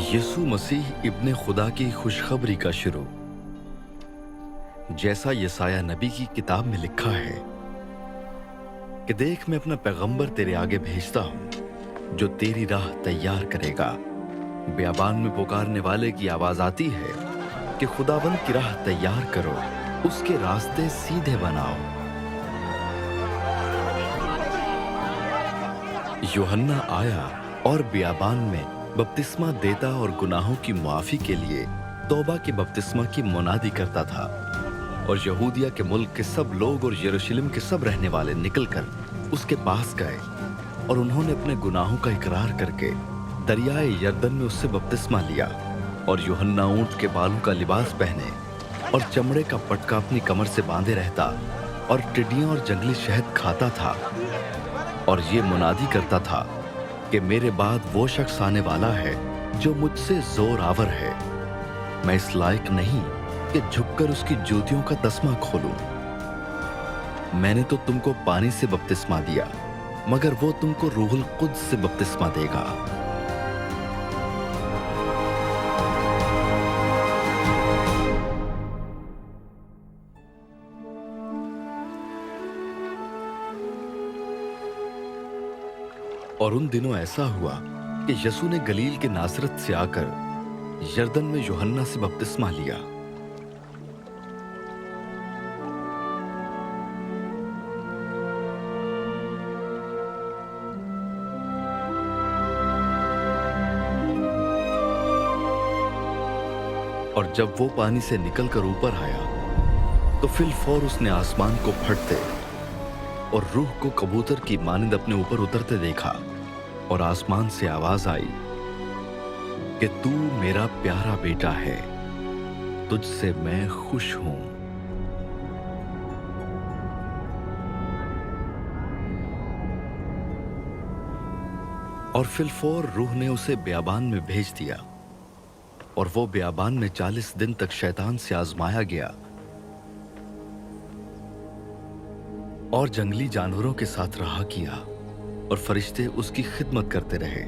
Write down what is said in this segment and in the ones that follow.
यसू मसीह इब्ने खुदा की खुशखबरी का शुरू। जैसा यसाया नबी की किताब में लिखा है कि देख मैं अपना पैगंबर तेरे आगे भेजता हूं जो तेरी राह तैयार करेगा। बियाबान में पुकारने वाले की आवाज आती है कि खुदावंद की राह तैयार करो, उसके रास्ते सीधे बनाओ। यूहन्ना आया और बियाबान में बपतिस्मा देता और गुनाहों की मुआफी के लिए तौबा के बपतिस्मा की मुनादी करता था। और यहूदिया के मुल्क के सब लोग और यरूशलेम के सब रहने वाले निकलकर उसके पास गए और उन्होंने अपने गुनाहों का इकरार करके दरियाए यरदन में उससे बपतिस्मा लिया। और यूहन्ना ऊंट के बालों का लिबास पहने और चमड़े का पटका अपनी कमर से बांधे रहता और टिड्डियां और जंगली शहद खाता था और ये मुनादी करता था कि मेरे बाद वो शख्स आने वाला है जो मुझसे जोर आवर है। मैं इस लायक नहीं कि झुककर उसकी जूतियों का तस्मा खोलूं। मैंने तो तुमको पानी से बपतिस्मा दिया, मगर वो तुमको रूहुल कुद्स से बपतिस्मा देगा। और उन दिनों ऐसा हुआ कि यसू ने गलील के नासरत से आकर यरदन में यूहन्ना से बपतिस्मा लिया। और जब वो पानी से निकलकर ऊपर आया तो फिलफौर उसने आसमान को फटते और रूह को कबूतर की मानिंद अपने ऊपर उतरते देखा। और आसमान से आवाज आई कि तू मेरा प्यारा बेटा है, तुझसे मैं खुश हूं। और फिलफौर रूह ने उसे बियाबान में भेज दिया और वो बियाबान में 40 दिन तक शैतान से आजमाया गया और जंगली जानवरों के साथ रहा किया और फरिश्ते उसकी खिदमत करते रहे।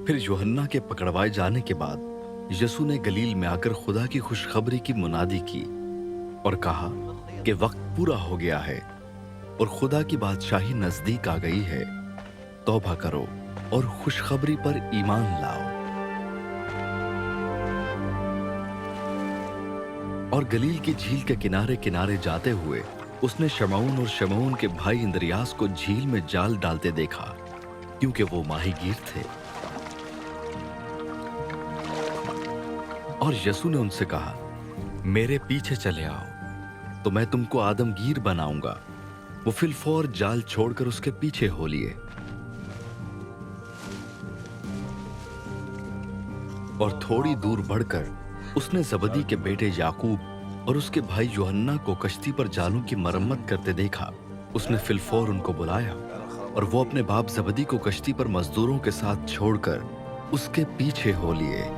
फिर यूहन्ना के पकड़वाए जाने के बाद यसू ने गलील में आकर खुदा की खुशखबरी की मुनादी की और कहा कि वक्त पूरा हो गया है और खुदा की बादशाही नजदीक आ गई है। तौबा करो और खुशखबरी पर ईमान लाओ। और गलील की झील के किनारे किनारे जाते हुए उसने शमऊन और शमऊन के भाई इंद्रियास को झील में जाल डालते देखा, क्योंकि वो माहीगीर थे। और यसू ने उनसे कहा, मेरे पीछे चले आओ तो मैं तुमको आदमगीर बनाऊंगा। वो फिलफौर जाल छोड़कर उसके पीछे हो लिए। और थोड़ी दूर बढ़कर उसने जबदी के बेटे याकूब और उसके भाई यूहन्ना को कश्ती पर जालों की मरम्मत करते देखा। उसने फिलफौर उनको बुलाया और वो अपने बाप जबदी को कश्ती पर मजदूरों के साथ छोड़कर उसके पीछे हो लिए।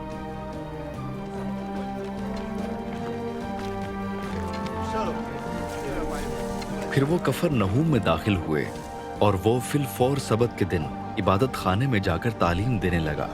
फिर वो कफरनहूम में दाखिल हुए और वो फिलफौर सबत के दिन इबादत खाने में जाकर तालीम देने लगा।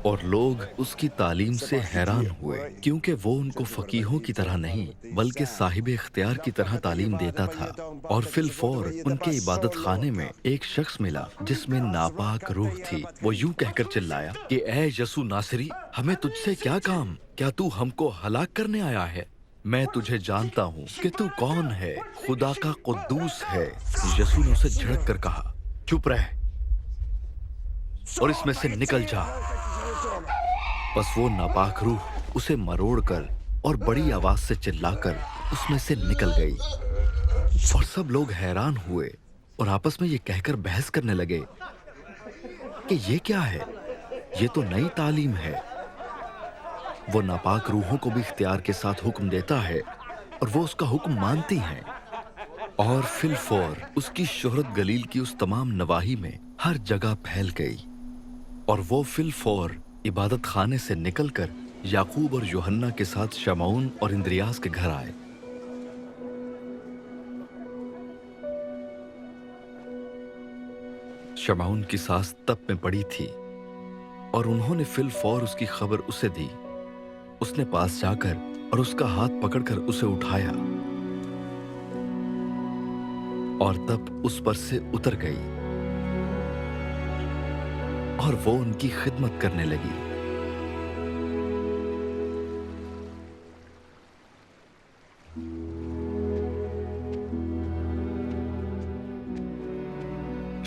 और लोग उसकी तालीम से हैरान हुए, क्योंकि वो उनको फकीहों की तरह नहीं बल्कि साहिब इख्तियार की तरह तालीम देता था। और फिलफौर उनके इबादत खाने में एक शख्स मिला जिसमें नापाक रूह थी। वो यूं कहकर चिल्लाया कि ऐ यसू नासरी, हमें तुझसे क्या काम? क्या तू हमको हलाक करने आया है? मैं तुझे जानता हूं कि तू कौन है, खुदा का कुद्दूस है। यसू ने उसे झड़क कर कहा, चुप रह और इसमें से निकल जा। बस वो नापाक रूह उसे मरोड़कर और बड़ी आवाज से चिल्लाकर उसमें से निकल गई। और सब लोग हैरान हुए और आपस में ये कहकर बहस करने लगे कि ये क्या है, ये तो नई तालीम है। वो नापाक रूहों को भी इख्तियार के साथ हुक्म देता है और वो उसका हुक्म मानती हैं। और फिलफौर उसकी शोहरत गलील की उस तमाम नवाही में हर जगह फैल गई। और वो फिलफौर इबादत खाने से निकलकर याकूब और यूहन्ना के साथ शमौन और इंद्रियास के घर आए। शमौन की सास तप में पड़ी थी और उन्होंने फिलफौर उसकी खबर उसे दी। उसने पास जाकर और उसका हाथ पकड़कर उसे उठाया और तप उस पर से उतर गई और वो उनकी खिदमत करने लगी।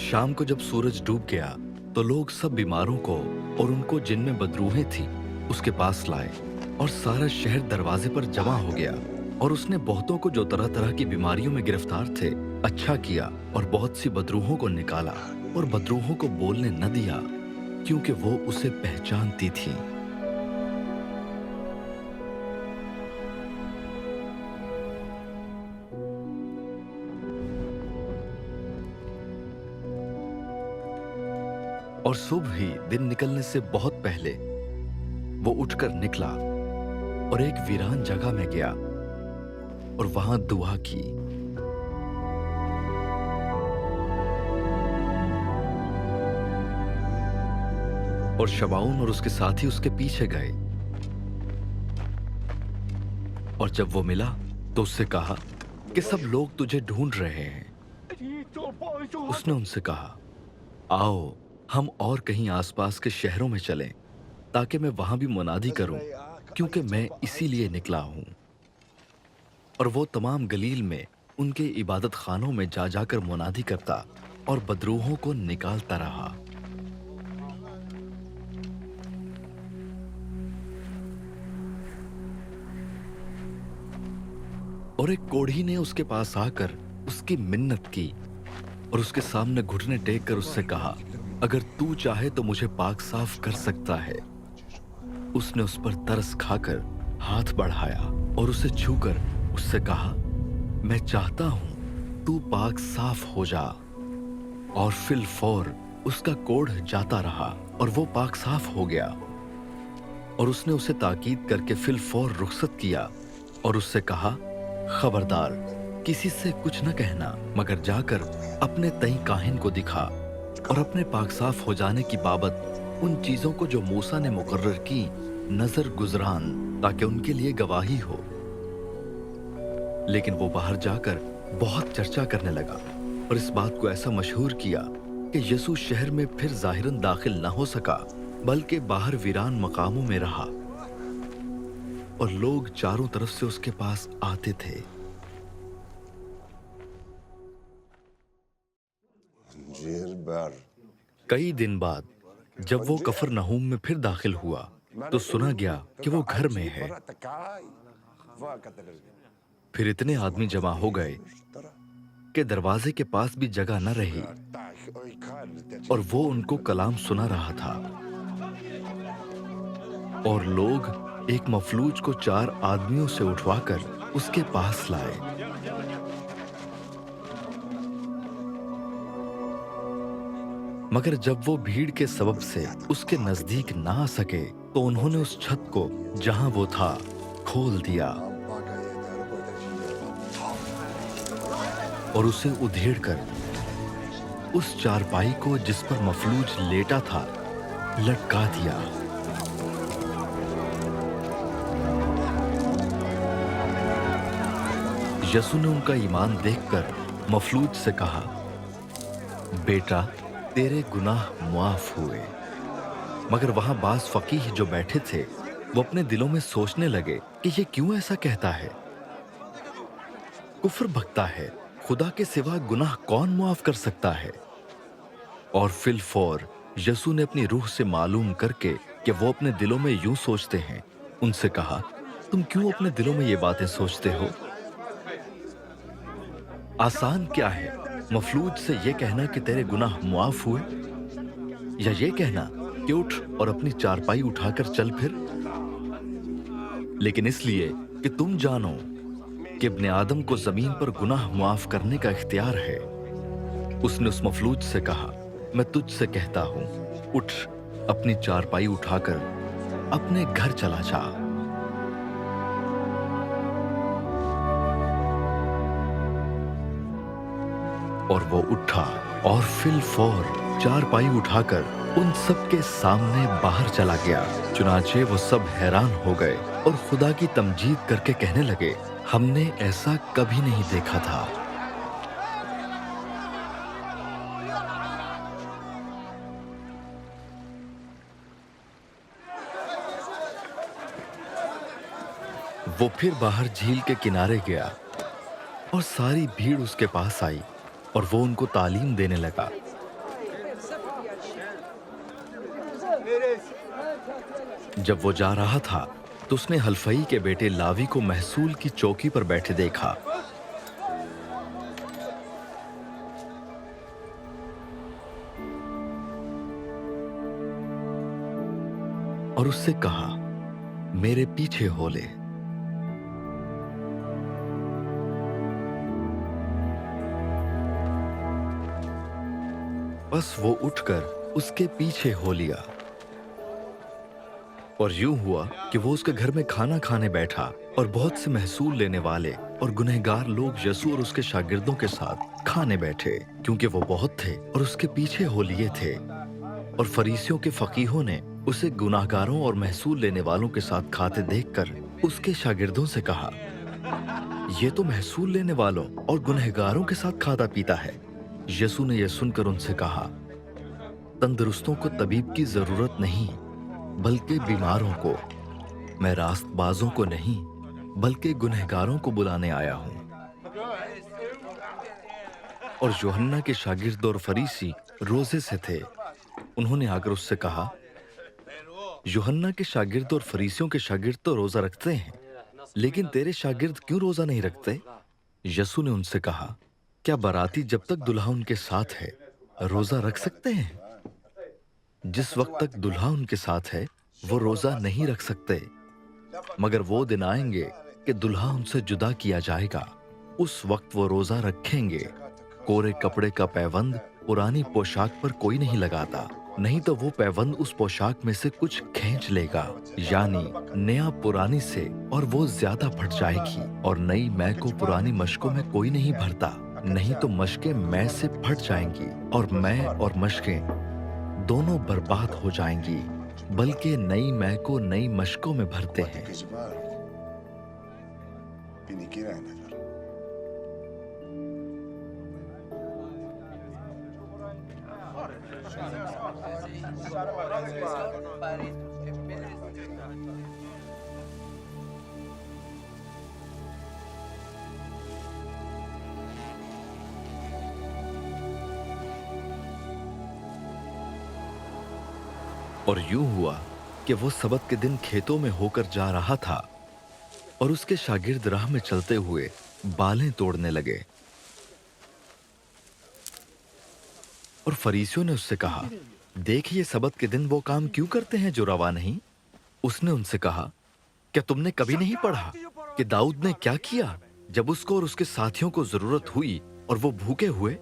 शाम को जब सूरज डूब गया तो लोग सब बीमारों को और उनको जिनमें बदरूहें थी उसके पास लाए और सारा शहर दरवाजे पर जमा हो गया। और उसने बहुतों को जो तरह तरह की बीमारियों में गिरफ्तार थे अच्छा किया और बहुत सी बदरूहों को निकाला और बदरूहों को बोलने न दिया, क्योंकि वो उसे पहचानती थी। और सुबह ही दिन निकलने से बहुत पहले वो उठकर निकला और एक वीरान जगह में गया और वहां दुआ की। और शमौन और उसके साथी उसके पीछे गए। और जब वो मिला तो उससे कहा कि सब लोग तुझे ढूंढ रहे हैं। उसने उनसे कहा, आओ हम और कहीं आसपास के शहरों में चलें ताकि मैं वहां भी मुनादी करूं, क्योंकि मैं इसीलिए निकला हूं। और वो तमाम गलील में उनके इबादत खानों में जा जाकर मुनादी करता और बदरूहों को निकालता रहा। और एक कोढ़ी ने उसके पास आकर उसकी मिन्नत की और उसके सामने घुटने टेक कर उससे कहा, अगर तू चाहे तो मुझे पाक साफ कर सकता है। उसने उस पर तरस खाकर हाथ बढ़ाया और उसे छूकर उससे कहा, मैं चाहता हूं तू पाक साफ हो जा। और फिलफौर उसका कोढ़ जाता रहा और वो पाक साफ हो गया। और उसने उसे ताकीद करके फिलफौर रुखसत किया और उससे कहा, खबरदार किसी से कुछ न कहना, मगर जाकर अपने तई काहिन को दिखा और अपने पाक साफ हो जाने की बाबत उन चीजों को जो मूसा ने मुकर्रर की नजर गुजरान, ताकि उनके लिए गवाही हो। लेकिन वो बाहर जाकर बहुत चर्चा करने लगा और इस बात को ऐसा मशहूर किया कि यीशु शहर में फिर जाहिरन दाखिल न हो सका, बल्कि बाहर वीरान मकामों में रहा और लोग चारों तरफ से उसके पास आते थे। कई दिन बाद जब वो कफरनहूम में फिर दाखिल हुआ तो सुना गया कि वो घर में है। फिर इतने आदमी जमा हो गए कि दरवाजे के पास भी जगह न रही और वो उनको कलाम सुना रहा था। और लोग एक मफलूज को 4 आदमियों से उठवाकर उसके पास लाए। मगर जब वो भीड़ के सबब से उसके नजदीक ना आ सके तो उन्होंने उस छत को जहां वो था खोल दिया और उसे उधेड़कर उस चारपाई को जिस पर मफलूज लेटा था लटका दिया। यसु ने उनका ईमान देखकर मफलूज से कहा, बेटा तेरे गुनाह मुआफ हुए। मगर वहां बाज फकीह जो बैठे थे वो अपने दिलों में सोचने लगे कि ये क्यों ऐसा कहता है, कुफ्र बकता है, खुदा के सिवा गुनाह कौन मुआफ कर सकता है। और फिलफौर यसु ने अपनी रूह से मालूम करके कि वो अपने दिलों में यूं सोचते हैं, उनसे कहा, तुम क्यों अपने दिलों में ये बातें सोचते हो? आसान क्या है मफलूज से ये कहना कि तेरे गुनाह मुआफ हुए, या ये कहना कि उठ और अपनी चारपाई उठाकर चल फिर। लेकिन इसलिए कि तुम जानो कि इब्ने आदम को जमीन पर गुनाह मुआफ करने का इख्तियार है। उसने उस मफलूज से कहा, मैं तुझसे कहता हूं, उठ, अपनी चारपाई उठाकर अपने घर चला जा। और वो उठा और फिल फौर चारपाई उठाकर उन सब के सामने बाहर चला गया। चुनाचे वो सब हैरान हो गए और खुदा की तमजीद करके कहने लगे, हमने ऐसा कभी नहीं देखा था। वो फिर बाहर झील के किनारे गया और सारी भीड़ उसके पास आई और वो उनको तालीम देने लगा। जब वो जा रहा था तो उसने हल्फई के बेटे लावी को महसूल की चौकी पर बैठे देखा। और उससे कहा, मेरे पीछे हो ले। बस वो उठकर उसके पीछे हो लिया। और यूं हुआ कि वो उसके घर में खाना खाने बैठा और बहुत से महसूल लेने वाले और गुनहगार लोग यसू और उसके शागिर्दों के साथ खाने बैठे, क्योंकि वो बहुत थे और उसके पीछे हो लिए थे। और फरीसियों के फकीहों ने उसे गुनाहगारों और महसूल लेने वालों के साथ खाते देखकर उसके शागिर्दों से कहा, ये तो महसूल लेने वालों और गुनहगारों के साथ खाता पीता है। यसू ने यह सुनकर उनसे कहा, तंदुरुस्तों को तबीब की जरूरत नहीं, बल्कि बीमारों को। मैं रास्तबाजों को नहीं, बल्कि गुनहगारों को बुलाने आया हूं। और यूहन्ना के शागिर्द और फरीसी रोजे से थे। उन्होंने आकर उससे कहा, यूहन्ना के शागिर्द और फरीसियों के शागिर्द तो रोजा रखते हैं, लेकिन तेरे शागिर्द क्यों रोजा नहीं रखते? यसू ने उनसे कहा, क्या बाराती जब तक दुल्हा उनके साथ है रोजा रख सकते हैं? जिस वक्त तक दुल्हा उनके साथ है वो रोजा नहीं रख सकते, मगर वो दिन आएंगे कि दुल्हा उनसे जुदा किया जाएगा, उस वक्त वो रोजा रखेंगे। कोरे कपड़े का पैबंद पुरानी पोशाक पर कोई नहीं लगाता, नहीं तो वो पैबंद उस पोशाक में से कुछ खींच लेगा, यानी नया पुरानी से, और वो ज्यादा फट जाएगी। और नई मै को पुरानी मशकों में कोई नहीं भरता, नहीं तो मशकें मै से फट जाएंगी और मै और मशकें दोनों बर्बाद हो जाएंगी, बल्कि नई मै को नई मशकों में भरते हैं। और यूं हुआ कि वो सबत के दिन खेतों में होकर जा रहा था और उसके शागिर्द राह में चलते हुए बालें तोड़ने लगे। और फरीसियों ने उससे कहा, देख, ये सबत के दिन वो काम क्यों करते हैं जो रवा नहीं? उसने उनसे कहा, क्या तुमने कभी नहीं पढ़ा कि दाऊद ने क्या किया जब उसको और उसके साथियों को जरूरत हुई और वो भूखे हुए?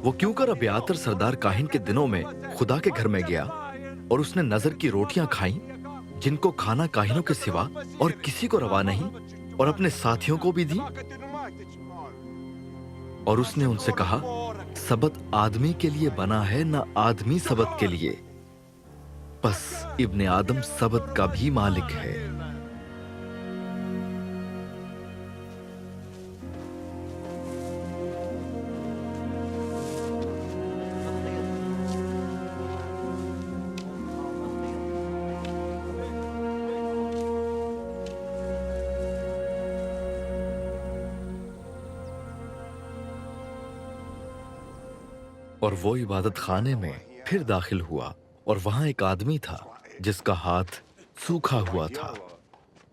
वो क्यों कर अबियातर सरदार काहिन के दिनों में खुदा के घर में गया और उसने नजर की रोटियां खाई, जिनको खाना काहिनों के सिवा और किसी को रवा नहीं, और अपने साथियों को भी दी। और उसने उनसे कहा, सबत आदमी के लिए बना है, ना आदमी सबत के लिए। बस इब्ने आदम सबत का भी मालिक है। और वो इबादत खाने में फिर दाखिल हुआ और वहां एक आदमी था जिसका हाथ सूखा हुआ था,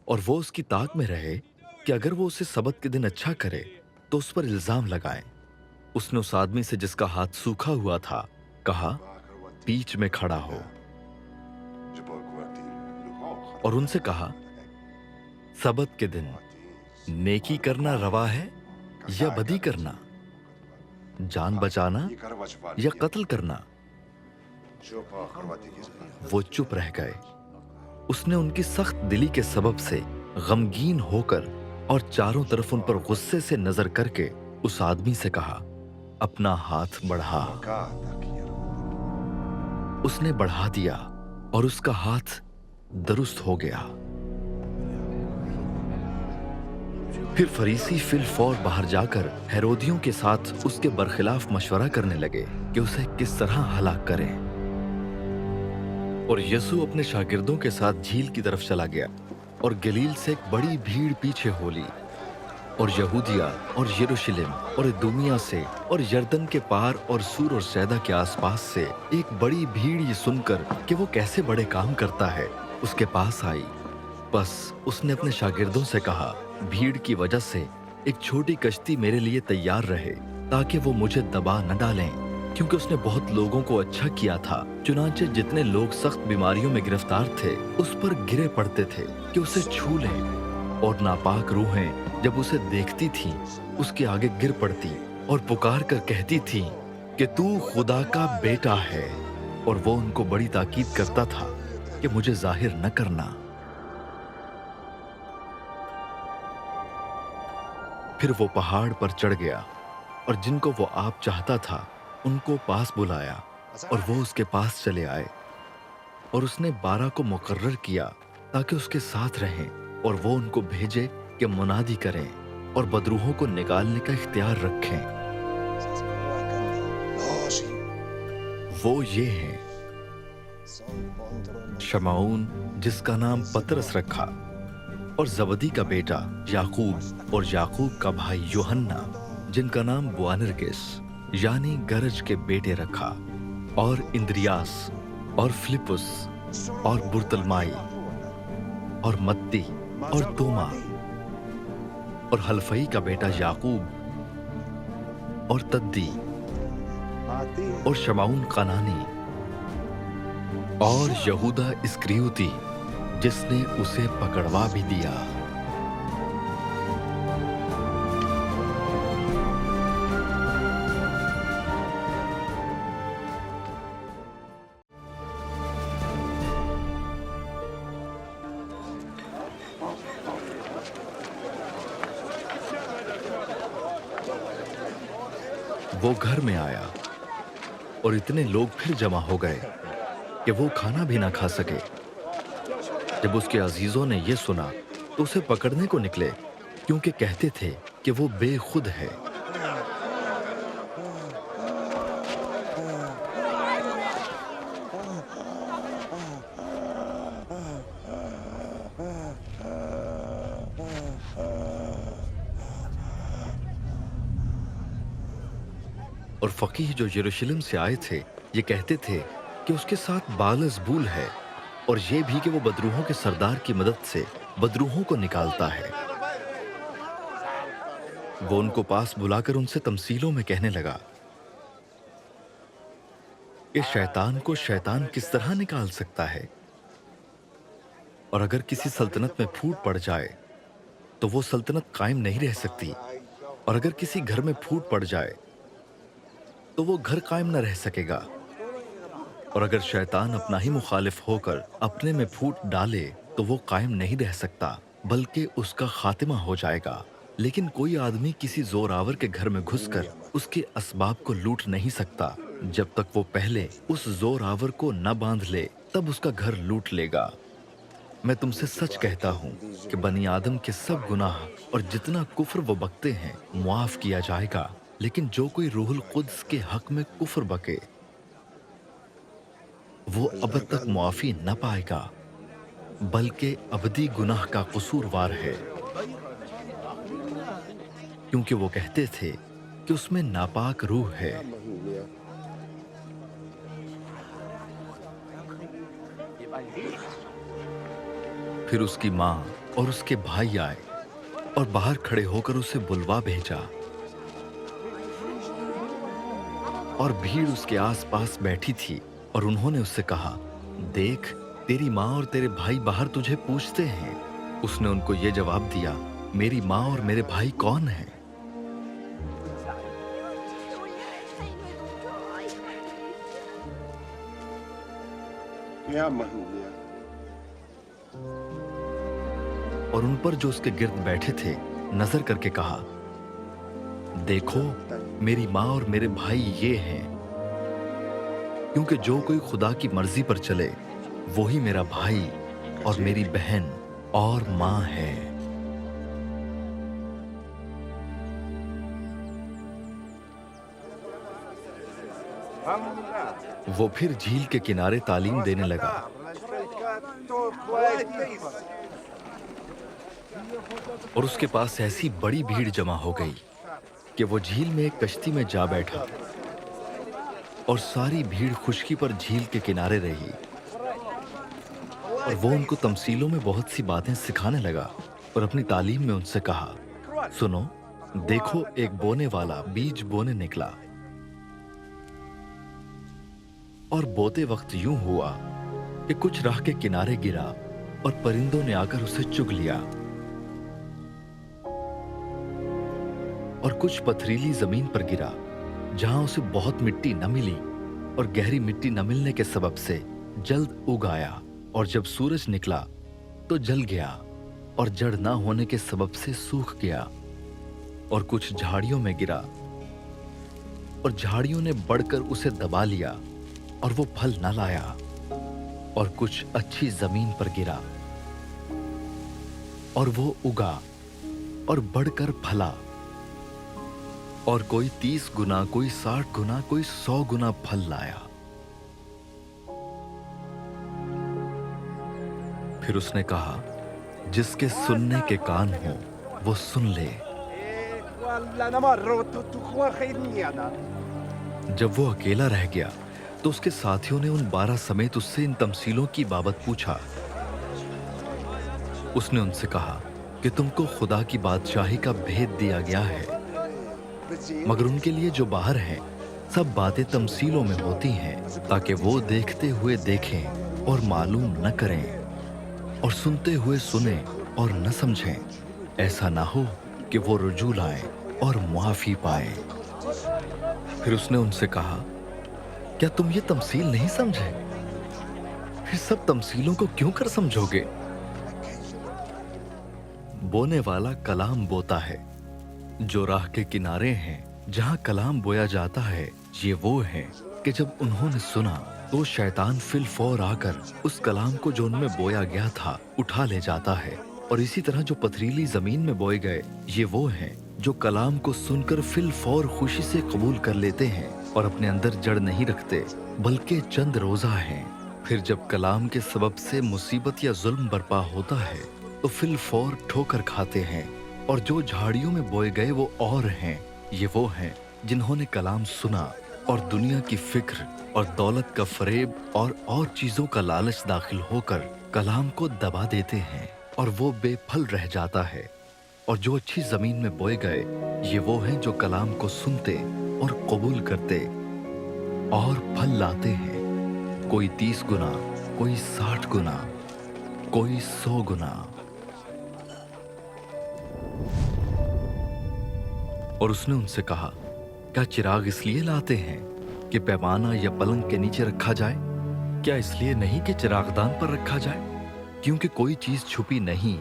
और वो उसकी ताक में रहे कि अगर वो उसे सबत के दिन अच्छा करे तो उस पर इल्जाम लगाए। उसने उस आदमी से जिसका हाथ सूखा हुआ था कहा, बीच में खड़ा हो। और उनसे कहा, सबत के दिन नेकी करना रवा है या बदी करना, जान बचाना या कत्ल करना। वो चुप रह गए। उसने उनकी सख्त दिली के सबब से गमगीन होकर और चारों तरफ उन पर गुस्से से नजर करके उस आदमी से कहा, अपना हाथ बढ़ा। उसने बढ़ा दिया और उसका हाथ दुरुस्त हो गया। फिर फरीसी फिल फौर बाहर जाकर हेरोदियों के साथ उसके बरखिलाफ मशवरा करने लगे कि उसे किस तरह हलाक करें। और यीशु अपने शागिर्दों के साथ झील की तरफ चला गया और गलील से एक बड़ी भीड़ पीछे हो ली। और यहूदिया और यरूशलेम और इदूमिया से और यरदन के पार और सूर और सैदा के आसपास से एक बड़ी भीड़ ये सुनकर कि वो कैसे बड़े काम करता है, उसके पास आई। बस उसने अपने शागिर्दों से कहा, भीड़ की वजह से एक छोटी कश्ती मेरे लिए तैयार रहे ताकि वो मुझे दबा न डालें, क्योंकि उसने बहुत लोगों को अच्छा किया था। चुनांचे जितने लोग सख्त बीमारियों में गिरफ्तार थे उस पर गिरे पड़ते थे कि उसे छू लें। और नापाक रूहें जब उसे देखती थीं, उसके आगे गिर पड़ती और पुकार कर कहती थीं कि तू खुदा का बेटा है। और वो उनको बड़ी ताकीद करता था कि मुझे जाहिर न करना। फिर वो पहाड़ पर चढ़ गया और जिनको वो आप चाहता था उनको पास बुलाया और वो उसके पास चले आए। और उसने 12 को मुकर्रर किया ताकि उसके साथ रहें और वो उनको भेजे कि मुनादी करें और बदरूहों को निकालने का इख्तियार रखें। वो ये हैं, शमाऊन जिसका नाम पतरस रखा, और जबदी का बेटा याकूब और याकूब का भाई यूहन्ना जिनका नाम बुआनरगिस यानी गरज के बेटे रखा, और इंद्रियास और फिलिपुस और बुर्तलमाई और मत्ती और तोमा और हल्फई का बेटा याकूब और तद्दी और शमाउन कनानी और यहूदा इस्करियोती जिसने उसे पकड़वा भी दिया। वो घर में आया और इतने लोग फिर जमा हो गए कि वो खाना भी ना खा सके। जब उसके अजीजों ने ये सुना तो उसे पकड़ने को निकले, क्योंकि कहते थे कि वो बेखुद है। और फकीह जो यरूशलेम से आए थे ये कहते थे कि उसके साथ बालज़बूल है, और ये भी कि वो बदरूहों के सरदार की मदद से बदरूहों को निकालता है। वो उनको पास बुलाकर उनसे तमसीलों में कहने लगा, इस शैतान को शैतान किस तरह निकाल सकता है? और अगर किसी सल्तनत में फूट पड़ जाए तो वो सल्तनत कायम नहीं रह सकती, और अगर किसी घर में फूट पड़ जाए तो वो घर कायम न रह सकेगा। और अगर शैतान अपना ही मुखालिफ होकर अपने में फूट डाले तो वो कायम नहीं रह सकता, बल्कि उसका खातिमा हो जाएगा। लेकिन कोई आदमी किसी जोरावर के घर में घुसकर उसके असबाब को लूट नहीं सकता जब तक वो पहले उस जोरावर को न बांध ले, तब उसका घर लूट लेगा। मैं तुमसे सच कहता हूँ कि बनी आदम के सब गुनाह और जितना कुफ्र वो बकते हैं मुआफ किया जाएगा, लेकिन जो कोई रूहुल कुद्स के हक में कुफ्र बके वो अब तक मुआफी न पाएगा, बल्कि अबदी गुनाह का कसूरवार है। क्योंकि वो कहते थे कि उसमें नापाक रूह है। फिर उसकी माँ और उसके भाई आए और बाहर खड़े होकर उसे बुलवा भेजा, और भीड़ उसके आसपास बैठी थी। और उन्होंने उससे कहा, देख, तेरी माँ और तेरे भाई बाहर तुझे पूछते हैं। उसने उनको ये जवाब दिया, मेरी माँ और मेरे भाई कौन हैं? और उन पर जो उसके गिर्द बैठे थे नजर करके कहा, देखो मेरी माँ और मेरे भाई ये हैं। क्योंकि जो कोई खुदा की मर्जी पर चले वो ही मेरा भाई और मेरी बहन और माँ है। वो फिर झील के किनारे तालीम देने लगा। और उसके पास ऐसी बड़ी भीड़ जमा हो गई कि वो झील में एक कश्ती में जा बैठा और सारी भीड़ खुशकी पर झील के किनारे रही। और वो उनको तमसीलों में बहुत सी बातें सिखाने लगा और अपनी तालीम में उनसे कहा, सुनो, देखो एक बोने वाला बीज बोने निकला और बोते वक्त यूं हुआ कि कुछ राह के किनारे गिरा और परिंदों ने आकर उसे चुग लिया। और कुछ पथरीली जमीन पर गिरा जहां उसे बहुत मिट्टी न मिली और गहरी मिट्टी न मिलने के सबब से जल्द उग आया। और जब सूरज निकला तो जल गया और जड़ ना होने के सबब से सूख गया। और कुछ झाड़ियों में गिरा और झाड़ियों ने बढ़कर उसे दबा लिया और वो फल न लाया। और कुछ अच्छी जमीन पर गिरा और वो उगा और बढ़कर फला। और कोई 30 गुना, कोई 60 गुना, कोई 100 गुना फल लाया। फिर उसने कहा, जिसके सुनने के कान हो वो सुन ले। जब वो अकेला रह गया तो उसके साथियों ने उन 12 समेत उससे इन तमसीलों की बाबत पूछा। उसने उनसे कहा कि तुमको खुदा की बादशाही का भेद दिया गया है, मगर उनके लिए जो बाहर हैं सब बातें तमसीलों में होती हैं, ताकि वो देखते हुए देखें और मालूम न करें और सुनते हुए सुने और न समझें, ऐसा ना हो कि वो रुजू लाएं और मुआफी पाएं। फिर उसने उनसे कहा, क्या तुम ये तमसील नहीं समझे? फिर सब तमसीलों को क्यों कर समझोगे? बोने वाला कलाम बोता है। जो राह के किनारे हैं जहां कलाम बोया जाता है, ये वो हैं कि जब उन्होंने सुना तो शैतान फिल फौर आकर उस कलाम को जो उनमें बोया गया था उठा ले जाता है। और इसी तरह जो पथरीली जमीन में बोए गए, ये वो हैं जो कलाम को सुनकर फिल फौर खुशी से कबूल कर लेते हैं और अपने अंदर जड़ नहीं रखते, बल्कि चंद रोजा हैं। फिर जब कलाम के सबब से मुसीबत या जुल्म बर्पा होता है तो फिल फौर ठोकर खाते हैं। और जो झाड़ियों में बोए गए वो और हैं, ये वो हैं जिन्होंने कलाम सुना और दुनिया की फिक्र और दौलत का फरेब और चीजों का लालच दाखिल होकर कलाम को दबा देते हैं और वो बेफल रह जाता है। और जो अच्छी जमीन में बोए गए, ये वो हैं जो कलाम को सुनते और कबूल करते और फल लाते हैं, कोई 30 गुना, कोई 60 गुना, कोई 100 गुना। और उसने उनसे कहा, क्या चिराग इसलिए लाते हैं कि पैमाना या पलंग के नीचे रखा जाए? क्या इसलिए नहीं कि चिरागदान पर रखा जाए? क्योंकि कोई चीज छुपी नहीं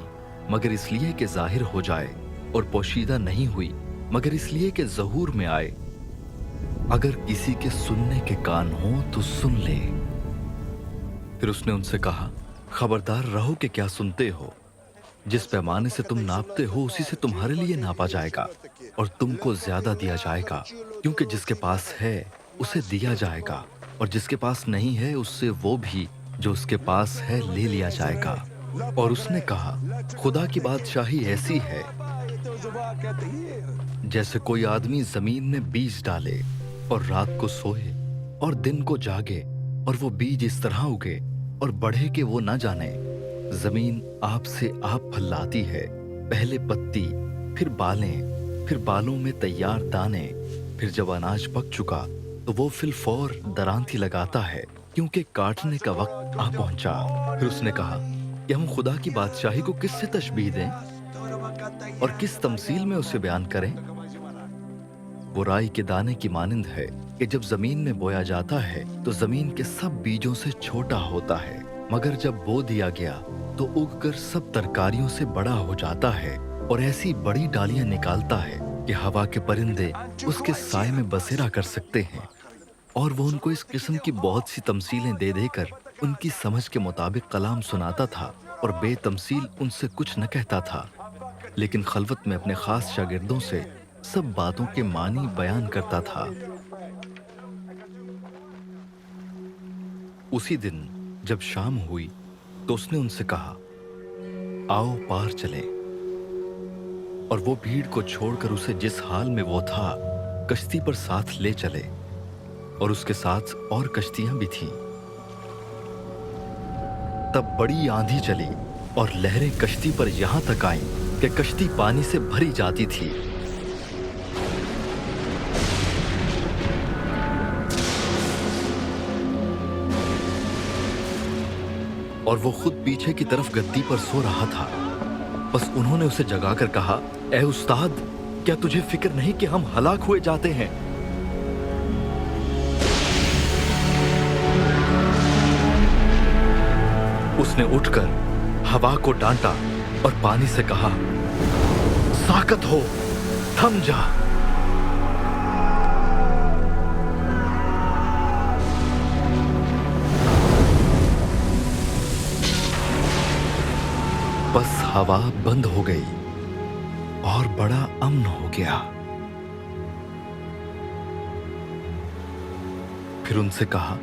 मगर इसलिए कि जाहिर हो जाए, और पोशीदा नहीं हुई मगर इसलिए कि ज़हूर में आए। अगर किसी के सुनने के कान हो तो सुन ले। फिर उसने उनसे कहा, खबरदार रहो कि क्या सुनते हो। जिस पैमाने से तुम नापते हो उसी से तुम्हारे लिए नापा जाएगा और तुमको ज्यादा दिया जाएगा। क्योंकि जिसके पास है उसे दिया जाएगा, और जिसके पास नहीं है उससे वो भी जो उसके पास है ले लिया जाएगा। और उसने कहा, खुदा की बादशाही ऐसी है जैसे कोई आदमी जमीन में बीज डाले और रात को सोए और दिन को जागे, और वो बीज इस तरह उगे और बढ़े कि वो ना जाने। जमीन आप से आप फल लाती है, पहले पत्ती, फिर बालें, फिर बालों में तैयार दाने। फिर जब अनाज पक चुका तो वो फिल फौर दरांती लगाता है, क्योंकि काटने का वक्त आ पहुंचा। फिर उसने कहा, कि हम खुदा की बादशाही को किससे तशबीह दें और किस तमसील में उसे बयान करें। वो राई के दाने की मानिंद है कि जब जमीन में बोया जाता है तो जमीन के सब बीजों से छोटा होता है, मगर जब बो दिया गया तो उगकर सब तरकारियों से बड़ा हो जाता है और ऐसी बड़ी डालियां निकालता है कि हवा के परिंदे उसके साए में बसेरा कर सकते हैं। और वो उनको इस किस्म की बहुत सी तमसीलें दे देकर उनकी समझ के मुताबिक कलाम सुनाता था और बेतमसील उनसे कुछ न कहता था, लेकिन खलवत में अपने खास शागिर्दों से सब बातों के मानी बयान करता था। उसी दिन जब शाम हुई तो उसने उनसे कहा, आओ पार चलें। और वो भीड़ को छोड़कर उसे जिस हाल में वो था कश्ती पर साथ ले चले, और उसके साथ और कश्तियां भी थीं। तब बड़ी आंधी चली और लहरें कश्ती पर यहां तक आईं कि कश्ती पानी से भरी जाती थी। और वो खुद पीछे की तरफ गद्दी पर सो रहा था। बस उन्होंने उसे जगाकर कहा, ए उस्ताद, क्या तुझे फिक्र नहीं कि हम हलाक हुए जाते हैं? उसने उठकर हवा को डांटा और पानी से कहा, साकत हो, थम जा। बस हवा बंद हो गई और बड़ा अमन हो गया। फिर उनसे कहा,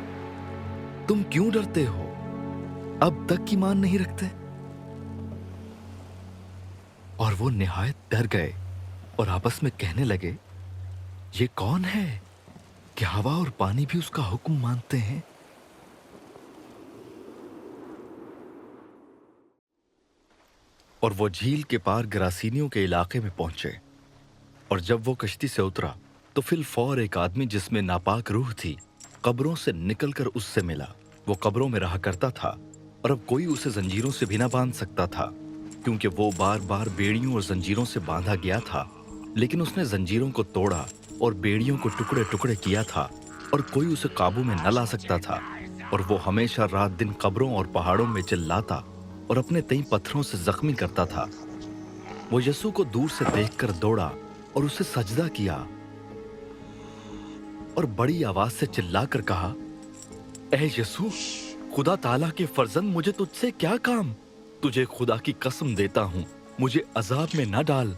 तुम क्यों डरते हो? अब तक ईमान नहीं रखते? और वो निहायत डर गए और आपस में कहने लगे, ये कौन है कि हवा और पानी भी उसका हुक्म मानते हैं? और वो झील के पार गरासीनियों के इलाके में पहुंचे, और जब वो कश्ती से उतरा तो फिल फौर एक आदमी जिसमें नापाक रूह थी कब्रों से निकलकर उससे मिला। वो कब्रों में रहा करता था और अब कोई उसे जंजीरों से भी ना बांध सकता था, क्योंकि वो बार बार बेड़ियों और जंजीरों से बांधा गया था। लेकिन उसने जंजीरों को तोड़ा और बेड़ियों को टुकड़े टुकड़े किया था और कोई उसे काबू में न ला सकता था। और वो हमेशा रात दिन कब्रों और पहाड़ों में चिल्लाता और अपने तई पत्थरों से जख्मी करता था। वो यसू को दूर से देखकर दौड़ा और उसे सजदा किया और बड़ी आवाज से चिल्लाकर कहा, ऐ यसू, खुदा ताला के फर्जंद, मुझे तुझसे क्या काम? तुझे खुदा की कसम देता हूं, मुझे अजाब में न डाल।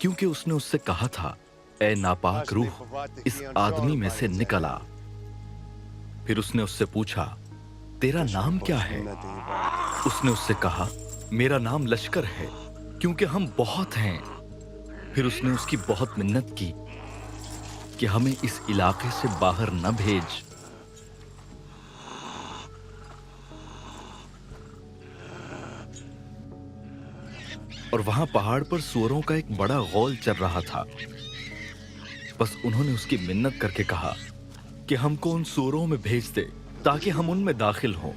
क्योंकि उसने उससे कहा था, ऐ नापाक रूह, इस आदमी में से निकल आ। फिर उसने उससे पूछा, तेरा नाम क्या है? उसने उससे कहा, मेरा नाम लश्कर है, क्योंकि हम बहुत हैं। फिर उसने उसकी बहुत मिन्नत की कि हमें इस इलाके से बाहर न भेज। और वहां पहाड़ पर सूअरों का एक बड़ा गौल चल रहा था। बस उन्होंने उसकी मिन्नत करके कहा कि हमको उन सूअरों में भेज दे ताकि हम उनमें दाखिल हों।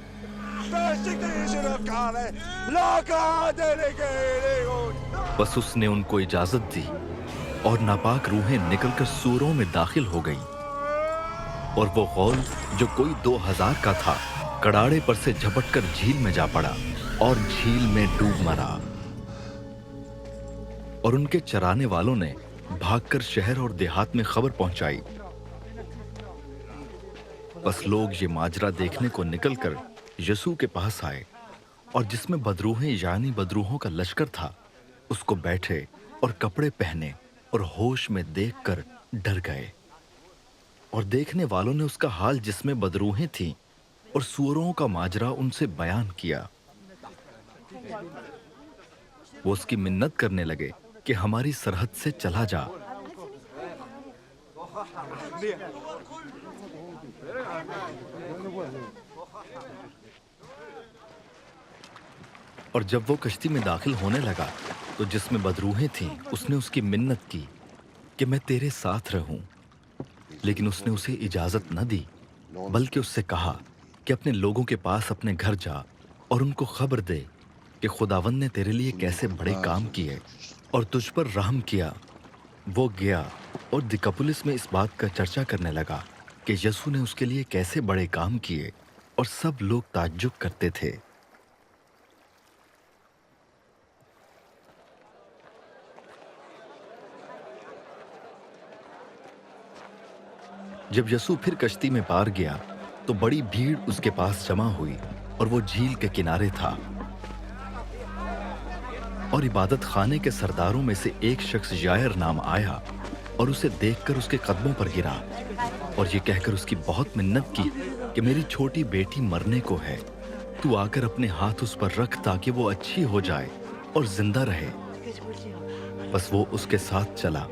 बस उसने उनको इजाजत दी और नापाक रूहें निकलकर सूअरों में दाखिल हो गईं। और वो गौल जो कोई 2000 का था कड़ाड़े पर से झपटकर झील में जा पड़ा और झील में डूब मरा। और उनके चराने वालों ने भागकर शहर और देहात में खबर पहुंचाई। बस लोग ये माजरा देखने को निकलकर यसू के पास आए, और जिसमें बदरूहें यानी बदरूहों का लश्कर था उसको बैठे और कपड़े पहने और होश में देखकर डर गए। और देखने वालों ने उसका हाल जिसमें बदरूहें थीं और सूअरों का माजरा उनसे बयान किया। वो उसकी मिन्नत करने लगे कि हमारी सरहद से चला जा। और जब वो कश्ती में दाखिल होने लगा तो जिसमें बदरूहें थीं उसने उसकी मिन्नत की कि मैं तेरे साथ रहूं। लेकिन उसने उसे इजाजत न दी, बल्कि उससे कहा, कि अपने लोगों के पास अपने घर जा और उनको खबर दे कि खुदावंद ने तेरे लिए कैसे बड़े काम किए और तुझ पर रहम किया। वो गया और दिकापुलिस में इस बात का चर्चा करने लगा कि यीशु ने उसके लिए कैसे बड़े काम किए, और सब लोग ताज्जुब करते थे। जब यीशु फिर कश्ती में पार गया तो बड़ी भीड़ उसके पास जमा हुई और वो झील के किनारे था। और इबादत खाने के सरदारों में से एक शख्स यायर नाम आया और उसे देखकर उसके कदमों पर गिरा और ये कहकर उसकी बहुत मिन्नत की कि मेरी छोटी बेटी मरने को है, तू आकर अपने हाथ उस पर रख ताकि वो अच्छी हो जाए और जिंदा रहे। बस वो उसके साथ चला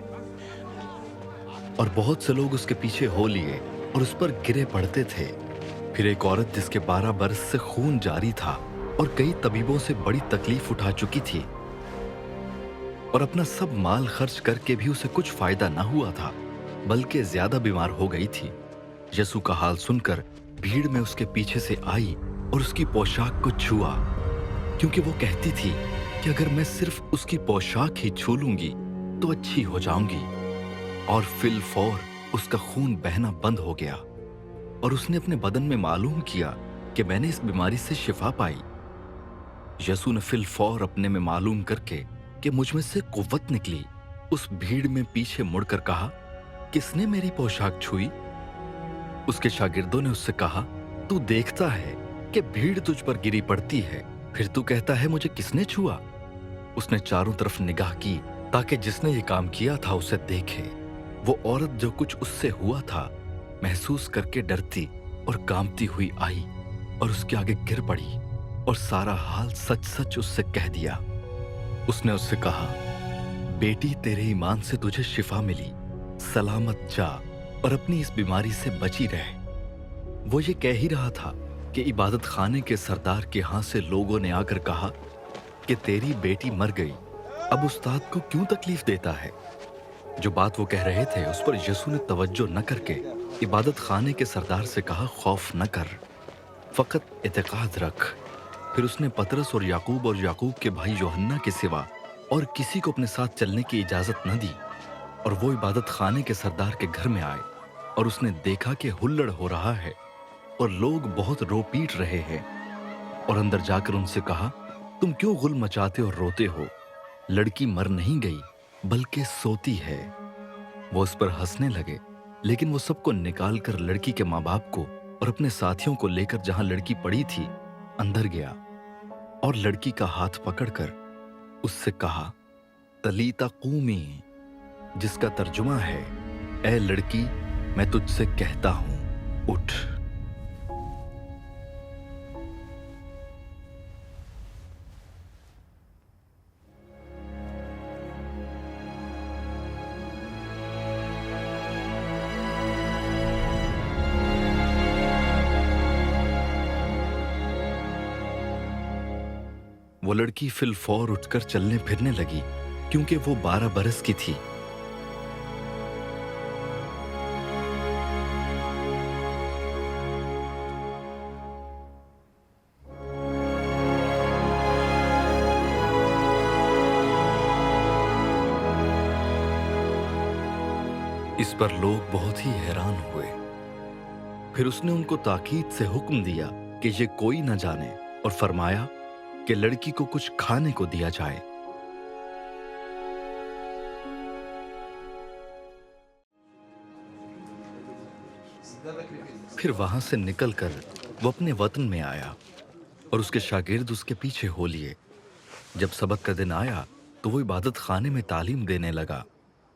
और बहुत से लोग उसके पीछे हो लिए और उस पर गिरे पड़ते थे। फिर एक औरत जिसके 12 बरस से खून जारी था और कई तबीबों से बड़ी तकलीफ उठा चुकी थी और अपना सब माल खर्च करके भी उसे कुछ फायदा ना हुआ था, बल्कि ज्यादा बीमार हो गई थी, यीशु का हाल सुनकर भीड़ में उसके पीछे से आई और उसकी पोशाक को छुआ, क्योंकि वो कहती थी कि अगर मैं सिर्फ उसकी पोशाक ही छू लूंगी तो अच्छी हो जाऊंगी। और फिल फौर उसका खून बहना बंद हो गया और उसने अपने बदन में मालूम किया कि मैंने इस बीमारी से शिफा पाई। यीशु ने फिल फौर अपने में मालूम करके कि मुझ में से कुव्वत निकली, उस भीड़ में पीछे मुड़कर कहा, किसने मेरी पोशाक छुई? उसके शागिर्दों ने उससे कहा, तू देखता है कि भीड़ तुझ पर गिरी पड़ती है, फिर तू कहता है मुझे किसने छुआ? उसने चारों तरफ निगाह की ताकि जिसने ये काम किया था उसे देखे। वो औरत जो कुछ उससे हुआ था महसूस करके डरती और कांपती हुई आई और उसके आगे गिर पड़ी और सारा हाल सच सच उससे कह दिया। उसने उससे कहा, बेटी तेरे ईमान से तुझे शिफा मिली, सलामत जा और अपनी इस बीमारी से बची रह। वो ये कह ही रहा था कि इबादत खाने के सरदार के यहाँ से लोगों ने आकर कहा कि तेरी बेटी मर गई, अब उस्ताद को क्यों तकलीफ देता है? जो बात वो कह रहे थे उस पर यीशु ने तवज्जो न करके इबादत खाने के सरदार से कहा, खौफ न कर, फकत इत्तेकाद रख। फिर उसने पतरस और याकूब के भाई यूहन्ना के सिवा और किसी को अपने साथ चलने की इजाजत न दी, और वो इबादत खाने के सरदार के घर में आए और उसने देखा कि हुल्लड़ हो रहा है और लोग बहुत रो पीट रहे हैं, और अंदर जाकर उनसे कहा, तुम क्यों गुल मचाते और रोते हो? लड़की मर नहीं गई बल्कि सोती है। वो उस पर हंसने लगे, लेकिन वो सबको निकाल कर लड़की के माँ बाप को और अपने साथियों को लेकर जहां लड़की पड़ी थी अंदर गया और लड़की का हाथ पकड़कर उससे कहा, तलीता कूमी, जिसका तर्जुमा है, ए लड़की मैं तुझसे कहता हूं, उठ। वो लड़की फिल फौर उठकर चलने फिरने लगी, क्योंकि वो 12 बरस की थी। इस पर लोग बहुत ही हैरान हुए। फिर उसने उनको ताकीद से हुक्म दिया कि ये कोई न जाने, और फरमाया कि लड़की को कुछ खाने को दिया जाए। फिर वहां से निकलकर वो अपने वतन में आया और उसके शागिर्द उसके पीछे हो लिए। जब सबक का दिन आया तो वो इबादत खाने में तालीम देने लगा,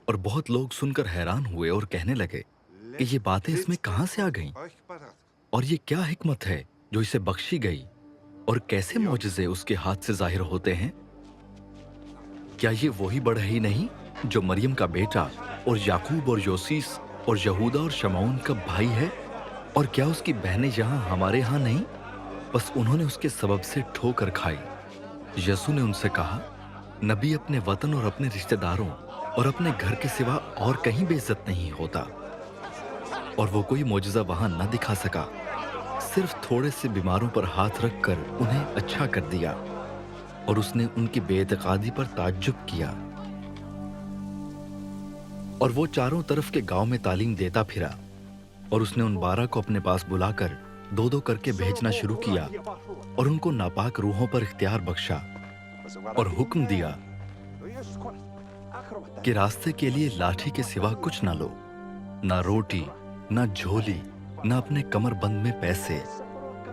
और बहुत लोग सुनकर हैरान हुए और कहने लगे कि ये बातें इसमें कहां से आ गईं? और ये क्या हिकमत है जो इसे बख्शी गई, और कैसे मौजज़े उसके हाथ से जाहिर होते हैं? क्या ये वही बढ़ई नहीं जो मरियम का बेटा और याकूब और योसीस और यहूदा और शमौन का भाई है? और क्या उसकी बहनें यहाँ हमारे यहाँ नहीं? बस उन्होंने उसके सबब से ठोकर खाई। यीशु ने उनसे कहा, नबी अपने वतन और अपने रिश्तेदारों और अपने घर के सिवा और कहीं बेइज्जत नहीं होता। और वो कोई मौजज़ा वहां न दिखा सका, सिर्फ थोड़े से बीमारों पर हाथ रखकर उन्हें अच्छा कर दिया और उसने उनकी बेइत्तेकादी पर ताज्जुब किया। और वो चारों तरफ के गांव में तालीम देता फिरा और उसने उन 12 को अपने पास बुलाकर दो दो करके भेजना शुरू किया और उनको नापाक रूहों पर इख्तियार बख्शा और हुक्म दिया कि रास्ते के लिए लाठी के सिवा कुछ ना लो, ना रोटी, ना झोली, ना अपने कमरबंद में पैसे,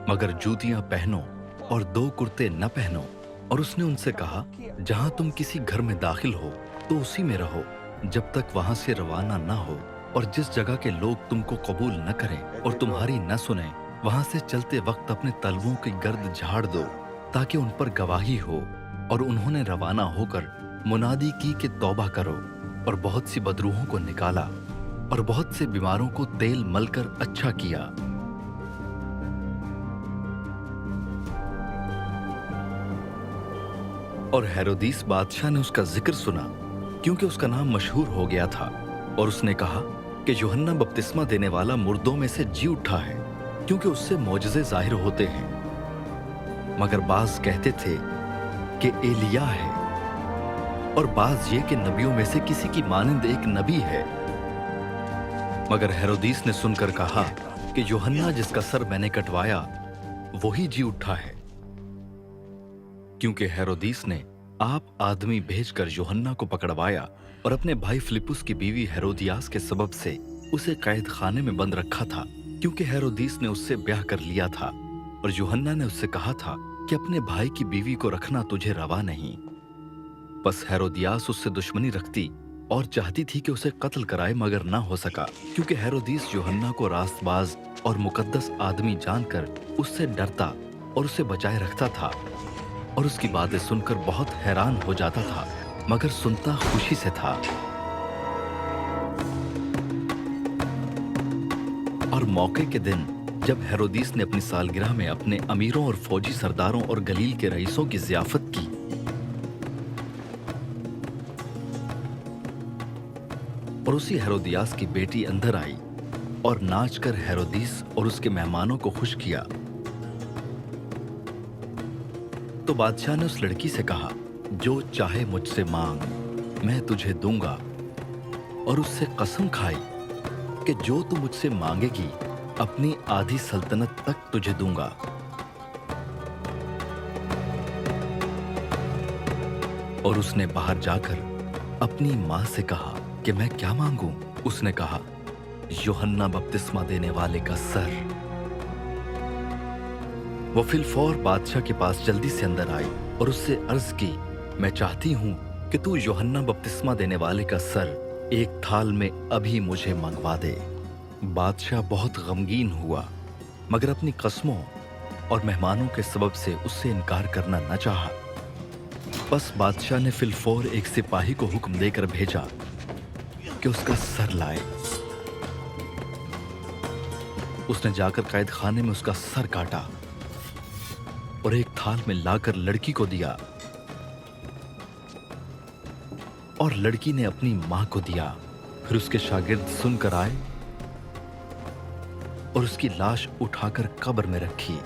मगर जूतियां पहनो और 2 कुर्ते न पहनो। और उसने उनसे कहा, जहां तुम किसी घर में दाखिल हो तो उसी में रहो जब तक वहां से रवाना ना हो, और जिस जगह के लोग तुमको कबूल न करें और तुम्हारी न सुने, वहां से चलते वक्त अपने तलवों की गर्द झाड़ दो ताकि उन पर गवाही हो। और उन्होंने रवाना होकर मुनादी की कि तौबा करो, और बहुत सी बदरूहों को निकाला और बहुत से बीमारों को तेल मलकर अच्छा किया। और हेरोदीस बादशाह ने उसका जिक्र सुना क्योंकि उसका नाम मशहूर हो गया था, और उसने कहा कि यूहन्ना बपतिस्मा देने वाला मुर्दों में से जी उठा है, क्योंकि उससे मौजज़े जाहिर होते हैं। मगर बाज कहते थे कि एलिया है, और बाज ये कि नबियों में से किसी की मानंद एक नबी है। मगर हेरोदीस ने सुनकर कहा कि यूहन्ना जिसका सर मैंने कटवाया वही जी उठा है, क्योंकि हेरोदीस ने आप आदमी भेजकर यूहन्ना को पकड़वाया और अपने भाई फिलिपुस की बीवी हेरोदियास के सबब से उसे कैद खाने में बंद रखा था, क्योंकि हेरोदीस ने उससे ब्याह कर लिया था और यूहन्ना ने उससे कहा था कि अपने भाई की बीवी को रखना तुझे रवा नहीं। बस हेरोदियास उससे दुश्मनी रखती और चाहती थी कि उसे कत्ल कराए, मगर ना हो सका, क्योंकि हेरोदीस यूहन्ना को रास्तबाज और मुकद्दस आदमी जानकर उससे डरता और उसे बचाए रखता था, और उसकी बातें सुनकर बहुत हैरान हो जाता था, मगर सुनता खुशी से था। और मौके के दिन जब हेरोदीस ने अपनी सालगिरह में अपने अमीरों और फौजी सरदारों और गलील के रईसों की ज़ियाफत की, और उसी हेरोदियास की बेटी अंदर आई और नाचकर हेरोदीस और उसके मेहमानों को खुश किया, तो बादशाह ने उस लड़की से कहा, जो चाहे मुझसे मांग, मैं तुझे दूंगा। और उससे कसम खाई कि जो तू मुझसे मांगेगी अपनी आधी सल्तनत तक तुझे दूंगा। और उसने बाहर जाकर अपनी मां से कहा कि मैं क्या मांगूं? उसने कहा, यूहन्ना बपतिस्मा देने वाले का सर। वो फिलफौर बादशाह के पास जल्दी से अंदर आई और उससे अर्ज की, मैं चाहती हूं कि तू यूहन्ना बपतिस्मा देने वाले का सर एक थाल में अभी मुझे मंगवा दे। बादशाह बहुत गमगीन हुआ, मगर अपनी कस्मों और मेहमानों के सबब से उससे इनकार करना न चाहा। बस बादशाह ने फिलफौर एक सिपाही को हुक्म देकर भेजा कि उसका सर लाए। उसने जाकर कैद खाने में उसका सर काटा और एक थाल में लाकर लड़की को दिया, और लड़की ने अपनी मां को दिया। फिर उसके शागिर्द सुनकर आए और उसकी लाश उठाकर कब्र में रखी।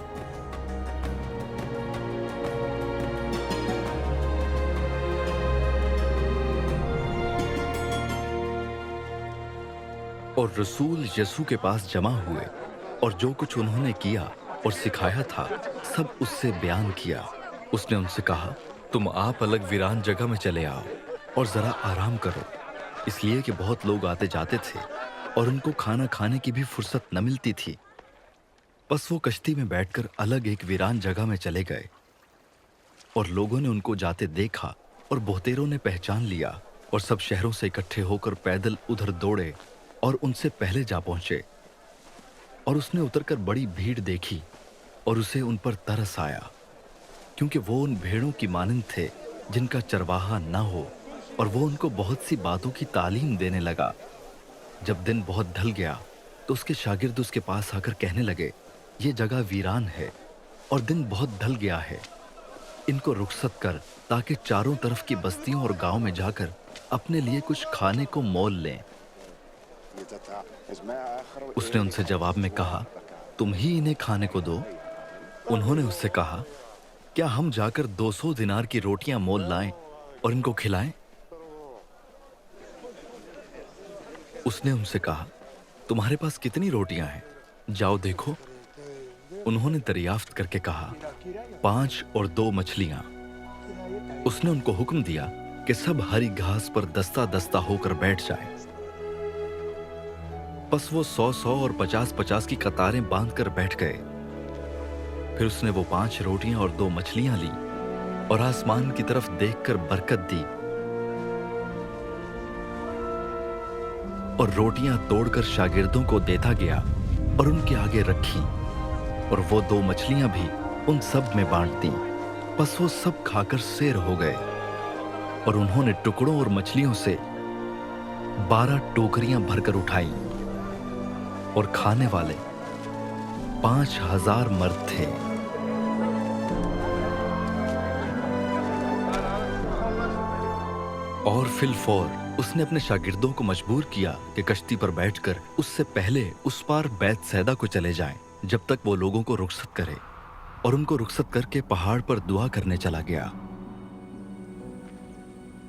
और रसूल यसू के पास जमा हुए और जो कुछ उन्होंने किया और सिखाया था सब उससे बयान किया। उसने उनसे कहा, तुम आप अलग वीरान जगह में चले आओ और जरा आराम करो, इसलिए कि बहुत लोग आते जाते थे और उनको खाना खाने की भी फुर्सत न मिलती थी। बस वो कश्ती में बैठकर अलग एक वीरान जगह में चले गए, और लोगों ने उनको जाते देखा और बहुतेरों ने पहचान लिया, और सब शहरों से इकट्ठे होकर पैदल उधर दौड़े और उनसे पहले जा पहुंचे। और उसने उतरकर बड़ी भीड़ देखी और उसे उन पर तरस आया, क्योंकि वो उन भेड़ों की मानंद थे जिनका चरवाहा न हो, और वो उनको बहुत सी बातों की तालीम देने लगा। जब दिन बहुत ढल गया तो उसके शागिर्द उसके पास आकर कहने लगे, ये जगह वीरान है और दिन बहुत ढल गया है, इनको रुखसत कर ताकि चारों तरफ की बस्तियों और गांव में जाकर अपने लिए कुछ खाने को मोल लें। उसने उनसे जवाब में कहा, तुम ही इन्हें खाने को दो। उन्होंने उससे कहा, क्या हम जाकर 200 दिनार की रोटियां मोल लाएं और इनको खिलाएं? उसने उनसे कहा, तुम्हारे पास कितनी रोटियां हैं? जाओ देखो। उन्होंने दरियाफ्त करके कहा, 5 और 2 मछलियां। उसने उनको हुक्म दिया कि सब हरी घास पर दस्ता दस्ता होकर बैठ जाएं। बस वो 100-100 और 50-50 की कतारें बांधकर बैठ गए। फिर उसने वो 5 रोटियां और 2 मछलियां ली और आसमान की तरफ देखकर बरकत दी और रोटियां तोड़कर शागिर्दों को देता गया और उनके आगे रखी, और वो 2 मछलियां भी उन सब में बांट दी। बस वो सब खाकर सैर हो गए, और उन्होंने टुकड़ों और मछलियों से 12 टोकरियां भरकर उठाई, और खाने वाले 5,000 मर्द थे। और फिलफौर उसने अपने शागिर्दों को मजबूर किया कि कश्ती पर बैठकर उससे पहले उस पार बैतसैदा को चले जाएं, जब तक वो लोगों को रुखसत करे, और उनको रुखसत करके पहाड़ पर दुआ करने चला गया।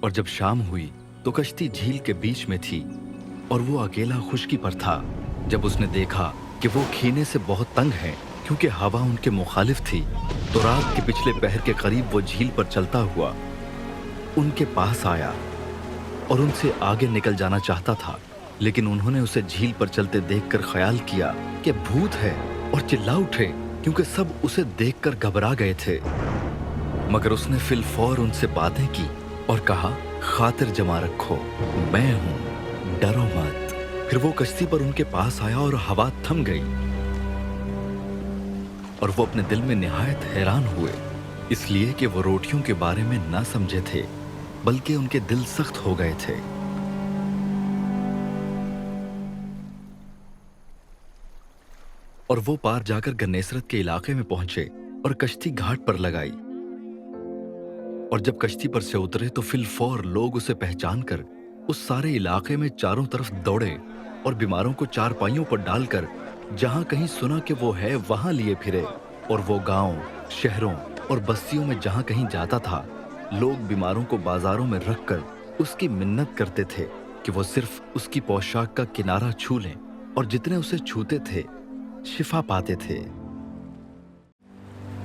और जब शाम हुई तो कश्ती झील के बीच में थी और वो अकेला खुश्की पर था। जब उसने देखा कि वो खीने से बहुत तंग है क्योंकि हवा उनके मुखालिफ थी, तो रात के पिछले पहर के करीब वो झील पर चलता हुआ उनके पास आया और उनसे आगे निकल जाना चाहता था, लेकिन उन्होंने उसे झील पर चलते देखकर ख्याल किया कि भूत है और चिल्ला उठे, क्योंकि सब उसे देखकर घबरा गए थे। मगर उसने फिलफौर उनसे बातें की और कहा, खातिर जमा रखो, मैं हूं, डरो मत। फिर वो कश्ती पर उनके पास आया और हवा थम गई, और वो अपने दिल में निहायत हैरान हुए, इसलिए कि वो रोटियों के बारे में ना समझे थे, बल्कि उनके दिल सख्त हो गए थे। और वो पार जाकर गन्नेसरत के इलाके में पहुंचे और कश्ती घाट पर लगाई। और जब कश्ती पर से उतरे तो फिलफौर लोग उसे पहचान कर उस सारे इलाके में चारों तरफ दौड़े और बीमारों को चारपाइयों पर डालकर जहां कहीं सुना कि वो है वहां लिए फिरे। और वो गांव, शहरों और बस्तियों में जहां कहीं जाता था, लोग बीमारों को बाजारों में रखकर उसकी मिन्नत करते थे कि वो सिर्फ उसकी पोशाक का किनारा छू लें, और जितने उसे छूते थे शिफा पाते थे।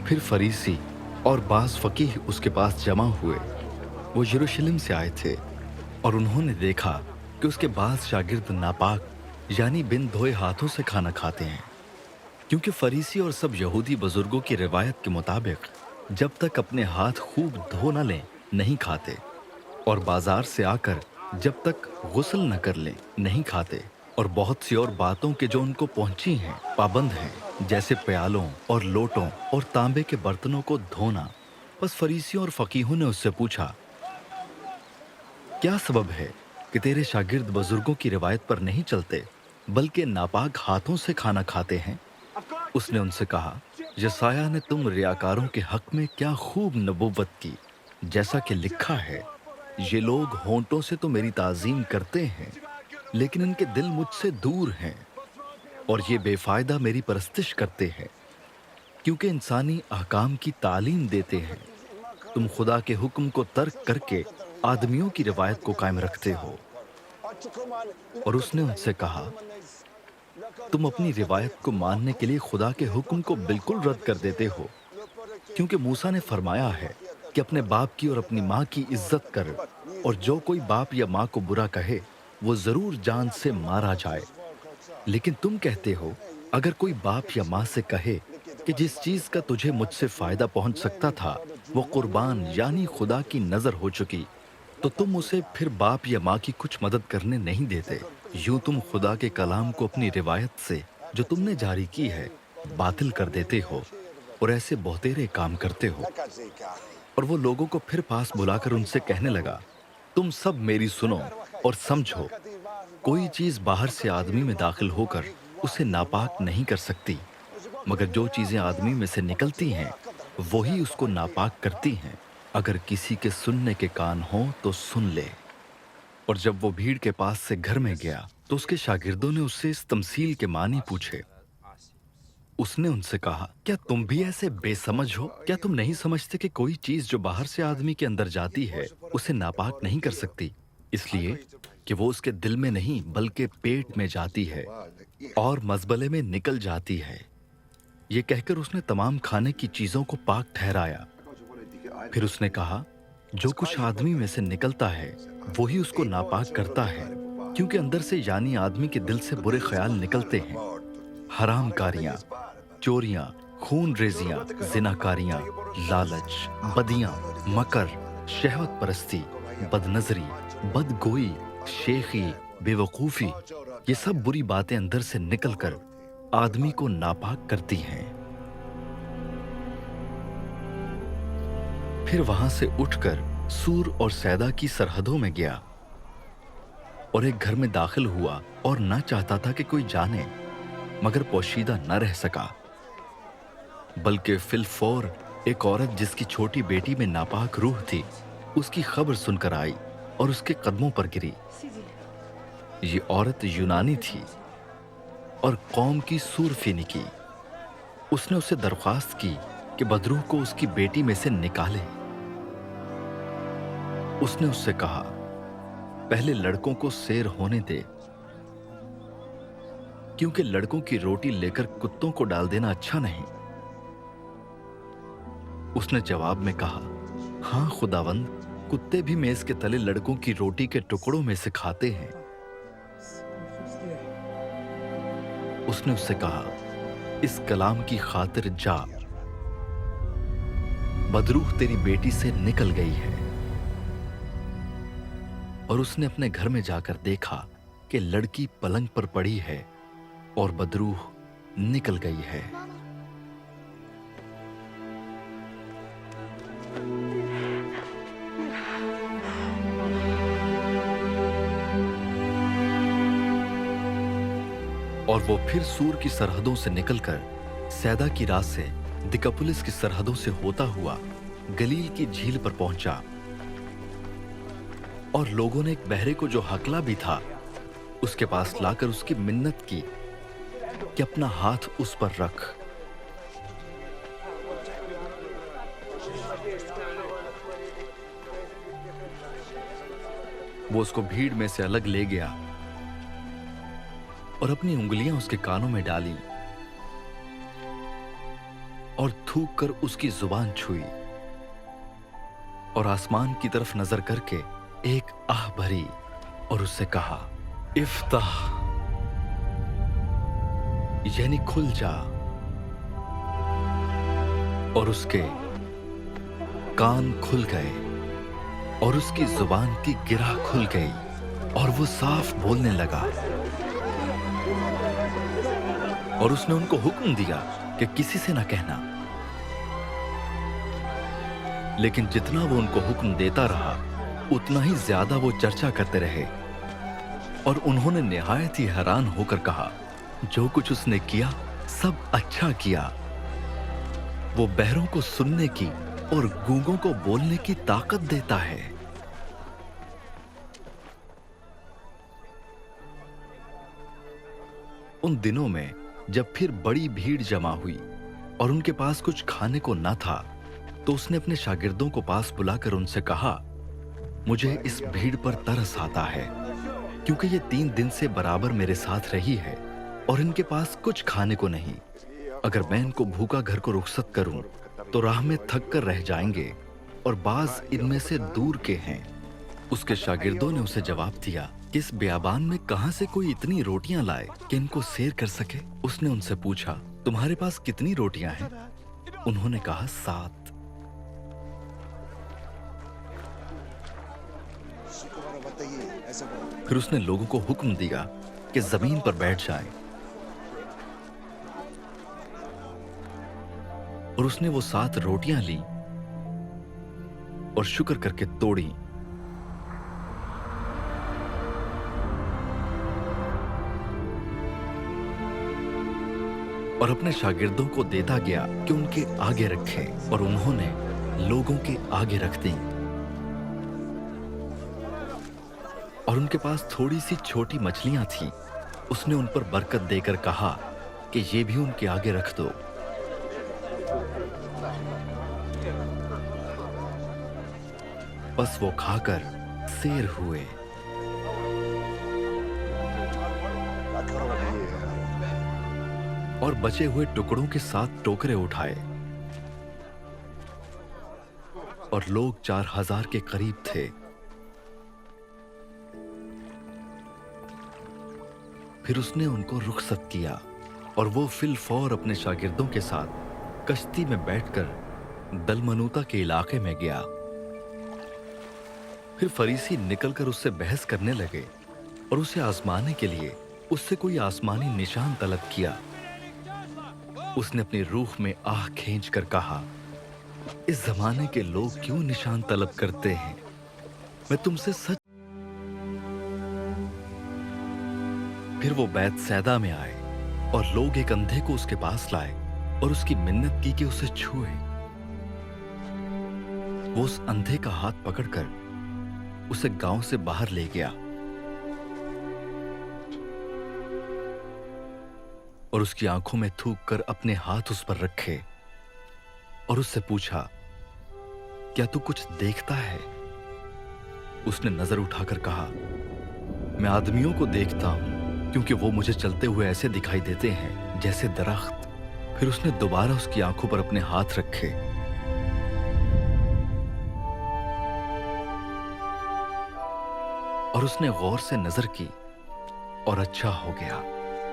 फिर फरीसी और बास फकीह उसके पास जमा हुए। वो यरूशलेम से आए थे, और उन्होंने देखा कि उसके बास शागिर्द नापाक यानी बिन धोए हाथों से खाना खाते हैं, क्योंकि फरीसी और सब यहूदी बुजुर्गों की रिवायत के मुताबिक जब तक अपने हाथ खूब धो न लें नहीं खाते, और बाजार से आकर जब तक गुस्ल न कर लें नहीं खाते, और बहुत सी और बातों के जो उनको पहुंची हैं पाबंद हैं, जैसे प्यालों और लोटों और तांबे के बर्तनों को धोना। बस फरीसियों और फकीहों ने उससे पूछा, क्या सबब है कि तेरे शागिर्द बुजुर्गों की रिवायत पर नहीं चलते, बल्कि नापाक हाथों से खाना खाते हैं? उसने उनसे कहा, यसाया ने तुम रियाकारों के हक में क्या खूब नबुव्वत की, जैसा कि लिखा है, ये लोग होंठों से तो मेरी ताजीम करते हैं, लेकिन इनके दिल मुझसे दूर हैं, और ये बेफायदा मेरी परस्तिश करते हैं, क्योंकि इंसानी अहकाम की तालीम देते हैं। तुम खुदा के हुक्म को तर्क करके आदमियों की रिवायत को कायम रखते हो। और उसने उनसे कहा, तुम अपनी रिवायत को मानने के लिए खुदा के हुक्म को बिल्कुल रद्द कर देते हो, क्योंकि मूसा ने फरमाया है कि अपने बाप की और अपनी माँ की इज्जत कर, और जो कोई बाप या माँ को बुरा कहे वो जरूर जान से मारा जाए। लेकिन तुम कहते हो, अगर कोई बाप या माँ से कहे कि जिस चीज का तुझे मुझसे फायदा पहुंच सकता था वो कुर्बान यानी खुदा की नजर हो चुकी, तो तुम उसे फिर बाप या माँ की कुछ मदद करने नहीं देते। यूं तुम खुदा के कलाम को अपनी रिवायत से जो तुमने जारी की है बातिल कर देते हो, और ऐसे बहुतेरे काम करते हो। और वो लोगों को फिर पास बुलाकर उनसे कहने लगा, तुम सब मेरी सुनो और समझो, कोई चीज बाहर से आदमी में दाखिल होकर उसे नापाक नहीं कर सकती, मगर जो चीजें आदमी में से निकलती हैं वही उसको नापाक करती हैं। अगर किसी के सुनने के कान हो तो सुन ले। और जब वो भीड़ के पास से घर में गया तो उसके शागिर्दों ने उससे इस तमसील के मानी पूछे। उसने उनसे कहा, क्या तुम भी ऐसे बेसमझ हो? क्या तुम नहीं समझते कि कोई चीज जो बाहर से आदमी के अंदर जाती है उसे नापाक नहीं कर सकती, इसलिए कि वो उसके दिल में नहीं बल्कि पेट में जाती है और मजबले में निकल जाती है। ये कहकर उसने तमाम खाने की चीजों को पाक ठहराया। फिर उसने कहा, जो कुछ आदमी में से निकलता है वही उसको नापाक करता है, क्योंकि अंदर से यानी आदमी के दिल से बुरे ख्याल निकलते हैं, हरामकारियां, चोरियां, खून रेजियां, जिनाकारियां, लालच, बदियां, मकर, शहवत परस्ती, बदनजरी, बदगोई, शेखी, बेवकूफी, ये सब बुरी बातें अंदर से निकलकर आदमी को नापाक करती हैं। फिर वहां से उठकर सूर और सैदा की सरहदों में गया और एक घर में दाखिल हुआ और न चाहता था कि कोई जाने, मगर पोशीदा न रह सका, बल्कि फिलफौर एक औरत जिसकी छोटी बेटी में नापाक रूह थी उसकी खबर सुनकर आई और उसके कदमों पर गिरी। ये औरत यूनानी थी और कौम की सूरफिनी की। उसने उससे दरख्वास्त की कि बदरूह को उसकी बेटी में से निकाले। उसने उससे कहा, पहले लड़कों को सैर होने दे, क्योंकि लड़कों की रोटी लेकर कुत्तों को डाल देना अच्छा नहीं। उसने जवाब में कहा, हाँ खुदावंद, कुत्ते भी मेज के तले लड़कों की रोटी के टुकड़ों में से खाते हैं। उसने उससे कहा, इस कलाम की खातिर जा, बदरूह तेरी बेटी से निकल गई है। और उसने अपने घर में जाकर देखा कि लड़की पलंग पर पड़ी है और बदरूह निकल गई है। और वो फिर सूर की सरहदों से निकलकर सैदा की राह से दिकापुलिस की सरहदों से होता हुआ गलील की झील पर पहुंचा। और लोगों ने एक बहरे को जो हकला भी था उसके पास लाकर उसकी मिन्नत की कि अपना हाथ उस पर रख। वो उसको भीड़ में से अलग ले गया और अपनी उंगलियां उसके कानों में डाली और थूक कर उसकी जुबान छुई और आसमान की तरफ नजर करके एक आह भरी और उससे कहा, इफ्ताह, यानी खुल जा। और उसके कान खुल गए और उसकी जुबान की गिरा खुल गई और वो साफ बोलने लगा। और उसने उनको हुक्म दिया कि किसी से ना कहना। लेकिन जितना वो उनको हुक्म देता रहा उतना ही ज्यादा वो चर्चा करते रहे और उन्होंने निहायत ही हैरान होकर कहा, जो कुछ उसने किया सब अच्छा किया। वो बहरों को सुनने की और गूंगों को बोलने की ताकत देता है। उन दिनों में जब फिर बड़ी भीड़ जमा हुई और उनके पास कुछ खाने को न था, तो उसने अपने शागिर्दों को पास बुलाकर उनसे कहा, मुझे इस भीड़ पर तरस आता है, क्योंकि ये 3 दिन से बराबर मेरे साथ रही है और इनके पास कुछ खाने को नहीं। अगर मैं इनको भूखा घर को रुखसत करूं तो राह में थक कर रह जाएंगे और बाज इनमें से दूर के हैं। उसके शागिर्दों ने उसे जवाब दिया कि इस बियाबान में कहां से कोई इतनी रोटियां लाए कि इनको सैर कर सके। उसने उनसे पूछा, तुम्हारे पास कितनी रोटियां हैं? उन्होंने कहा, 7। फिर उसने लोगों को हुक्म दिया कि जमीन पर बैठ जाएं। और उसने वो 7 रोटियां ली और शुक्र करके तोड़ी और अपने शागिर्दों को देता गया कि उनके आगे रखे, और उन्होंने लोगों के आगे रख दी। और उनके पास थोड़ी सी छोटी मछलियां थीं। उसने उन पर बरकत देकर कहा, कि ये भी उनके आगे रख दो। बस वो खाकर सैर हुए और बचे हुए टुकड़ों के साथ टोकरे उठाए, और लोग 4000 के करीब थे। फिर उसने उनको रुखसत किया और वो फिल फौर अपने शागिर्दों के साथ कश्ती में बैठकर दलमनूता के इलाके में गया। फिर फरीसी निकलकर उससे बहस करने लगे और उसे आजमाने के लिए उससे कोई आसमानी निशान तलब किया। उसने अपनी रूह में आह खींचकर कहा, इस जमाने के लोग क्यों निशान तलब करते हैं? मैं तुमसे सच। फिर वो बैत सैदा में आए और लोग एक अंधे को उसके पास लाए और उसकी मिन्नत की कि उसे छुए। वो उस अंधे का हाथ पकड़कर उसे गांव से बाहर ले गया और उसकी आंखों में थूक कर अपने हाथ उस पर रखे और उससे पूछा, क्या तू कुछ देखता है? उसने नजर उठाकर कहा, मैं आदमियों को देखता हूं क्योंकि वो मुझे चलते हुए ऐसे दिखाई देते हैं जैसे दरख्त। फिर उसने दोबारा उसकी आंखों पर अपने हाथ रखे और उसने गौर से नजर की और अच्छा हो गया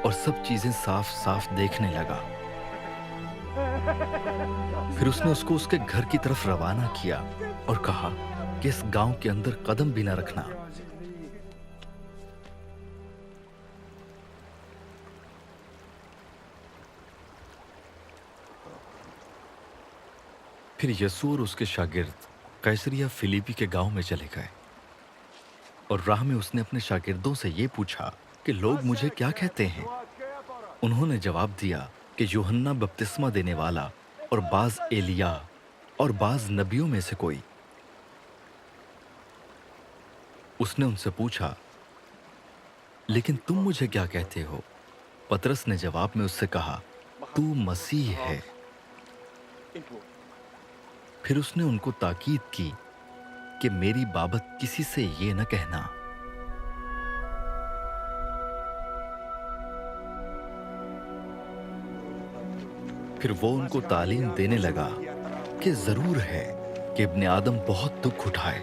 और सब चीजें साफ साफ देखने लगा। फिर उसने उसको उसके घर की तरफ रवाना किया और कहा कि इस गांव के अंदर कदम भी न रखना। फिर यीशु और उसके शागिर्द कैसरिया फिलिपी के गांव में चले गए और राह में उसने अपने शागिर्दों से ये पूछा कि लोग मुझे क्या कहते हैं? उन्होंने जवाब दिया कि यूहन्ना बपतिस्मा देने वाला और बाज एलिया और बाज नबियों में से कोई। उसने उनसे पूछा, लेकिन तुम मुझे क्या कहते हो? पतरस ने जवाब में उससे कहा, तू मसीह है। फिर उसने उनको ताकीद की कि मेरी बाबत किसी से ये न कहना। फिर वो उनको तालीम देने लगा कि जरूर है कि इब्ने आदम बहुत दुख उठाए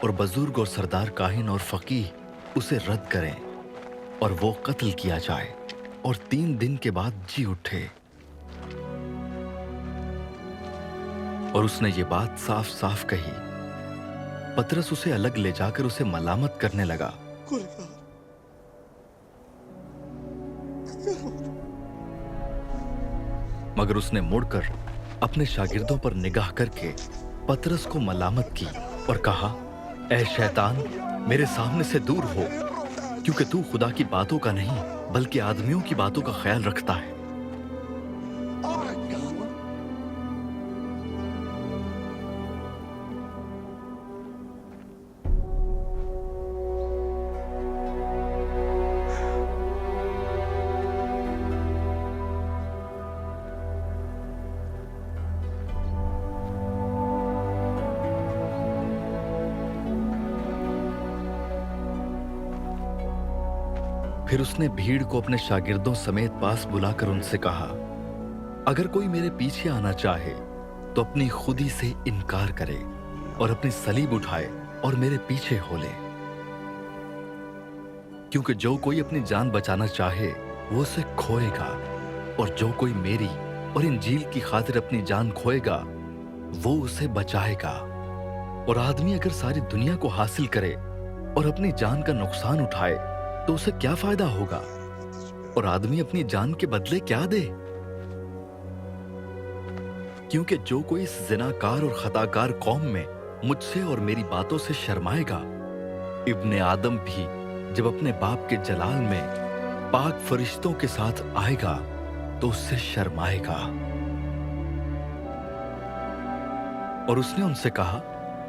और बुजुर्ग और सरदार काहिन और फकीह उसे रद्द करें और वो कत्ल किया जाए और 3 दिन के बाद जी उठे। और उसने ये बात साफ साफ कही। पतरस उसे अलग ले जाकर उसे मलामत करने लगा। मगर उसने मुड़कर अपने शागिर्दों पर निगाह करके पतरस को मलामत की और कहा, ऐ शैतान, मेरे सामने से दूर हो, क्योंकि तू खुदा की बातों का नहीं बल्कि आदमियों की बातों का ख्याल रखता है। फिर उसने भीड़ को अपने शागिर्दों समेत पास बुलाकर उनसे कहा, अगर कोई मेरे पीछे आना चाहे तो अपनी खुदी से इनकार करे और अपनी सलीब उठाए और मेरे पीछे हो ले। क्योंकि जो कोई अपनी जान बचाना चाहे वो उसे खोएगा, और जो कोई मेरी और इंजील की खातिर अपनी जान खोएगा वो उसे बचाएगा। और आदमी अगर सारी दुनिया को हासिल करे और अपनी जान का नुकसान उठाए तो उसे क्या फायदा होगा? और आदमी अपनी जान के बदले क्या दे? क्योंकि जो कोई इस जिनाकार और खताकार कौम में मुझसे और मेरी बातों से शर्माएगा, इब्ने आदम भी जब अपने बाप के जलाल में पाक फरिश्तों के साथ आएगा तो उससे शर्माएगा। और उसने उनसे कहा,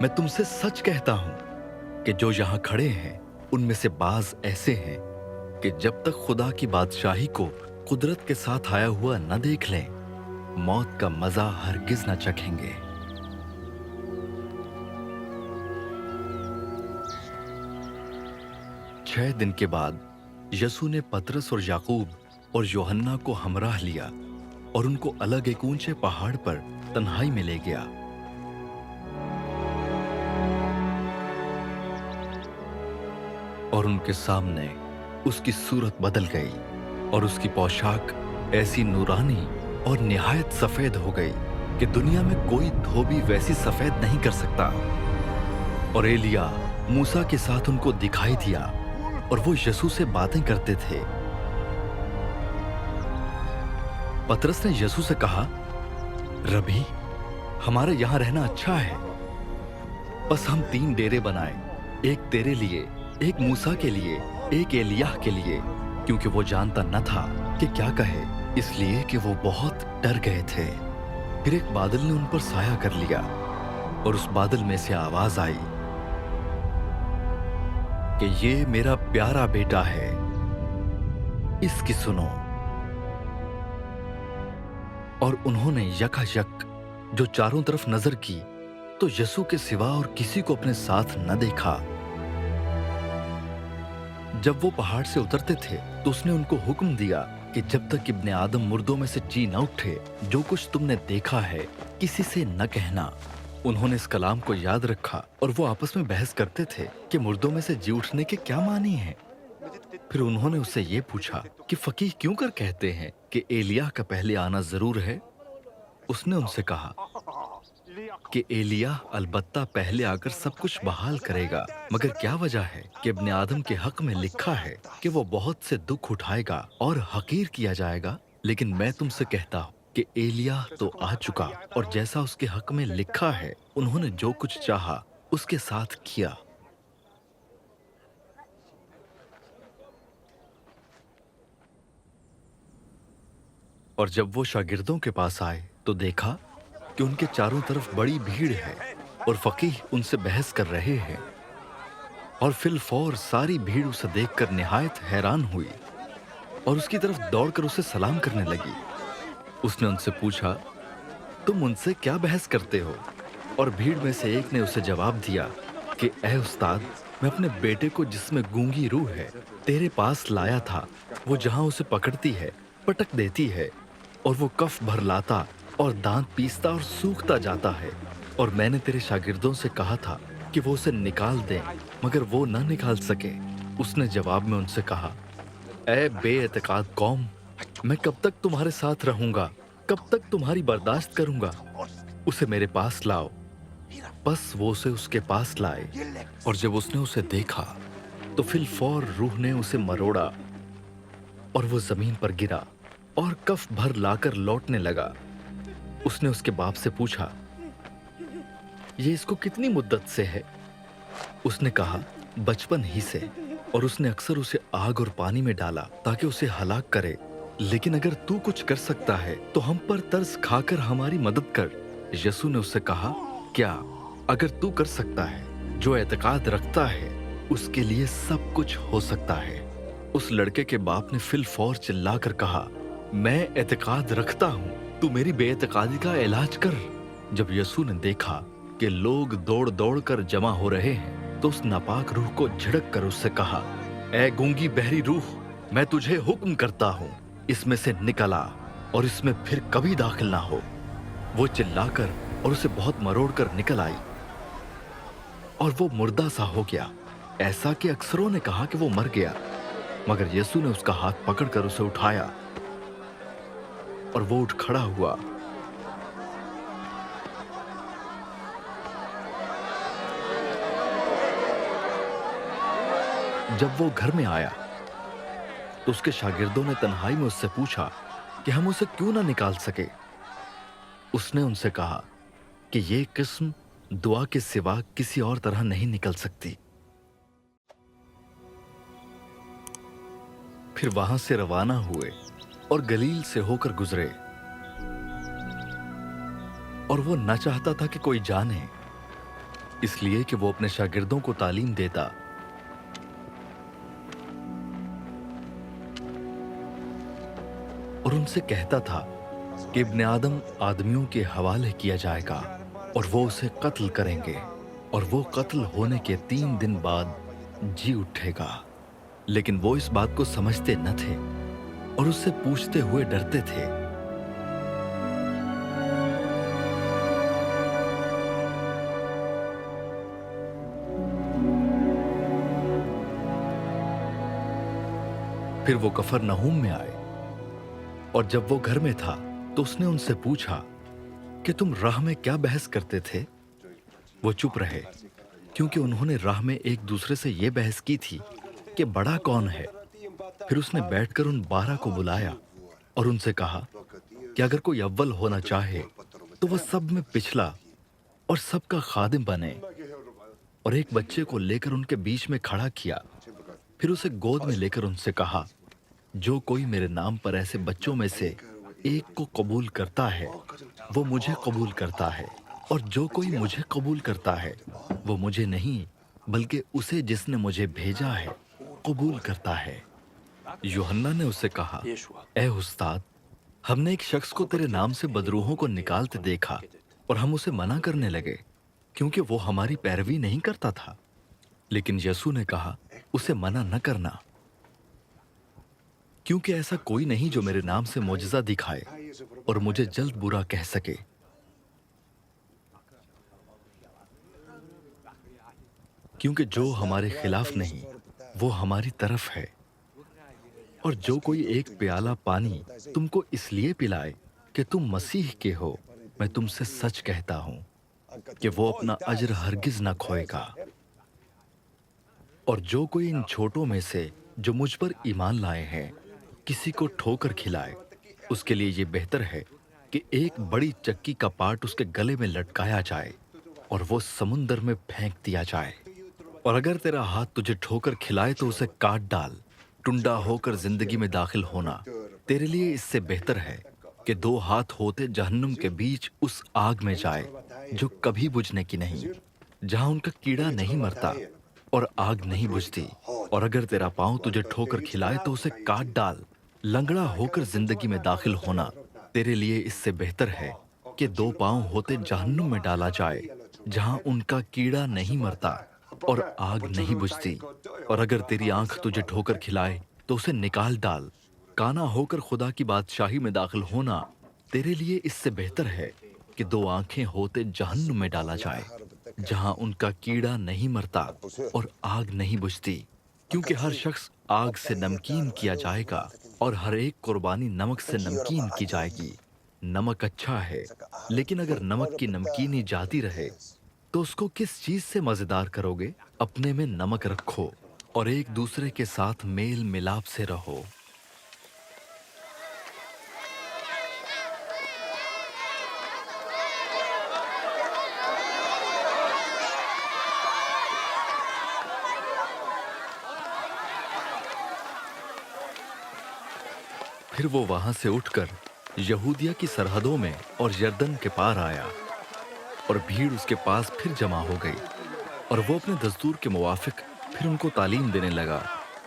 मैं तुमसे सच कहता हूं कि जो यहां खड़े हैं उनमें से बाज ऐसे हैं कि जब तक खुदा की बादशाही को कुदरत के साथ आया हुआ न देख लें, मौत का मजा हरगिज न चखेंगे। छह दिन के बाद यसू ने पतरस और याकूब और यूहन्ना को हमराह लिया और उनको अलग एक ऊंचे पहाड़ पर तन्हाई में ले गया। और उनके सामने उसकी सूरत बदल गई और उसकी पोशाक ऐसी नूरानी और निहायत सफेद हो गई कि दुनिया में कोई धोबी वैसी सफेद नहीं कर सकता। और एलिया मूसा के साथ उनको दिखाई दिया और वो यसू से बातें करते थे। पतरस ने यसू से कहा, रबी, हमारे यहां रहना अच्छा है। बस हम 3 डेरे बनाए, एक तेरे लिए, एक मूसा के लिए, एक एलियाह के लिए, क्योंकि वो जानता न था कि क्या कहे, इसलिए कि वो बहुत डर गए थे। फिर एक बादल ने उन पर साया कर लिया और उस बादल में से आवाज आई कि ये मेरा प्यारा बेटा है, इसकी सुनो। और उन्होंने यकायक जो चारों तरफ नजर की तो यसू के सिवा और किसी को अपने साथ न देखा। जब वो पहाड़ से उतरते थे तो उसने उनको हुक्म दिया कि जब तक इब्ने आदम मुर्दों में से जी न उठे, जो कुछ तुमने देखा है किसी से न कहना। उन्होंने इस कलाम को याद रखा और वो आपस में बहस करते थे कि मुर्दों में से जी उठने के क्या मानी है। फिर उन्होंने उससे ये पूछा कि फकीह क्यों कर कहते हैं कि एलिय्याह का पहले आना जरूर है। उसने उनसे कहा कि एलिय्याह अलबत्ता पहले आकर सब कुछ बहाल करेगा, मगर क्या वजह है कि इब्ने आदम के हक में लिखा है कि वो बहुत से दुख उठाएगा और हकीर किया जाएगा। लेकिन मैं तुमसे कहता हूँ कि एलिय्याह तो आ चुका और जैसा उसके हक में लिखा है उन्होंने जो कुछ चाहा उसके साथ किया। और जब वो शागिर्दों के पास आए तो देखा कि उनके चारों तरफ बड़ी भीड़ है और फकीह उनसे बहस कर रहे हैं। और फिलफौर सारी भीड़ उसे देखकर निहायत हैरान हुई और उसकी तरफ दौड़कर उसे सलाम करने लगी। उसने उनसे पूछा, तुम उनसे क्या बहस करते हो? और भीड़ में से एक ने उसे जवाब दिया कि ऐ उस्ताद, मैं अपने बेटे को जिसमें गूंगी रूह है तेरे पास लाया था। वो जहां उसे पकड़ती है पटक देती है और वो कफ भर लाता और दांत पीसता और सूखता जाता है। और मैंने तेरे शागिर्दों से कहा था कि वो उसे निकाल दें, मगर वो ना निकाल सके। उसने जवाब में उनसे कहा, ऐ बेएतिकाद कौम, मैं कब तक तुम्हारे साथ रहूंगा? कब तक तुम्हारी बर्दाश्त करूंगा? उसे मेरे पास लाओ। बस वो उसे उसके पास लाए और जब उसने उसे देखा तो फिलफौर रूह ने उसे मरोड़ा और वो जमीन पर गिरा और कफ भर लाकर लौटने लगा। उसने उसके बाप से पूछा, ये इसको कितनी मुद्दत से है? उसने कहा, बचपन ही से। और उसने अक्सर उसे आग और पानी में डाला ताकि उसे हलाक करे। लेकिन अगर तू कुछ कर सकता है तो हम पर तरस खाकर हमारी मदद कर। यसू ने उससे कहा, क्या अगर तू कर सकता है, जो एतकाद रखता है उसके लिए सब कुछ हो सकता है। उस लड़के के बाप ने फिलफौर चिल्लाकर कहा, मैं एतकाद रखता हूँ, तू मेरी बेएतकादी का इलाज कर। जब यसू ने देखा कि लोग दौड़ दौड़ कर जमा हो रहे हैं तो उस नापाक रूह को झिड़क कर उससे कहा, ऐ गूंगी बहरी रूह, मैं तुझे हुक्म करता हूँ, इसमें से निकल आ और इसमें फिर कभी दाखिल ना हो। वो चिल्लाकर और उसे बहुत मरोड़ कर निकल आई और वो मुर्दा सा हो गया, ऐसा कि अक्सरों ने कहा कि वो मर गया। मगर यीशु ने उसका हाथ पकड़कर उसे उठाया और वो उठ खड़ा हुआ। जब वो घर में आया तो उसके शागिर्दों ने तन्हाई में उससे पूछा कि हम उसे क्यों ना निकाल सके। उसने उनसे कहा कि ये किस्म दुआ के सिवा किसी और तरह नहीं निकल सकती। फिर वहां से रवाना हुए और गलील से होकर गुजरे। और वो न चाहता था कि कोई जाने, इसलिए कि वो अपने शागिर्दों को तालीम देता। और उनसे कहता था कि इब्न आदम आदमियों के हवाले किया जाएगा और वो उसे कत्ल करेंगे और वो कत्ल होने के 3 दिन बाद जी उठेगा। लेकिन वो इस बात को समझते न थे और उससे पूछते हुए डरते थे। फिर वो कफरनहूम में आए और जब वो घर में था तो उसने उनसे पूछा कि तुम राह में क्या बहस करते थे। वो चुप रहे क्योंकि उन्होंने राह में एक दूसरे से ये बहस की थी कि बड़ा कौन है। फिर उसने बैठकर उन 12 को बुलाया और उनसे कहा कि अगर कोई अव्वल होना चाहे तो वह सब में पिछला और सबका खादिम बने। और एक बच्चे को लेकर उनके बीच में खड़ा किया। फिर उसे गोद में लेकर उनसे कहा, जो कोई मेरे नाम पर ऐसे बच्चों में से एक को कबूल करता है वो मुझे कबूल करता है, और जो कोई मुझे कबूल करता है वो मुझे नहीं बल्कि उसे जिसने मुझे भेजा है कबूल करता है। यूहन्ना ने उससे कहा, ए उस्ताद, हमने एक शख्स को तेरे नाम से बदरूहों को निकालते देखा और हम उसे मना करने लगे क्योंकि वो हमारी पैरवी नहीं करता था। लेकिन यसू ने कहा, उसे मना न करना, क्योंकि ऐसा कोई नहीं जो मेरे नाम से मोजज़ा दिखाए और मुझे जल्द बुरा कह सके। क्योंकि जो हमारे खिलाफ नहीं वो हमारी तरफ है। और जो कोई एक प्याला पानी तुमको इसलिए पिलाए कि तुम मसीह के हो, मैं तुमसे सच कहता हूं कि वो अपना अजर हरगिज न खोएगा। और जो कोई इन छोटों में से जो मुझ पर ईमान लाए हैं किसी को ठोकर खिलाए, उसके लिए ये बेहतर है कि एक बड़ी चक्की का पाट उसके गले में लटकाया जाए और वो समुंदर में फेंक दिया जाए। और अगर तेरा हाथ तुझे ठोकर खिलाए तो उसे काट डाल। टुंडा होकर जिंदगी में दाखिल होना तेरे लिए इससे बेहतर है कि 2 हाथ होते जहन्नुम के बीच उस आग में जाए जो कभी बुझने की नहीं, जहां उनका कीड़ा नहीं मरता और आग नहीं बुझती। और अगर तेरा पांव तुझे ठोकर खिलाए तो उसे काट डाल। लंगड़ा होकर जिंदगी में दाखिल होना तेरे लिए इससे बेहतर है कि 2 पांव होते जहन्नुम में डाला जाए, जहां उनका कीड़ा नहीं मरता और आग नहीं बुझती। और अगर तेरी आंख तुझे ठोकर खिलाए तो उसे निकाल डाल। काना होकर खुदा की बादशाही में दाखिल होना तेरे लिए इससे बेहतर है कि 2 आंखें होते जहन्नुम में डाला जाए, जहां उनका कीड़ा नहीं मरता और आग नहीं बुझती। क्योंकि हर शख्स आग से नमकीन किया जाएगा और हर एक कुर्बानी नमक से नमकीन की जाएगी। नमक अच्छा है, लेकिन अगर नमक की नमकीनी जाती रहे तो उसको किस चीज से मजेदार करोगे? अपने में नमक रखो और एक दूसरे के साथ मेल मिलाप से रहो। फिर वो वहां से उठकर यहूदिया की सरहदों में और यरदन के पार आया और भीड़ उसके पास फिर जमा हो गई और वो अपने दस्तूर के मुवाफिक फिर उनको तालीम देने लगा।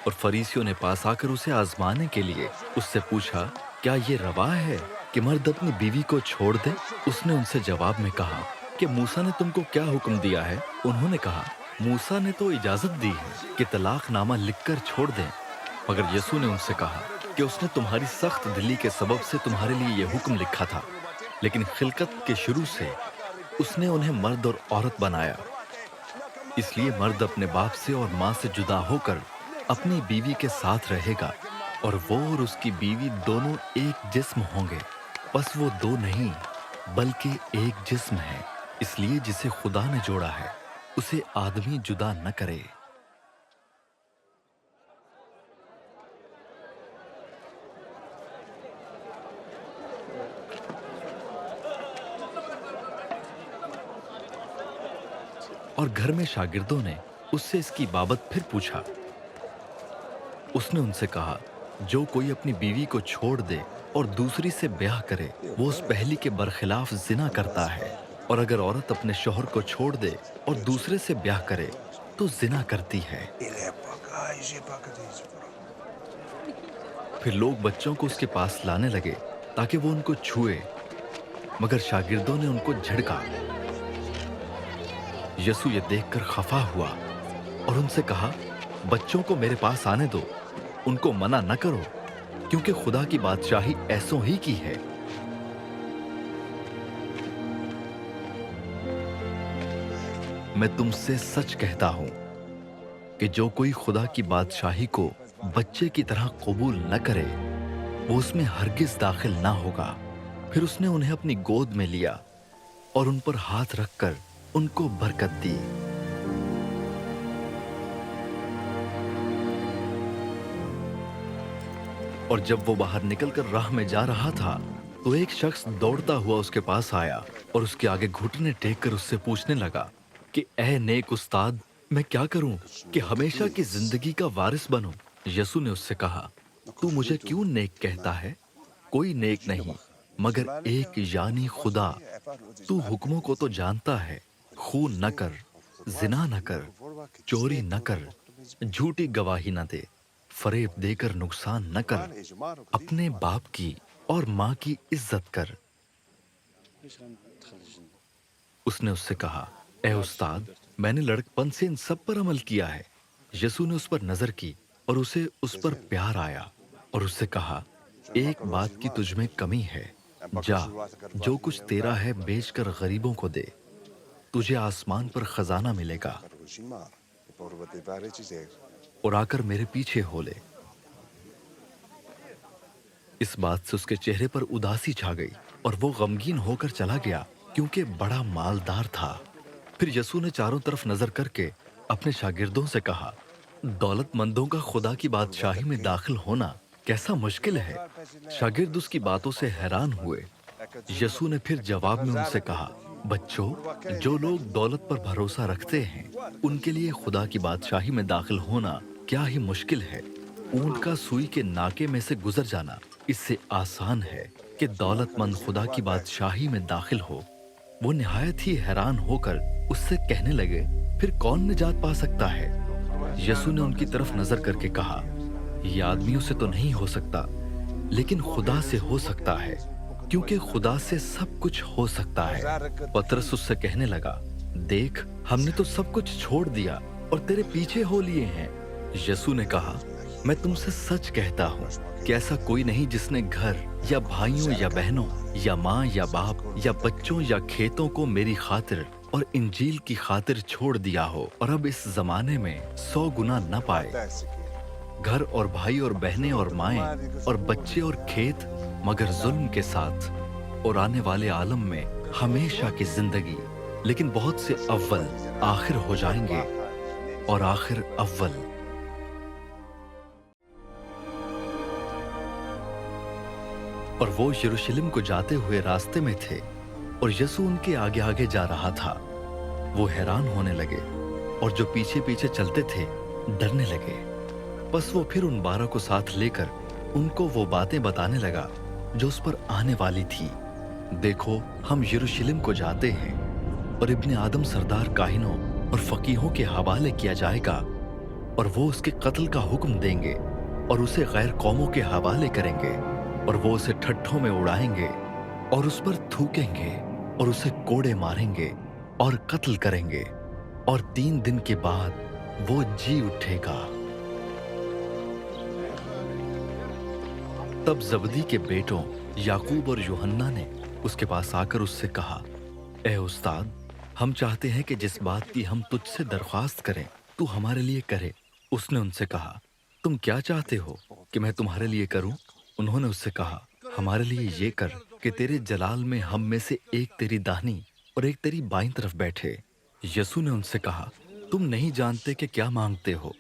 और फरीसियों ने पास आकर उसे आजमाने के लिए उससे पूछा, क्या ये रवा है कि मर्द अपनी बीवी को छोड़ दे? उसने उनसे जवाब में कहा कि मूसा ने तुमको क्या हुक्म दिया है? उन्होंने कहा, मूसा ने तो इजाजत दी है कि तलाकनामा लिखकर छोड़ दें। मगर यसू ने उनसे कहा कि उसने तुम्हारी सख्त दिली के सबब से तुम्हारे लिए यह हुक्म लिखा था, लेकिन खिलकत के शुरू से उसने उन्हें मर्द और औरत बनाया। इसलिए मर्द अपने बाप से और माँ से जुदा होकर अपनी बीवी के साथ रहेगा और वो और उसकी बीवी दोनों एक जिस्म होंगे। बस वो 2 नहीं बल्कि एक जिस्म है। इसलिए जिसे खुदा ने जोड़ा है उसे आदमी जुदा न करे। और घर में शागिर्दों ने उससे इसकी बाबत फिर पूछा। उसने उनसे कहा, जो कोई अपनी बीवी को छोड़ दे और दूसरी से ब्याह करे वो उस पहली के बरखिलाफ जिना करता है। और अगर औरत अपने शौहर को छोड़ दे और दूसरे से ब्याह करे तो जिना करती है। फिर लोग बच्चों को उसके पास लाने लगे ताकि वो उनको छुए, मगर शागिर्दों ने उनको झिड़का। यसु ये देखकर खफा हुआ और उनसे कहा, बच्चों को मेरे पास आने दो, उनको मना न करो, क्योंकि खुदा की बादशाही ऐसों ही की है। मैं तुमसे सच कहता हूं कि जो कोई खुदा की बादशाही को बच्चे की तरह कबूल न करे, वो उसमें हरगिज दाखिल ना होगा। फिर उसने उन्हें अपनी गोद में लिया और उन पर हाथ रखकर उनको बरकत दी। और जब वो बाहर निकलकर राह में जा रहा था, तो एक शख्स दौड़ता हुआ उसके पास आया और उसके आगे घुटने टेक कर उससे पूछने लगा कि ऐ नेक उस्ताद, मैं क्या करूं कि हमेशा की जिंदगी का वारिस बनूं? यसु ने उससे कहा, तू मुझे क्यों नेक कहता है? कोई नेक नहीं मगर एक, यानी खुदा। तू हुक्मों को तो जानता है, खून न कर, जिना न कर, चोरी न कर, झूठी गवाही न दे, फरेब देकर नुकसान न कर, अपने बाप की और माँ की इज्जत कर। उसने उससे कहा, ए उस्ताद, मैंने लड़कपन से इन सब पर अमल किया है। यसु ने उस पर नजर की और उसे उस पर प्यार आया और उससे कहा, एक बात की तुझ में कमी है, जा, जो कुछ तेरा है बेचकर गरीबों को दे, तुझे आसमान पर खजाना मिलेगा, और आकर मेरे पीछे हो ले। इस बात से उसके चेहरे पर उदासी छा गई और वो गमगीन होकर चला गया, क्योंकि बड़ा मालदार था। फिर यसु ने चारों तरफ नजर करके अपने शागिर्दों से कहा, दौलतमंदों का खुदा की बादशाही में दाखिल होना कैसा मुश्किल है। शागिर्द उसकी बातों से हैरान हुए। यसु ने फिर जवाब में उनसे कहा, बच्चों, जो लोग दौलत पर भरोसा रखते हैं, उनके लिए खुदा की बादशाही में दाखिल होना क्या ही मुश्किल है। ऊंट का सुई के नाके में से गुजर जाना इससे आसान है कि दौलतमंद खुदा की बादशाही में दाखिल हो। वो निहायत ही हैरान होकर उससे कहने लगे, फिर कौन निजात पा सकता है? यसु ने उनकी तरफ नजर करके कहा, ये आदमियों से तो नहीं हो सकता, लेकिन खुदा से हो सकता है, क्योंकि खुदा से सब कुछ हो सकता है। पतरस उससे कहने लगा, देख, हमने तो सब कुछ छोड़ दिया और तेरे पीछे हो लिए हैं। यसु ने कहा, मैं तुमसे सच कहता हूँ कि ऐसा कोई नहीं जिसने घर या भाइयों या बहनों या माँ या बाप या बच्चों या खेतों को मेरी खातिर और इंजील की खातिर छोड़ दिया हो और अब इस जमाने में 100 गुना न पाए। घर और भाई और बहनें और माएं और बच्चे और खेत, मगर जुल्म के साथ और आने वाले आलम में हमेशा की जिंदगी। लेकिन बहुत से अव्वल आखिर हो जाएंगे और आखिर अव्वल। और वो यरूशलेम को जाते हुए रास्ते में थे और यसु उनके आगे आगे जा रहा था। वो हैरान होने लगे और जो पीछे पीछे चलते थे डरने लगे। बस वो फिर उन 12 को साथ लेकर उनको वो बातें बताने लगा जो उस पर आने वाली थी। देखो, हम यरूशलेम को जाते हैं और इब्ने आदम सरदार काहिनों और फकीहों के हवाले किया जाएगा और वो उसके कत्ल का हुक्म देंगे और उसे गैर कौमों के हवाले करेंगे और वो उसे ठट्ठों में उड़ाएंगे और उस पर थूकेंगे और उसे कोड़े मारेंगे और कत्ल करेंगे और 3 दिन के बाद वो जी उठेगा। तब जबदी के बेटों याकूब और यूहन्ना ने उसके पास आकर उससे कहा, ए उस्ताद, हम चाहते हैं कि जिस बात की हम तुझसे दरख्वास्त करें तू हमारे लिए करे। उसने उनसे कहा, तुम क्या चाहते हो कि मैं तुम्हारे लिए करूं? उन्होंने उससे कहा, हमारे लिए ये कर कि तेरे जलाल में हम में से एक तेरी दाहिनी और एक तेरी बाईं तरफ बैठे। यसु ने उनसे कहा, तुम नहीं जानते कि क्या मांगते हो।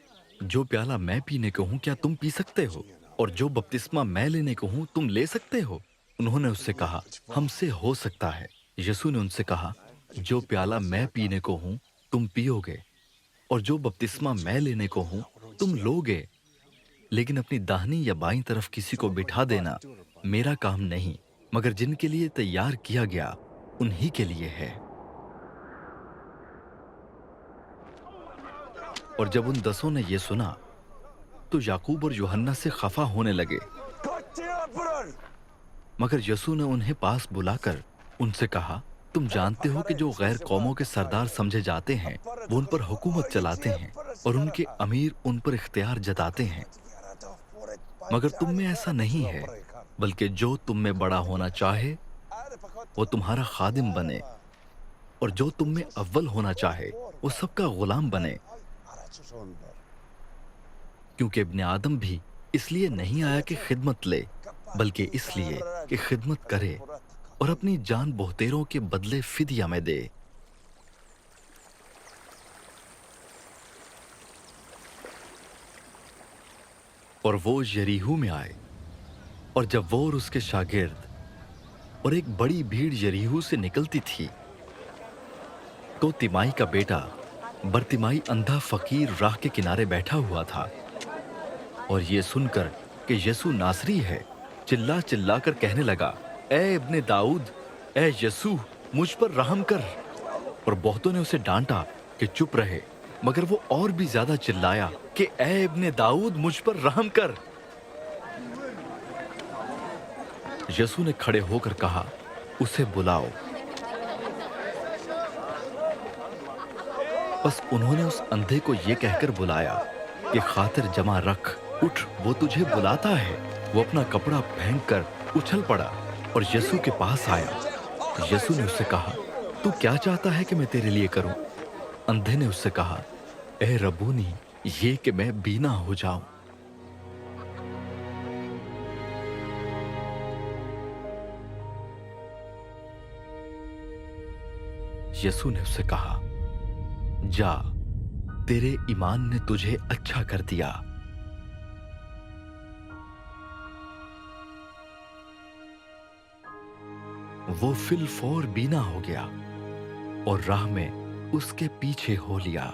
जो प्याला मैं पीने को हूं क्या तुम पी सकते हो? और जो बपतिस्मा मैं लेने को हूं तुम ले सकते हो? उन्होंने उससे कहा, हमसे हो सकता है। यसु ने उनसे कहा, जो प्याला मैं पीने को हूं तुम पियोगे और जो बपतिस्मा मैं लेने को हूं तुम लोगे, लेकिन अपनी दाहिनी या बाईं तरफ किसी को बिठा देना मेरा काम नहीं, मगर जिनके लिए तैयार किया गया उन्हीं के लिए है। और जब उन 10 ने यह सुना तो याकूब और यूहन्ना से खफा होने लगे मगर यसू ने उन्हें पास बुलाकर उनसे कहा, तुम जानते हो कि जो गैर कौमों के सरदार समझे जाते हैं वो उन पर हुकूमत चलाते हैं और उनके अमीर उन पर इख्तियार जताते हैं, मगर तुम में ऐसा नहीं है, बल्कि जो तुम में बड़ा होना चाहे वो तुम्हारा खादिम बने, और जो तुम में अव्वल होना चाहे वो सबका गुलाम बने। क्योंकि इब्ने आदम भी इसलिए नहीं आया कि खिदमत ले, बल्कि इसलिए कि खिदमत करे और अपनी जान बहुतेरों के बदले फिदिया में दे। और वो यरीहू में आए, और जब वो और उसके शागिर्द और एक बड़ी भीड़ यरीहू से निकलती थी, तो तिमाई का बेटा बरतिमाई अंधा फकीर राह के किनारे बैठा हुआ था। और ये सुनकर कि यीशु नासरी है, चिल्ला चिल्ला कर कहने लगा, ए इब्ने दाऊद, ए यीशु, मुझ पर रहम कर। और बहुतों ने उसे डांटा कि चुप रहे, मगर वो और भी ज्यादा चिल्लाया कि ए इब्ने दाऊद, मुझ पर रहम कर। यीशु ने खड़े होकर कहा, उसे बुलाओ। बस उन्होंने उस अंधे को यह कहकर बुलाया कि खातिर जमा रख, उठ, वो तुझे बुलाता है। वो अपना कपड़ा फेंक कर उछल पड़ा और यीशु के पास आया। यीशु ने उससे कहा, तू क्या चाहता है कि मैं तेरे लिए करूं? अंधे ने उससे कहा, ए रबूनी, ये कि मैं बीना हो जाऊं। यीशु ने उससे कहा, जा, तेरे ईमान ने तुझे अच्छा कर दिया। वो फिलफौर बीना हो गया और राह में उसके पीछे हो लिया।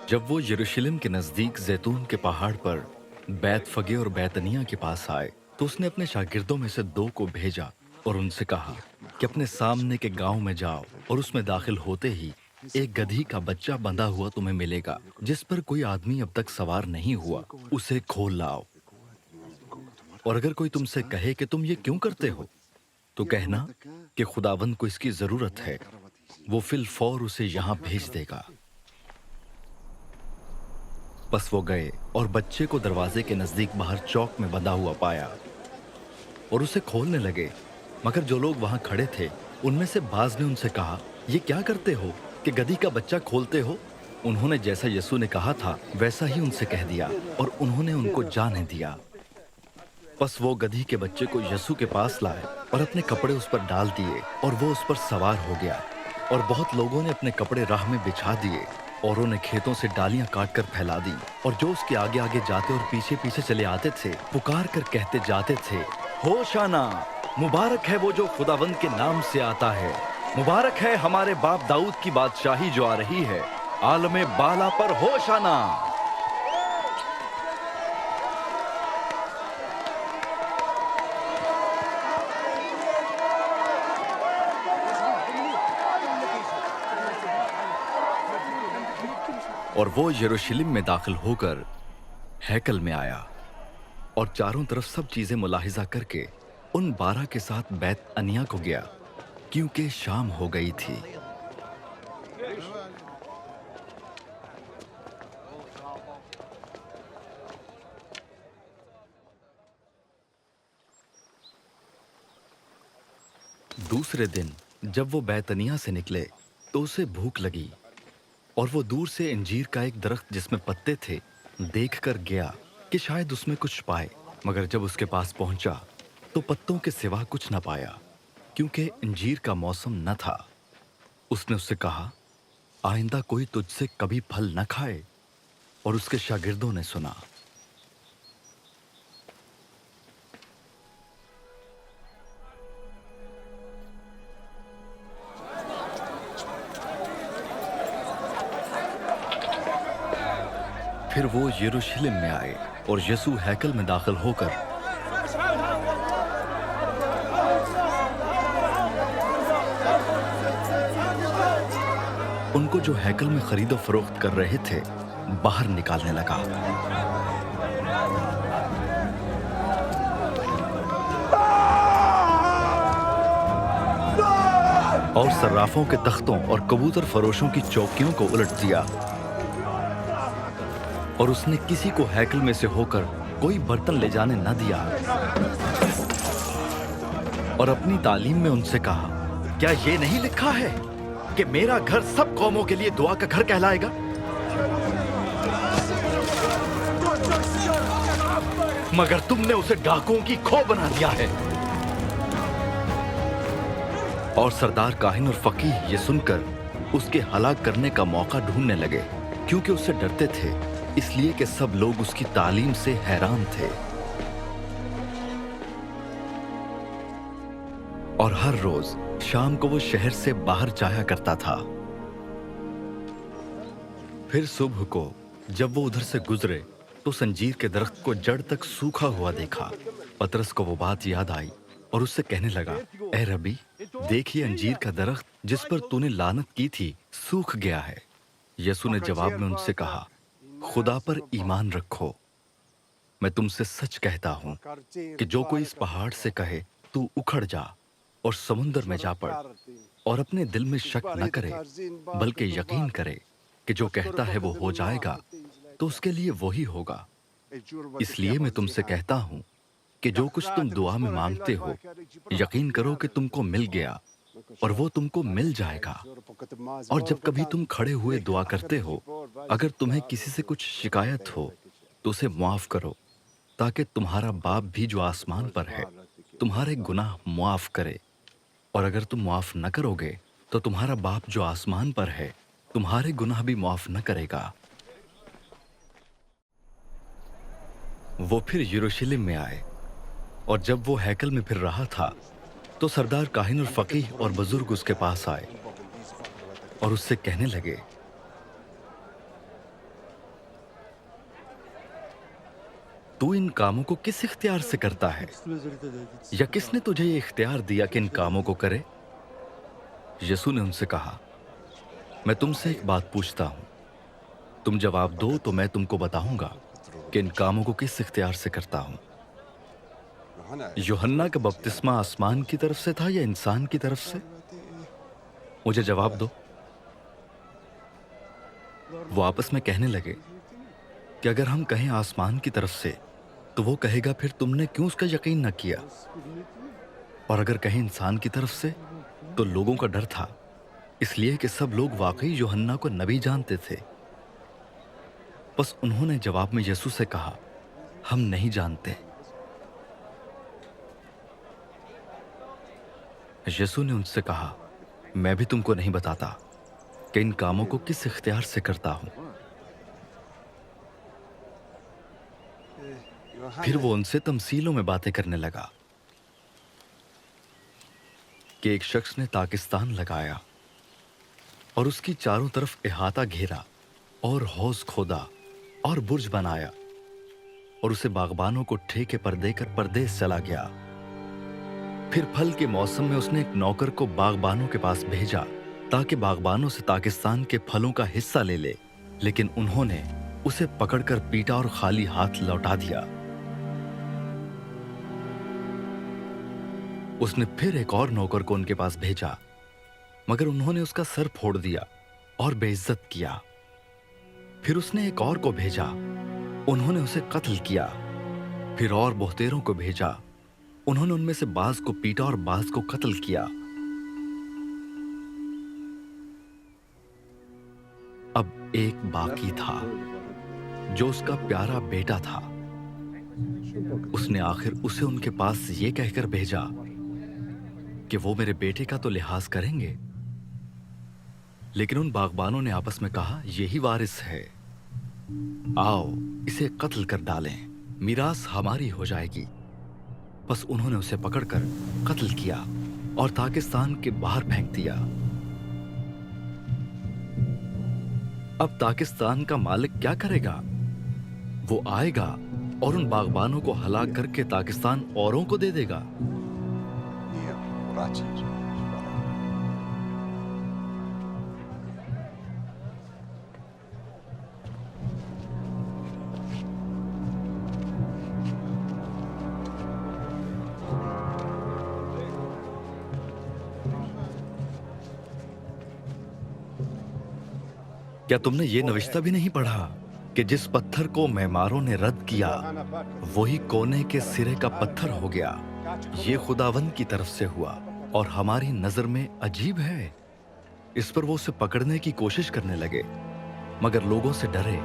जब वो यरूशलेम के नजदीक जैतून के पहाड़ पर बैत फगे और बैतनिया के पास आए, तो उसने अपने शागिर्दों में से 2 को भेजा और उनसे कहा कि अपने सामने के गांव में जाओ और उसमें दाखिल होते ही एक गधी का बच्चा बंधा हुआ तुम्हें मिलेगा, जिस पर कोई आदमी अब तक सवार नहीं हुआ, उसे खोल लाओ। और अगर कोई तुमसे कहे कि तुम ये क्यों करते हो, तो कहना कि खुदावंद को इसकी जरूरत है, वो फिल फौर उसे यहां भेज देगा। बस वो गए और बच्चे को दरवाजे के नजदीक बाहर चौक में बंधा हुआ पाया और उसे खोलने लगे। मगर जो लोग वहां खड़े थे उनमें से बाज ने उनसे कहा, ये क्या करते हो कि गधी का बच्चा खोलते हो? उन्होंने जैसा यीशु ने कहा था वैसा ही उनसे कह दिया और उन्होंने उनको जाने दिया। बस वो गधी के बच्चे को यीशु के पास लाए और अपने कपड़े उस पर डाल दिए और वो उस पर सवार हो गया। और बहुत लोगों ने अपने कपड़े राह में बिछा दिए, औरों ने खेतों से डालियां काट कर फैला दी, और जो उसके आगे आगे जाते और पीछे पीछे चले आते थे पुकार कर कहते जाते थे, होशाना, मुबारक है वो जो खुदावंद के नाम से आता है, मुबारक है हमारे बाप दाऊद की बादशाही जो आ रही है, आलमे बाला पर होशाना। और वो यरूशलेम में दाखिल होकर हैकल में आया और चारों तरफ सब चीजें मुलाहिजा करके उन 12 के साथ बैत अनिया को गया, क्योंकि शाम हो गई थी। दूसरे दिन जब वो बैतनिया से निकले तो उसे भूख लगी, और वो दूर से अंजीर का एक दरख्त जिसमें पत्ते थे देखकर गया कि शायद उसमें कुछ पाए। मगर जब उसके पास पहुंचा तो पत्तों के सिवा कुछ न पाया, क्योंकि अंजीर का मौसम न था। उसने उससे कहा, आइंदा कोई तुझसे कभी फल न खाए। और उसके शागिर्दों ने सुना। फिर वो यरूशलेम में आए और यीशु हैकल में दाखिल होकर उनको जो हैकल में खरीदो फरोख्त कर रहे थे बाहर निकालने लगा और सर्राफों के तख्तों और कबूतर फरोशों की चौकियों को उलट दिया। और उसने किसी को हैकल में से होकर कोई बर्तन ले जाने न दिया और अपनी तालीम में उनसे कहा, क्या ये नहीं लिखा है कि मेरा घर सब कौमों के लिए दुआ का घर कहलाएगा? मगर तुमने उसे डाकुओं की खो बना दिया है। और सरदार काहिन और फकीह ये सुनकर उसके हलाक करने का मौका ढूंढने लगे, क्योंकि उससे डरते थे, इसलिए कि सब लोग उसकी तालीम से हैरान थे। और हर रोज शाम को वो शहर से बाहर जाया करता था। फिर सुबह को जब वो उधर से गुजरे तो संजीर के दरख्त को जड़ तक सूखा हुआ देखा। पतरस को वो बात याद आई और उससे कहने लगा, ए रबी, देखिए अंजीर का दरख्त जिस पर तूने लानत की थी सूख गया है। यसु ने जवाब में उनसे कहा, खुदा पर ईमान रखो। मैं तुमसे सच कहता हूं कि जो कोई इस पहाड़ से कहे तू उखड़ जा और समुद्र में जा पड़, और अपने दिल में शक न करे बल्कि यकीन करे कि जो कहता है वो हो जाएगा, तो उसके लिए वही होगा। इसलिए मैं तुमसे कहता हूं कि जो कुछ तुम दुआ में मांगते हो, यकीन करो कि तुमको मिल गया और वो तुमको मिल जाएगा। और जब कभी तुम खड़े हुए दुआ करते हो, अगर तुम्हें किसी से कुछ शिकायत हो तो उसे माफ करो, ताकि तुम्हारा बाप भी जो आसमान पर है तुम्हारे गुनाह माफ करे। और अगर तुम माफ न करोगे तो तुम्हारा बाप जो आसमान पर है तुम्हारे गुनाह भी माफ न करेगा। वो फिर यरूशलेम में आए, और जब वो हैकल में फिर रहा था तो सरदार काहिन और फकीह और बुजुर्ग उसके पास आए और उससे कहने लगे, तू इन कामों को किस इख्तियार से करता है, या किसने तुझे ये इख्तियार दिया कि इन कामों को करे? यसू ने उनसे कहा, मैं तुमसे एक बात पूछता हूं, तुम जवाब दो तो मैं तुमको बताऊंगा कि इन कामों को किस इख्तियार से करता हूं। यूहन्ना का बपतिस्मा आसमान की तरफ से था या इंसान की तरफ से? मुझे जवाब दो। वो आपस में कहने लगे कि अगर हम कहें आसमान की तरफ से तो वो कहेगा, फिर तुमने क्यों उसका यकीन न किया? और अगर कहें इंसान की तरफ से तो लोगों का डर था, इसलिए कि सब लोग वाकई यूहन्ना को नबी जानते थे। बस उन्होंने जवाब में यीशु से कहा, हम नहीं जानते। यीशु ने उनसे कहा, मैं भी तुमको नहीं बताता कि इन कामों को किस इख्तियार से करता हूं। फिर वो उनसे तमसीलों में बातें करने लगा कि एक शख्स ने ताकिस्तान लगाया और उसकी चारों तरफ इहाता घेरा और हौज खोदा और बुर्ज बनाया, और उसे बागबानों को ठेके पर देकर परदेस चला गया। फिर फल के मौसम में उसने एक नौकर को बागबानों के पास भेजा ताकि बागबानों से ताकिस्तान के फलों का हिस्सा ले ले, लेकिन उन्होंने उसे पकड़कर पीटा और खाली हाथ लौटा दिया। उसने फिर एक और नौकर को उनके पास भेजा, मगर उन्होंने उसका सर फोड़ दिया और बेइज्जत किया। फिर उसने एक और को भेजा, उन्होंने उसे कत्ल किया। फिर और बहुतेरों को भेजा, उन्होंने उनमें से बाज को पीटा और बाज को कत्ल किया। अब एक बाकी था जो उसका प्यारा बेटा था। उसने आखिर उसे उनके पास ये कहकर भेजा कि वो मेरे बेटे का तो लिहाज करेंगे। लेकिन उन बागबानों ने आपस में कहा, यही वारिस है, आओ इसे कत्ल कर डालें, मीरास हमारी हो जाएगी। बस उन्होंने उसे पकड़कर कत्ल किया और ताकिस्तान के बाहर फेंक दिया। अब ताकिस्तान का मालिक क्या करेगा? वो आएगा और उन बागबानों को हलाक करके ताकिस्तान औरों को दे देगा। क्या तुमने ये नविश्ता भी नहीं पढ़ा कि जिस पत्थर को मेमारों ने रद्द किया वही कोने के सिरे का पत्थर हो गया? ये खुदावंद की तरफ से हुआ और हमारी नजर में अजीब है। इस पर वो उसे पकड़ने की कोशिश करने लगे, मगर लोगों से डरे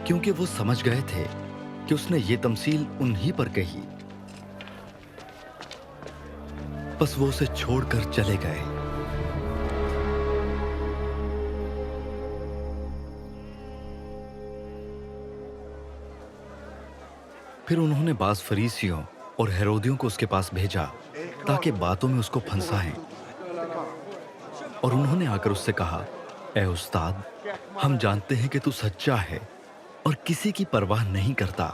क्योंकि वो समझ गए थे कि उसने ये तमसील उन्हीं पर कही। बस वो उसे छोड़कर चले गए। फिर उन्होंने बाज फरीसियों और हेरोदियों को उसके पास भेजा ताकि बातों में उसको फंसाएं। और उन्होंने आकर उससे कहा, ए उस्ताद, हम जानते हैं कि तू सच्चा है और किसी की परवाह नहीं करता,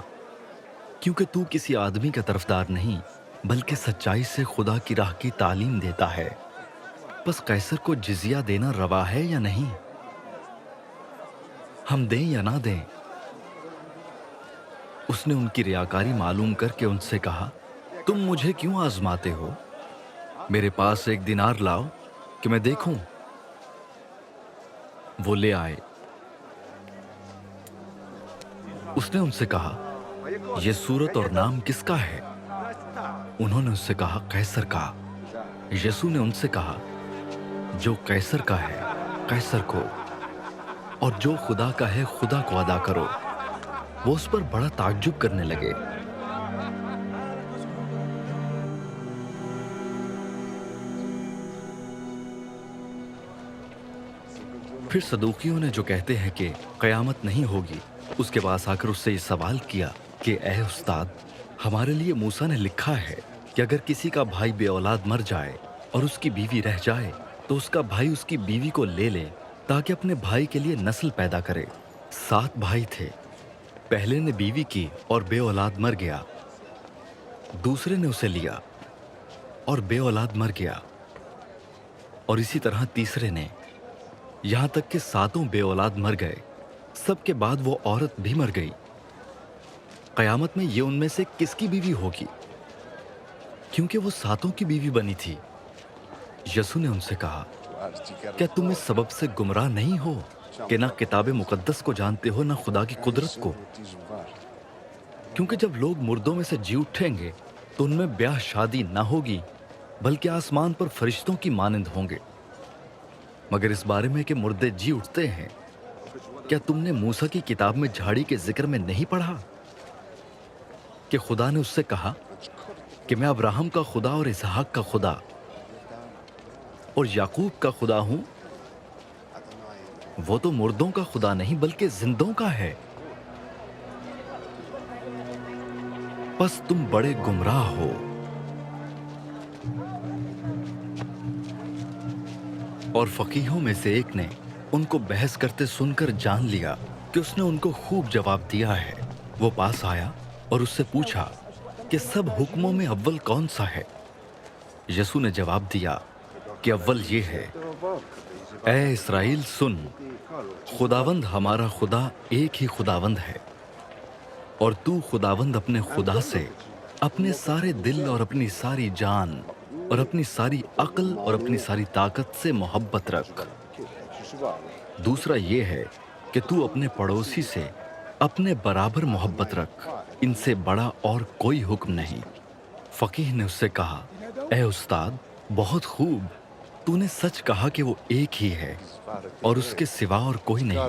क्योंकि तू किसी आदमी का तरफदार नहीं बल्कि सच्चाई से खुदा की राह की तालीम देता है। बस कैसर को जिजिया देना रवा है या नहीं? हम दें या ना दें? उसने उनकी रियाकारी मालूम करके उनसे कहा, तुम मुझे क्यों आजमाते हो? मेरे पास 1 दिनार लाओ कि मैं देखूं। वो ले आए। उसने उनसे कहा, यह सूरत और नाम किसका है? उन्होंने उससे कहा, कैसर का। यीशु ने उनसे कहा, जो कैसर का है कैसर को, और जो खुदा का है खुदा को अदा करो। वो उस पर बड़ा ताज्जुब करने लगे। फिर सदूकियों ने, जो कहते हैं कि कयामत नहीं होगी, उसके पास आकर उससे ये सवाल किया कि ए उस्ताद, हमारे लिए मूसा ने लिखा है कि अगर किसी का भाई बे औलाद मर जाए और उसकी बीवी रह जाए तो उसका भाई उसकी बीवी को ले ले ताकि अपने भाई के लिए नस्ल पैदा करे। 7 भाई थे। पहले ने बीवी की और बे औलाद मर गया। दूसरे ने उसे लिया और बे औलाद मर गया, और इसी तरह तीसरे ने, यहां तक कि 7 बे औलाद मर गए। सबके बाद वो औरत भी मर गई। कयामत में ये उनमें से किसकी बीवी होगी? क्योंकि वो 7 की बीवी बनी थी। यीशु ने उनसे कहा, क्या तुम इस सबब से गुमराह नहीं हो कि ना किताब मुकद्दस को जानते हो ना खुदा की कुदरत को? क्योंकि जब लोग मुर्दों में से जी उठेंगे तो उनमें ब्याह शादी ना होगी, बल्कि आसमान पर फरिश्तों की मानंद होंगे। मगर इस बारे में कि मुर्दे जी उठते हैं, क्या तुमने मूसा की किताब में झाड़ी के जिक्र में नहीं पढ़ा कि खुदा ने उससे कहा कि मैं अब्राहम का खुदा और इसहाक का खुदा और याकूब का खुदा हूं? वो तो मुर्दों का खुदा नहीं बल्कि जिंदों का है। बस तुम बड़े गुमराह हो। और फकीहों में से एक ने उनको बहस करते सुनकर जान लिया कि उसने उनको खूब जवाब दिया है। वो पास आया और उससे पूछा कि सब हुक्मों में अव्वल कौन सा है? यीशु ने जवाब दिया कि अव्वल ये है, ऐ इस्राएल सुन, खुदावंद हमारा खुदा एक ही खुदावंद है, और तू खुदावंद अपने खुदा से अपने सारे दिल और अपनी सारी जान और अपनी सारी अक्ल और अपनी सारी ताकत से मोहब्बत रख। दूसरा ये है कि तू अपने पड़ोसी से अपने बराबर मोहब्बत रख। इनसे बड़ा और कोई हुक्म नहीं। फकीह ने उससे कहा, ए उस्ताद, बहुत खूब, तूने सच कहा कि वो एक ही है और उसके सिवा और कोई नहीं,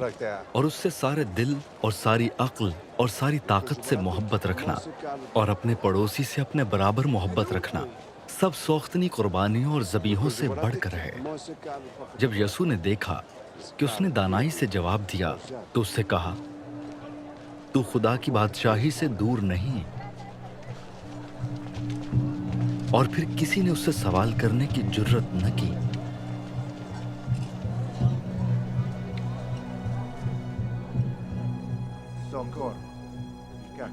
और उससे सारे दिल और सारी अक्ल और सारी ताकत से मोहब्बत रखना और अपने पड़ोसी से अपने बराबर मोहब्बत रखना सब सौख्तनी कुर्बानियों और ज़बीहों से बढ़कर है। जब यीशु ने देखा कि उसने दानाई से जवाब दिया तो उससे कहा, तू खुदा की बादशाही से दूर नहीं। और फिर किसी ने उससे सवाल करने की जुर्रत न की।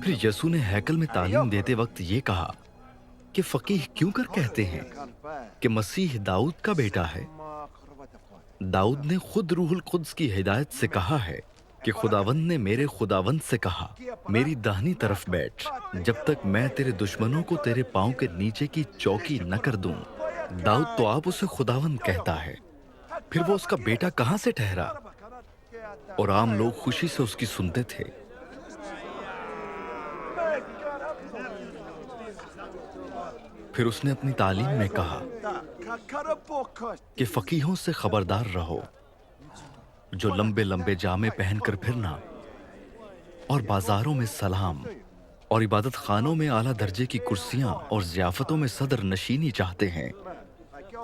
फिर यीशु ने हैकल में तालीम देते वक्त ये कहा कि फकीह क्यों कर कहते हैं कि मसीह दाऊद का बेटा है। दाऊद ने खुद रूहुल कुद्स की हिदायत से कहा है कि खुदावंद ने मेरे खुदावंद से कहा, मेरी दाहिनी तरफ बैठ जब तक मैं तेरे दुश्मनों को तेरे पांव के नीचे की चौकी न कर दूं। दाऊद तो आप उसे खुदावंद कहता है, फिर वो उसका बेटा कहां से ठहरा? और आम लोग खुशी से उसकी सुनते थे। फिर उसने अपनी तालीम में कहा कि फकीहों से खबरदार रहो, जो लंबे लंबे जामे पहनकर फिरना और बाजारों में सलाम और इबादत खानों में आला दर्जे की कुर्सियां और ज़ियाफतों में सदर नशीनी चाहते हैं,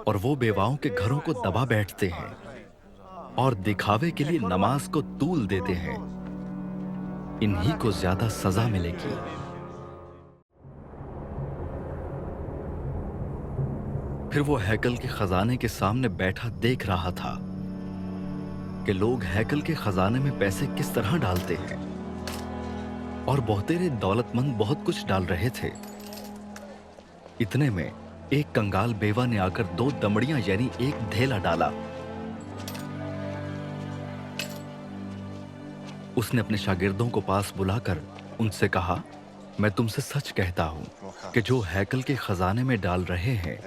और वो बेवाओं के घरों को दबा बैठते हैं और दिखावे के लिए नमाज को तूल देते हैं, इन्हीं को ज्यादा सजा मिलेगी। फिर वो हैकल के खजाने के सामने बैठा देख रहा था कि लोग हैकल के खजाने में पैसे किस तरह डालते हैं, और बहुतेरे दौलतमंद बहुत कुछ डाल रहे थे। इतने में एक कंगाल बेवा ने आकर 2 दमड़ियां यानी एक धेला डाला। उसने अपने शागिर्दों को पास बुलाकर उनसे कहा, मैं तुमसे सच कहता हूं कि जो हैकल के खजाने में डाल रहे हैं,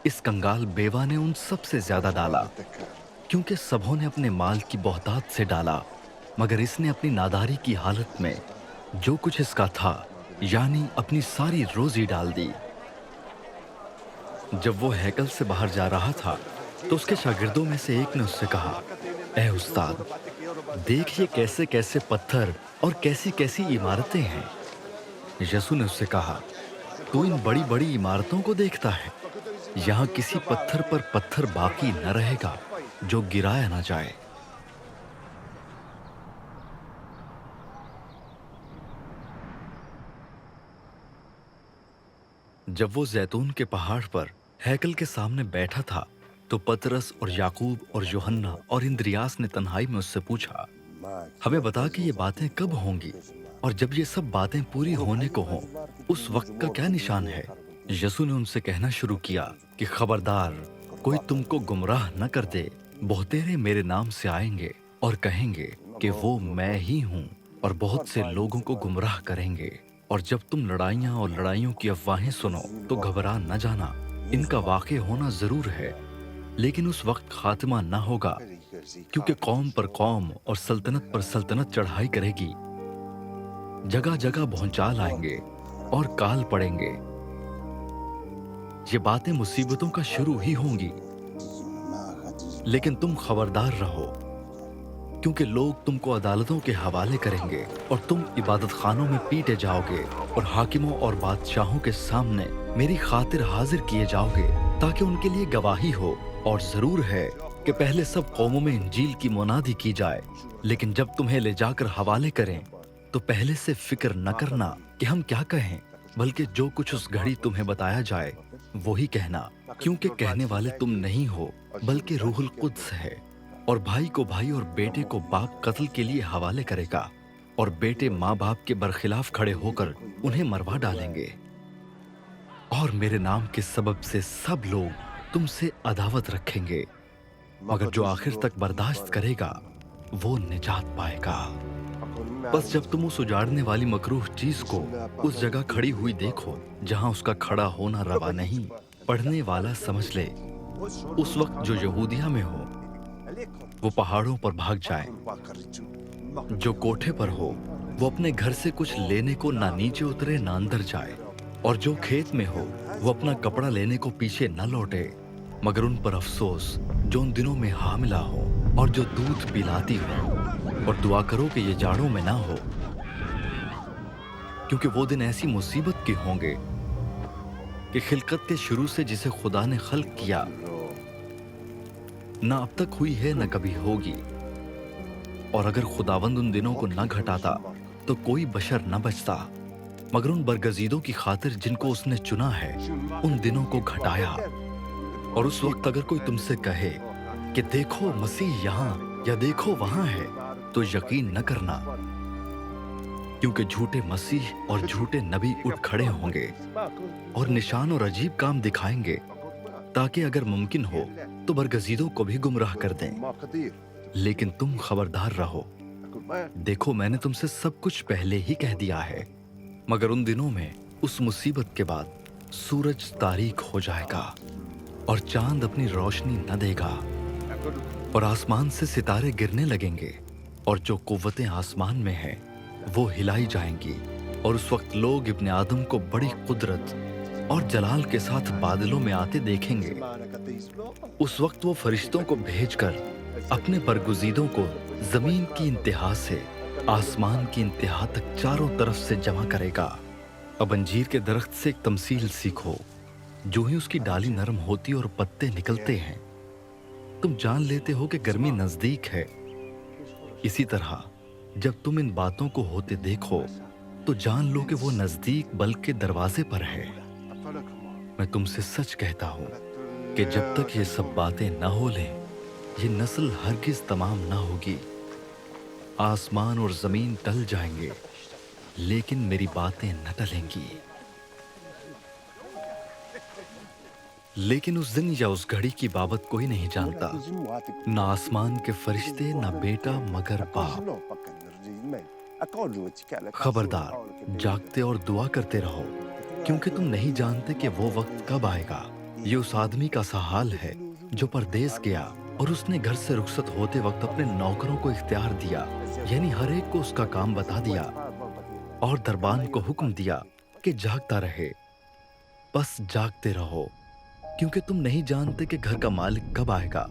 इस कंगाल बेवा ने उन सबसे ज्यादा डाला, क्योंकि सबों ने अपने माल की बहुतात से डाला, मगर इसने अपनी नादारी की हालत में जो कुछ इसका था यानी अपनी सारी रोजी डाल दी। जब वो हैकल से बाहर जा रहा था तो उसके शागिर्दों में से एक ने उससे कहा, ए उस्ताद, देखिए कैसे कैसे पत्थर और कैसी कैसी इमारतें हैं। यसु ने उससे कहा, तू इन बड़ी बड़ी इमारतों को देखता है, यहाँ किसी पत्थर पर पत्थर बाकी न रहेगा जो गिराया ना जाए। जब वो जैतून के पहाड़ पर हैकल के सामने बैठा था तो पतरस और याकूब और यूहन्ना और इंद्रियास ने तन्हाई में उससे पूछा, हमें बता कि ये बातें कब होंगी, और जब ये सब बातें पूरी होने को हों उस वक्त का क्या निशान है? यसु ने उनसे कहना शुरू किया कि खबरदार, कोई तुमको गुमराह न कर दे। बहुतेरे मेरे नाम से आएंगे और कहेंगे कि वो मैं ही हूँ, और बहुत से लोगों को गुमराह करेंगे। और जब तुम लड़ाइयाँ और लड़ाइयों की अफवाहें सुनो तो घबरा न जाना, इनका वाक़े होना जरूर है, लेकिन उस वक्त खात्मा न होगा, क्योंकि कौम पर कौम और सल्तनत पर सल्तनत चढ़ाई करेगी। जगह जगह भूचाल आएंगे और काल पड़ेंगे। ये बातें मुसीबतों का शुरू ही होंगी, लेकिन तुम खबरदार रहो, क्योंकि लोग तुमको अदालतों के हवाले करेंगे और तुम इबादत खानों में पीटे जाओगे और हाकिमों और बादशाहों के सामने मेरी खातिर हाजिर किए जाओगे, ताकि उनके लिए गवाही हो। और जरूर है कि पहले सब कौमों में इंजील की मुनादी की जाए, लेकिन जब तुम्हें ले जाकर हवाले करें तो पहले से फिक्र न करना कि हम क्या कहें, बल्कि जो कुछ उस घड़ी तुम्हें बताया जाए वही कहना, क्योंकि कहने वाले तुम नहीं हो बल्कि रूहुल कुद्स है। और भाई को भाई और बेटे को बाप कत्ल के लिए हवाले करेगा, और बेटे माँ बाप के बरखिलाफ खड़े होकर उन्हें मरवा डालेंगे। और मेरे नाम के सबब से सब लोग तुमसे अदावत रखेंगे, मगर जो आखिर तक बर्दाश्त करेगा वो निजात पाएगा। बस जब तुम उस उजाड़ने वाली मकरूह चीज को उस जगह खड़ी हुई देखो जहां उसका खड़ा होना रवा नहीं, पढ़ने वाला समझ ले, उस वक्त जो यहूदिया में हो वो पहाड़ों पर भाग जाए, जो कोठे पर हो वो अपने घर से कुछ लेने को ना नीचे उतरे ना अंदर जाए, और जो खेत में हो वो अपना कपड़ा लेने को पीछे न लौटे। मगर उन पर अफसोस जो उन दिनों में हामिला हो और जो दूध पिलाती हो, और दुआ करो कि ये जाड़ों में ना हो, क्योंकि वो दिन ऐसी मुसीबत के होंगे कि खिलकत के शुरू से जिसे खुदा ने खल्क किया ना अब तक हुई है न कभी होगी। और अगर खुदावंद उन दिनों को न घटाता तो कोई बशर न बचता, मगर उन बरगजीदों की खातिर जिनको उसने चुना है उन दिनों को घटाया। और उस वक्त अगर कोई तुमसे कहे कि देखो मसीह यहाँ या देखो वहां है, तो यकीन न करना, क्योंकि झूठे मसीह और झूठे नबी उठ खड़े होंगे और निशान और अजीब काम दिखाएंगे, ताकि अगर मुमकिन हो तो बरगजीदों को भी गुमराह कर दें। लेकिन तुम खबरदार रहो, देखो मैंने तुमसे सब कुछ पहले ही कह दिया है। मगर उन दिनों में उस मुसीबत के बाद सूरज तारीक हो जाएगा और चांद अपनी रोशनी न देगा, और आसमान से सितारे गिरने लगेंगे और जो कुव्वतें आसमान में हैं वो हिलाई जाएंगी, और उस वक्त लोग इब्न आदम को बड़ी कुदरत और जलाल के साथ बादलों में आते देखेंगे। उस वक्त वो फरिश्तों को भेजकर अपने बरगुज़ीदों को जमीन की इंतहा से आसमान की इंतहा तक चारों तरफ से जमा करेगा। अब अंजीर के दरख्त से एक तमसील सीखो। जो ही उसकी डाली नरम होती और पत्ते निकलते हैं, तुम जान लेते हो कि गर्मी नजदीक है। इसी तरह जब तुम इन बातों को होते देखो तो जान लो कि वो नजदीक बल्कि दरवाजे पर है। मैं तुमसे सच कहता हूं कि जब तक ये सब बातें न हो लें, ये नस्ल हरगिज तमाम न होगी। आसमान और जमीन टल जाएंगे, लेकिन मेरी बातें न टलेंगी। लेकिन उस दिन या उस घड़ी की बाबत कोई नहीं जानता, ना आसमान के फरिश्ते, ना बेटा, मगर बाप। खबरदार, जागते और दुआ करते रहो, क्योंकि तुम नहीं जानते कि वो वक्त कब आएगा। ये उस आदमी का सा हाल है जो परदेस गया और उसने घर से रुखसत होते वक्त अपने नौकरों को इख्तियार दिया, यानी हर एक को उसका काम बता दिया, और दरबान को हुक्म दिया कि जागता रहे। बस जागते रहो, क्योंकि तुम नहीं जानते कि घर का मालिक कब आएगा,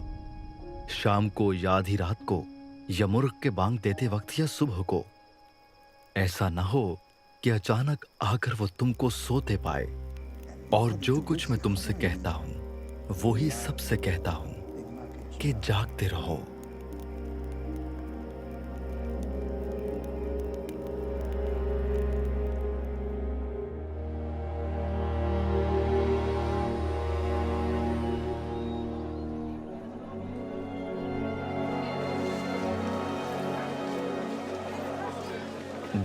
शाम को या आधी रात को, या मुर्ग के बांग देते वक्त या सुबह को। ऐसा ना हो कि अचानक आकर वो तुमको सोते पाए। और जो कुछ मैं तुमसे कहता हूं वो ही सबसे कहता हूं कि जागते रहो।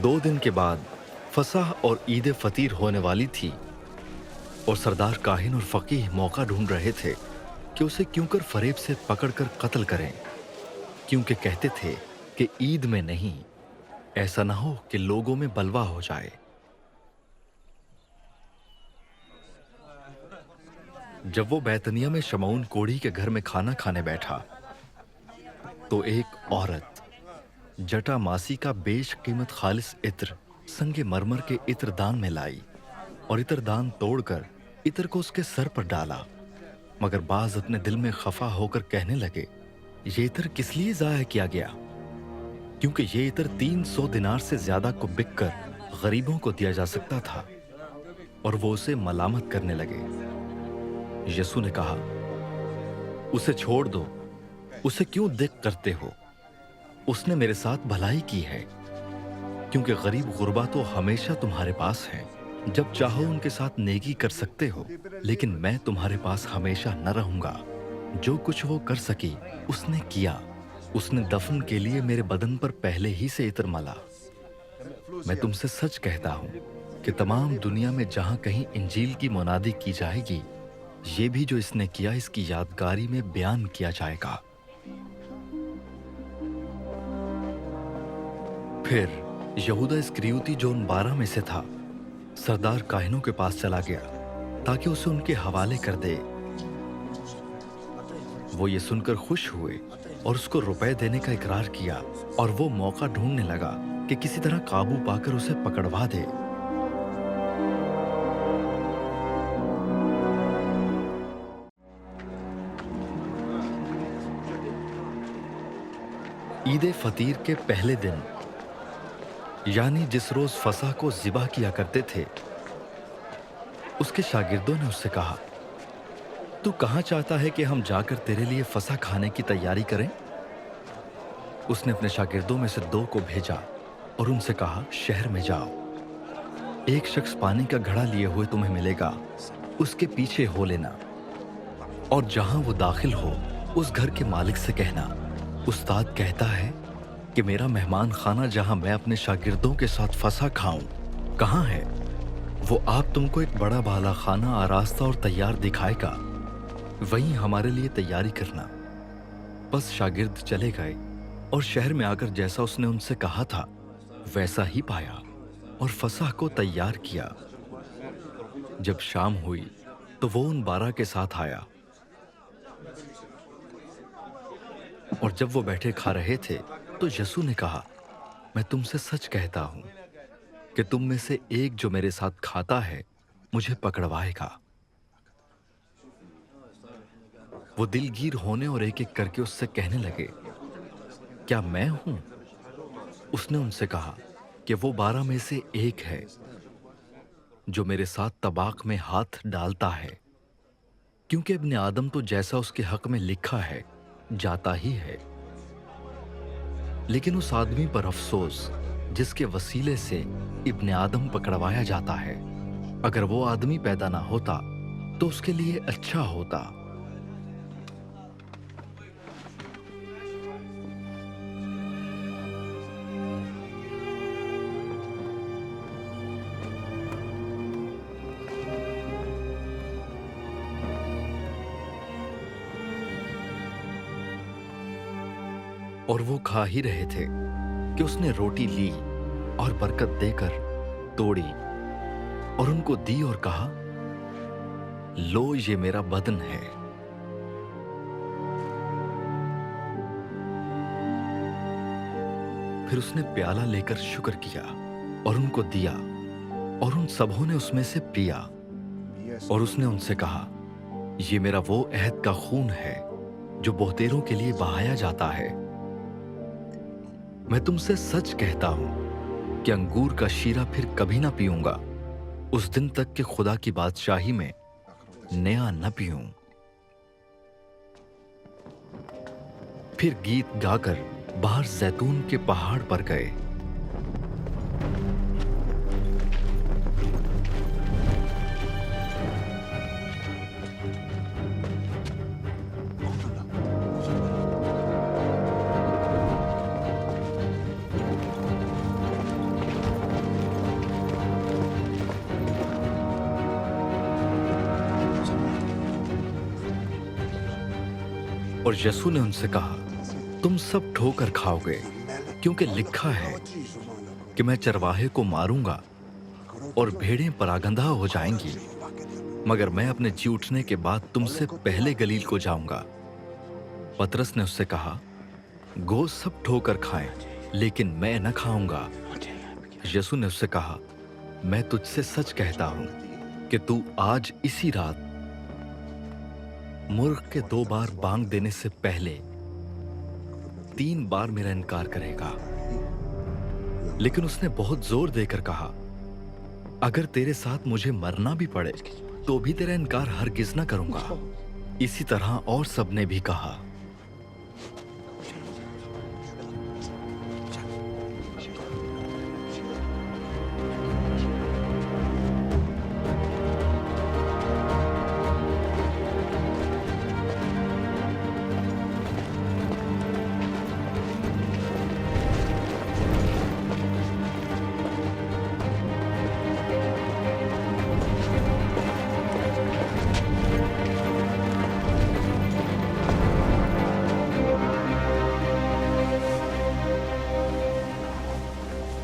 दो दिन के बाद फसह और ईद फतीर होने वाली थी, और सरदार काहिन और फकीह मौका ढूंढ रहे थे कि उसे क्यों कर फरेब से पकड़कर कत्ल करें, क्योंकि कहते थे कि ईद में नहीं, ऐसा ना हो कि लोगों में बलवा हो जाए। जब वो बैतनिया में शमऊन कोढ़ी के घर में खाना खाने बैठा तो एक औरत जटा मासी का बेश कीमत खालिस इत्र संगे मरमर के इत्र दान में लाई, और इत्र दान तोड़कर इत्र को उसके सर पर डाला। मगर बाज अपने दिल में खफा होकर कहने लगे, ये इत्र किस लिए जाया किया गया, क्योंकि ये इत्र 300 दिनार से ज्यादा को बिककर गरीबों को दिया जा सकता था। और वो उसे मलामत करने लगे। यसू ने कहा, उसे छोड़ दो, उसे क्यों दिक करते हो, उसने मेरे साथ भलाई की है, क्योंकि गरीब गुरबा तो हमेशा तुम्हारे पास है, जब चाहो उनके साथ नेकी कर सकते हो, लेकिन मैं तुम्हारे पास हमेशा न रहूंगा। जो कुछ वो कर सकी उसने किया। उसने दफन के लिए मेरे बदन पर पहले ही से इत्र मला। मैं तुमसे सच कहता हूं कि तमाम दुनिया में जहां कहीं इंजील की मुनादी की जाएगी, ये भी जो इसने किया इसकी यादगारी में बयान किया जाएगा। फिर यहूदा इस्करियोती जो उन 12 में से था, सरदार काहिनों के पास चला गया ताकि उसे उनके हवाले कर दे। वो ये सुनकर खुश हुए और उसको रुपए देने का इकरार किया, और वो मौका ढूंढने लगा कि किसी तरह काबू पाकर उसे पकड़वा दे। ईद फतीर के पहले दिन, यानी जिस रोज फसह को ज़िबा किया करते थे, उसके शागिर्दों ने उससे कहा, तू कहां चाहता है कि हम जाकर तेरे लिए फसह खाने की तैयारी करें? उसने अपने शागिर्दों में से 2 को भेजा और उनसे कहा, शहर में जाओ, एक शख्स पानी का घड़ा लिए हुए तुम्हें मिलेगा, उसके पीछे हो लेना, और जहां वो दाखिल हो उस घर के मालिक से कहना, उस्ताद कहता है कि मेरा मेहमान खाना जहां मैं अपने शागिर्दों के साथ फसह खाऊं, कहां है? वो आप तुमको एक बड़ा बाला खाना आरास्ता और तैयार दिखाएगा, वहीं हमारे लिए तैयारी करना। बस शागिर्द चले गए और शहर में आकर जैसा उसने उनसे कहा था वैसा ही पाया और फसह को तैयार किया। जब शाम हुई तो वो उन 12 के साथ आया, और जब वो बैठे खा रहे थे तो यसु ने कहा, मैं तुमसे सच कहता हूं कि तुम में से एक जो मेरे साथ खाता है मुझे पकड़वाएगा। वो दिलगीर होने और एक एक करके उससे कहने लगे, क्या मैं हूं? उसने उनसे कहा कि वो 12 में से एक है जो मेरे साथ तबाक में हाथ डालता है, क्योंकि इब्ने आदम तो जैसा उसके हक में लिखा है जाता ही है। लेकिन उस आदमी पर अफसोस जिसके वसीले से इब्ने आदम पकड़वाया जाता है। अगर वो आदमी पैदा ना होता तो उसके लिए अच्छा होता। और वो खा ही रहे थे कि उसने रोटी ली और बरकत देकर तोड़ी और उनको दी और कहा, लो ये मेरा बदन है। फिर उसने प्याला लेकर शुक्र किया और उनको दिया और उन सबों ने उसमें से पिया। और उसने उनसे कहा, ये मेरा वो अहद का खून है जो बहुतेरों के लिए बहाया जाता है। मैं तुमसे सच कहता हूं कि अंगूर का शीरा फिर कभी ना पीऊंगा उस दिन तक कि खुदा की बादशाही में नया न पीऊं। फिर गीत गाकर बाहर जैतून के पहाड़ पर गए। और यसु ने उनसे कहा, तुम सब ठोकर खाओगे, क्योंकि लिखा है कि मैं चरवाहे को मारूंगा और भेड़ें परागंधा हो जाएंगी। मगर मैं अपने जी उठने के बाद तुमसे पहले गलील को जाऊंगा। पतरस ने उससे कहा, गो सब ठोकर खाएं, लेकिन मैं न खाऊंगा। यसु ने उससे कहा, मैं तुझसे सच कहता हूं कि तू आज इसी रात मूर्ख के 2 बार बांग देने से पहले 3 बार मेरा इनकार करेगा। लेकिन उसने बहुत जोर देकर कहा, अगर तेरे साथ मुझे मरना भी पड़े तो भी तेरा इनकार हरगिज न करूंगा। इसी तरह और सबने भी कहा।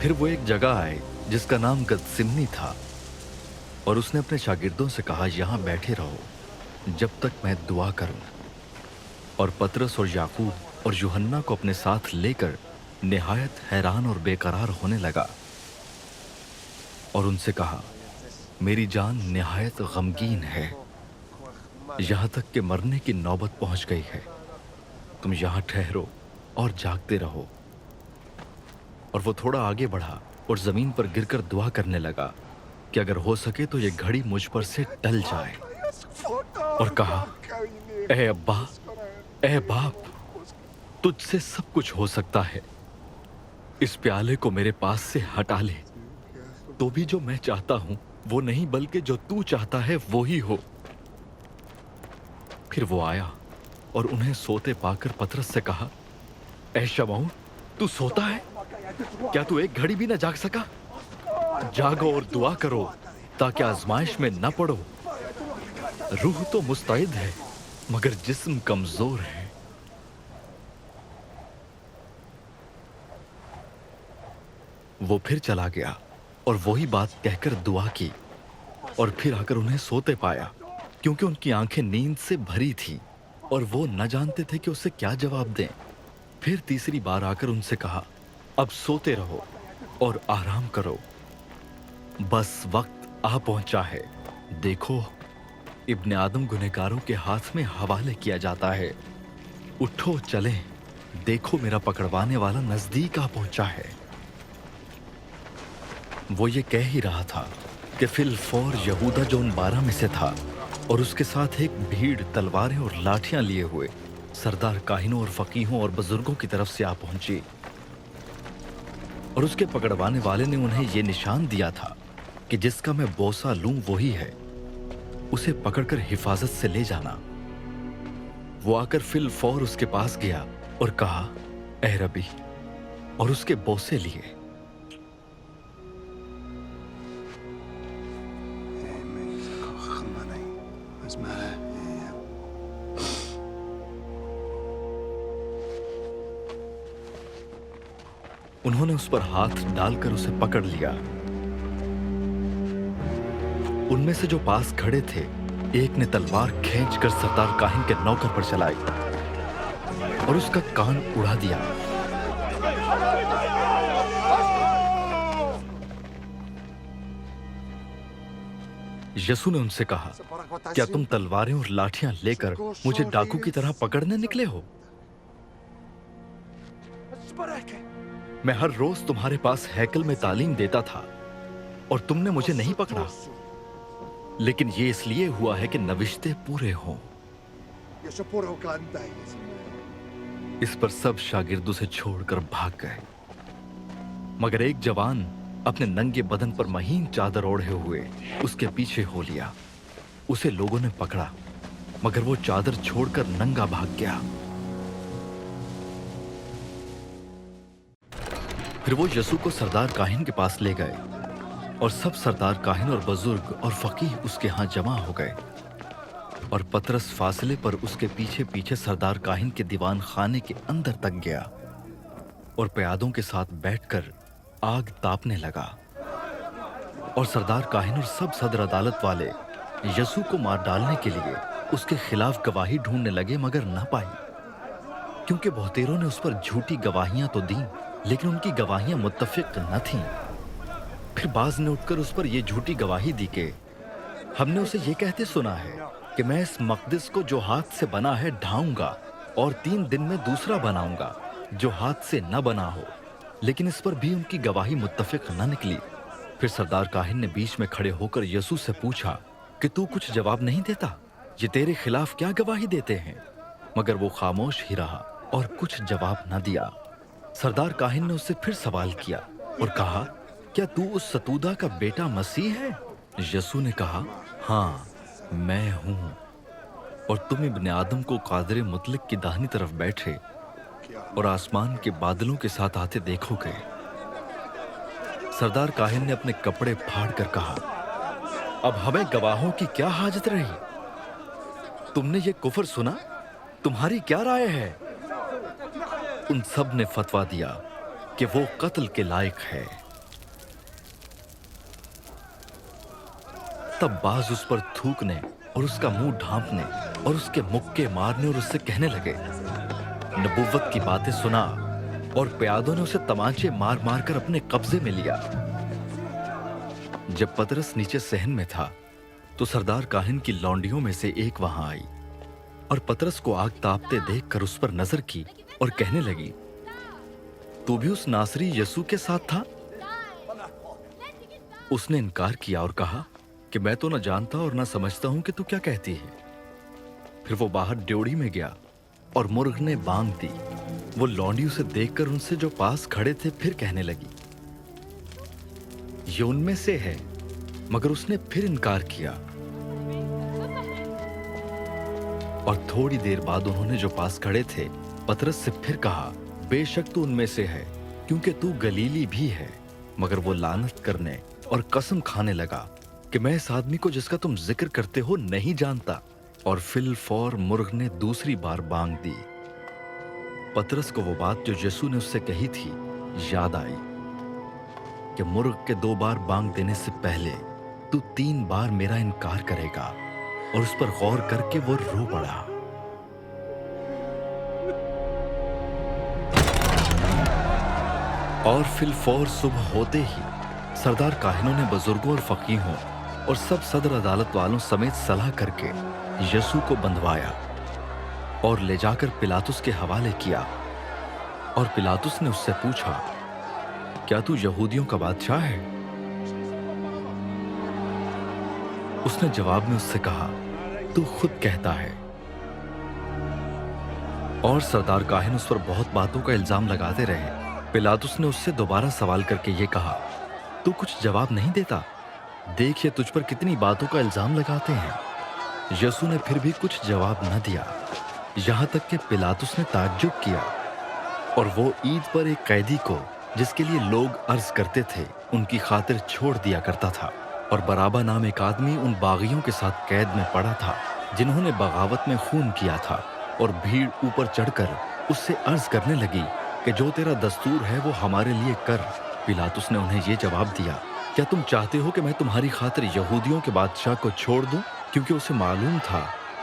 फिर वो एक जगह आए जिसका नाम गतसिमनी था, और उसने अपने शागिर्दों से कहा, यहां बैठे रहो जब तक मैं दुआ करूं। और पतरस और याकूब और यूहन्ना को अपने साथ लेकर निहायत हैरान और बेकरार होने लगा और उनसे कहा, मेरी जान निहायत गमगीन है, यहां तक कि मरने की नौबत पहुंच गई है। तुम यहां ठहरो और जागते रहो। और वो थोड़ा आगे बढ़ा और जमीन पर गिरकर दुआ करने लगा कि अगर हो सके तो ये घड़ी मुझ पर से टल जाए। और कहा, ए अब्बा, ए बाप, तुझसे सब कुछ हो सकता है। इस प्याले को मेरे पास से हटा ले, तो भी जो मैं चाहता हूं वो नहीं बल्कि जो तू चाहता है वो ही हो। फिर वो आया और उन्हें सोते पाकर पतरस से कहा, ए शमौन, तू सोता है? क्या तू एक घड़ी भी न जाग सका? जागो और दुआ करो ताकि आजमाइश में न पड़ो। रूह तो मुस्तैद है मगर जिस्म कमजोर है। वो फिर चला गया और वही बात कहकर दुआ की और फिर आकर उन्हें सोते पाया, क्योंकि उनकी आंखें नींद से भरी थी और वो न जानते थे कि उसे क्या जवाब दें। फिर तीसरी बार आकर उनसे कहा, अब सोते रहो और आराम करो, बस वक्त आ पहुंचा है। देखो, इब्ने आदम गुनहगारों के हाथ में हवाले किया जाता है। उठो चलें, देखो मेरा पकड़वाने वाला नजदीक आ पहुंचा है। वो ये कह ही रहा था कि फिल फौर यहूदा जो उन 12 में से था और उसके साथ एक भीड़ तलवारें और लाठियां लिए हुए सरदार काहिनों और फकीहों और बुजुर्गों की तरफ से आ पहुंची। और उसके पकड़वाने वाले ने उन्हें यह निशान दिया था कि जिसका मैं बोसा लूं वही है, उसे पकड़कर हिफाजत से ले जाना। वो आकर फिल फौर उसके पास गया और कहा, ए रबी, और उसके बोसे लिए। उन्होंने उस पर हाथ डालकर उसे पकड़ लिया। उनमें से जो पास खड़े थे, एक ने तलवार खींचकर सरदार काहिन के नौकर पर चलाई और उसका कान उड़ा दिया। यसू ने उनसे कहा, क्या तुम तलवारें और लाठियां लेकर मुझे डाकू की तरह पकड़ने निकले हो? मैं हर रोज तुम्हारे पास हैकल में तालीम देता था और तुमने मुझे नहीं पकड़ा, लेकिन ये इसलिए हुआ है कि नविश्ते पूरे हों। इस पर सब शागिर्द उसे छोड़कर भाग गए, मगर एक जवान अपने नंगे बदन पर महीन चादर ओढ़े हुए उसके पीछे हो लिया। उसे लोगों ने पकड़ा, मगर वो चादर छोड़कर नंगा भाग गया। फिर वो यसू को सरदार काहिन के पास ले गए और सब सरदार काहिन और बुजुर्ग और फकीह उसके हाथ जमा हो गए। और पतरस फासले पर उसके पीछे पीछे सरदार काहिन के दीवान खाने के अंदर तक गया और प्यादों के साथ बैठकर आग तापने लगा। और सरदार काहिन और सब सदर अदालत वाले यसू को मार डालने के लिए उसके खिलाफ गवाही ढूंढने लगे, मगर न पाई, क्योंकि बहुतेरों ने उस पर झूठी गवाहियां तो दी, लेकिन उनकी गवाहियां मुत्तफिक न थीं। फिर बाज ने उठकर उस पर यह झूठी गवाही दी कि हमने उसे यह कहते सुना है कि मैं इस मकदस को जो हाथ से बना है ढाऊंगा और 3 दिन में दूसरा बनाऊंगा जो हाथ से न बना हो। लेकिन इस पर भी उनकी गवाही मुत्तफिक न निकली। फिर सरदार काहिन ने बीच में खड़े होकर यसू से पूछा कि तू कुछ जवाब नहीं देता? ये तेरे खिलाफ क्या गवाही देते हैं? मगर वो खामोश ही रहा और कुछ जवाब न दिया। सरदार काहिन ने उससे फिर सवाल किया और कहा, क्या तू उस सतूदा का बेटा मसीह है? यसू ने कहा, हाँ मैं हूं। और तुम इब्ने आदम को कादिर मुतलक की दाहिनी तरफ बैठे और आसमान के बादलों के साथ आते देखोगे। सरदार काहिन ने अपने कपड़े फाड़ कर कहा, अब हमें गवाहों की क्या हाजत रही? तुमने ये कुफर सुना? तुम्हारी क्या राय है? उन सब ने फतवा दिया कि वो कत्ल के लायक है। तब बाज उस पर थूकने और उसका मुंह ढांपने और उसके मुक्के मारने और उससे कहने लगे, नबुव्वत की बातें सुना। और प्यादों ने उसे तमाचे मार मार कर अपने कब्जे में लिया। जब पतरस नीचे सहन में था तो सरदार काहिन की लौंडियों में से एक वहां आई और पतरस को आग तापते देखकर उस पर नजर की और कहने लगी, तू भी उस नासरी यसू के साथ था? उसने इनकार किया और कहा कि मैं तो न जानता और न समझता हूं कि तू क्या कहती है। फिर वो बाहर ड्योढ़ी में गया और मुर्ग ने बांग दी। वो लौंडी उसे देखकर उनसे जो पास खड़े थे फिर कहने लगी, ये उनमें से है, मगर उसने फिर इनकार किया। और थोड़ी देर बाद उन्होंने जो पास खड़े थे पतरस से फिर कहा, बेशक तू उनमें से है, क्योंकि तू गलीली भी है। मगर वो लानत करने और कसम खाने लगा कि मैं इस आदमी को जिसका तुम जिक्र करते हो नहीं जानता। और फिल फौर मुर्ग ने दूसरी बार बांग दी। पतरस को वो बात जो यसू ने उससे कही थी याद आई कि मुर्ग के 2 बार बांग देने से पहले तू 3 बार मेरा इनकार करेगा। और उस पर गौर करके वो रो पड़ा। और फिलफौर सुबह होते ही सरदार काहिनों ने बुजुर्गों और फकीहों और सब सदर अदालत वालों समेत सलाह करके यीशु को बंधवाया और ले जाकर पिलातुस के हवाले किया। और पिलातुस ने उससे पूछा, क्या तू यहूदियों का बादशाह है? उसने जवाब में उससे कहा, तू खुद कहता है। और सरदार काहिन उस पर बहुत बातों का इल्जाम लगाते रहे। पिलातुस ने उससे दोबारा सवाल करके ये कहा, तू कुछ जवाब नहीं देता? देख ये तुझ पर कितनी बातों का इल्जाम लगाते हैं। यीशु ने फिर भी कुछ जवाब न दिया, यहां तक कि पिलातुस ने ताज्जुब किया। और वो ईद पर एक कैदी को, जिसके लिए लोग अर्ज करते थे, उनकी खातिर छोड़ दिया करता था। और बराबा नाम एक आदमी उन बागियों के साथ कैद में पड़ा था जिन्होंने बगावत में खून किया था। और भीड़ ऊपर चढ़कर उससे अर्ज करने लगी कि जो तेरा दस्तूर है वो हमारे लिए कर। पिलातुस ने उन्हें ये जवाब दिया, क्या तुम चाहते हो कि मैं तुम्हारी खातिर यहूदियों के बादशाह को छोड़ दूं? क्योंकि उसे मालूम था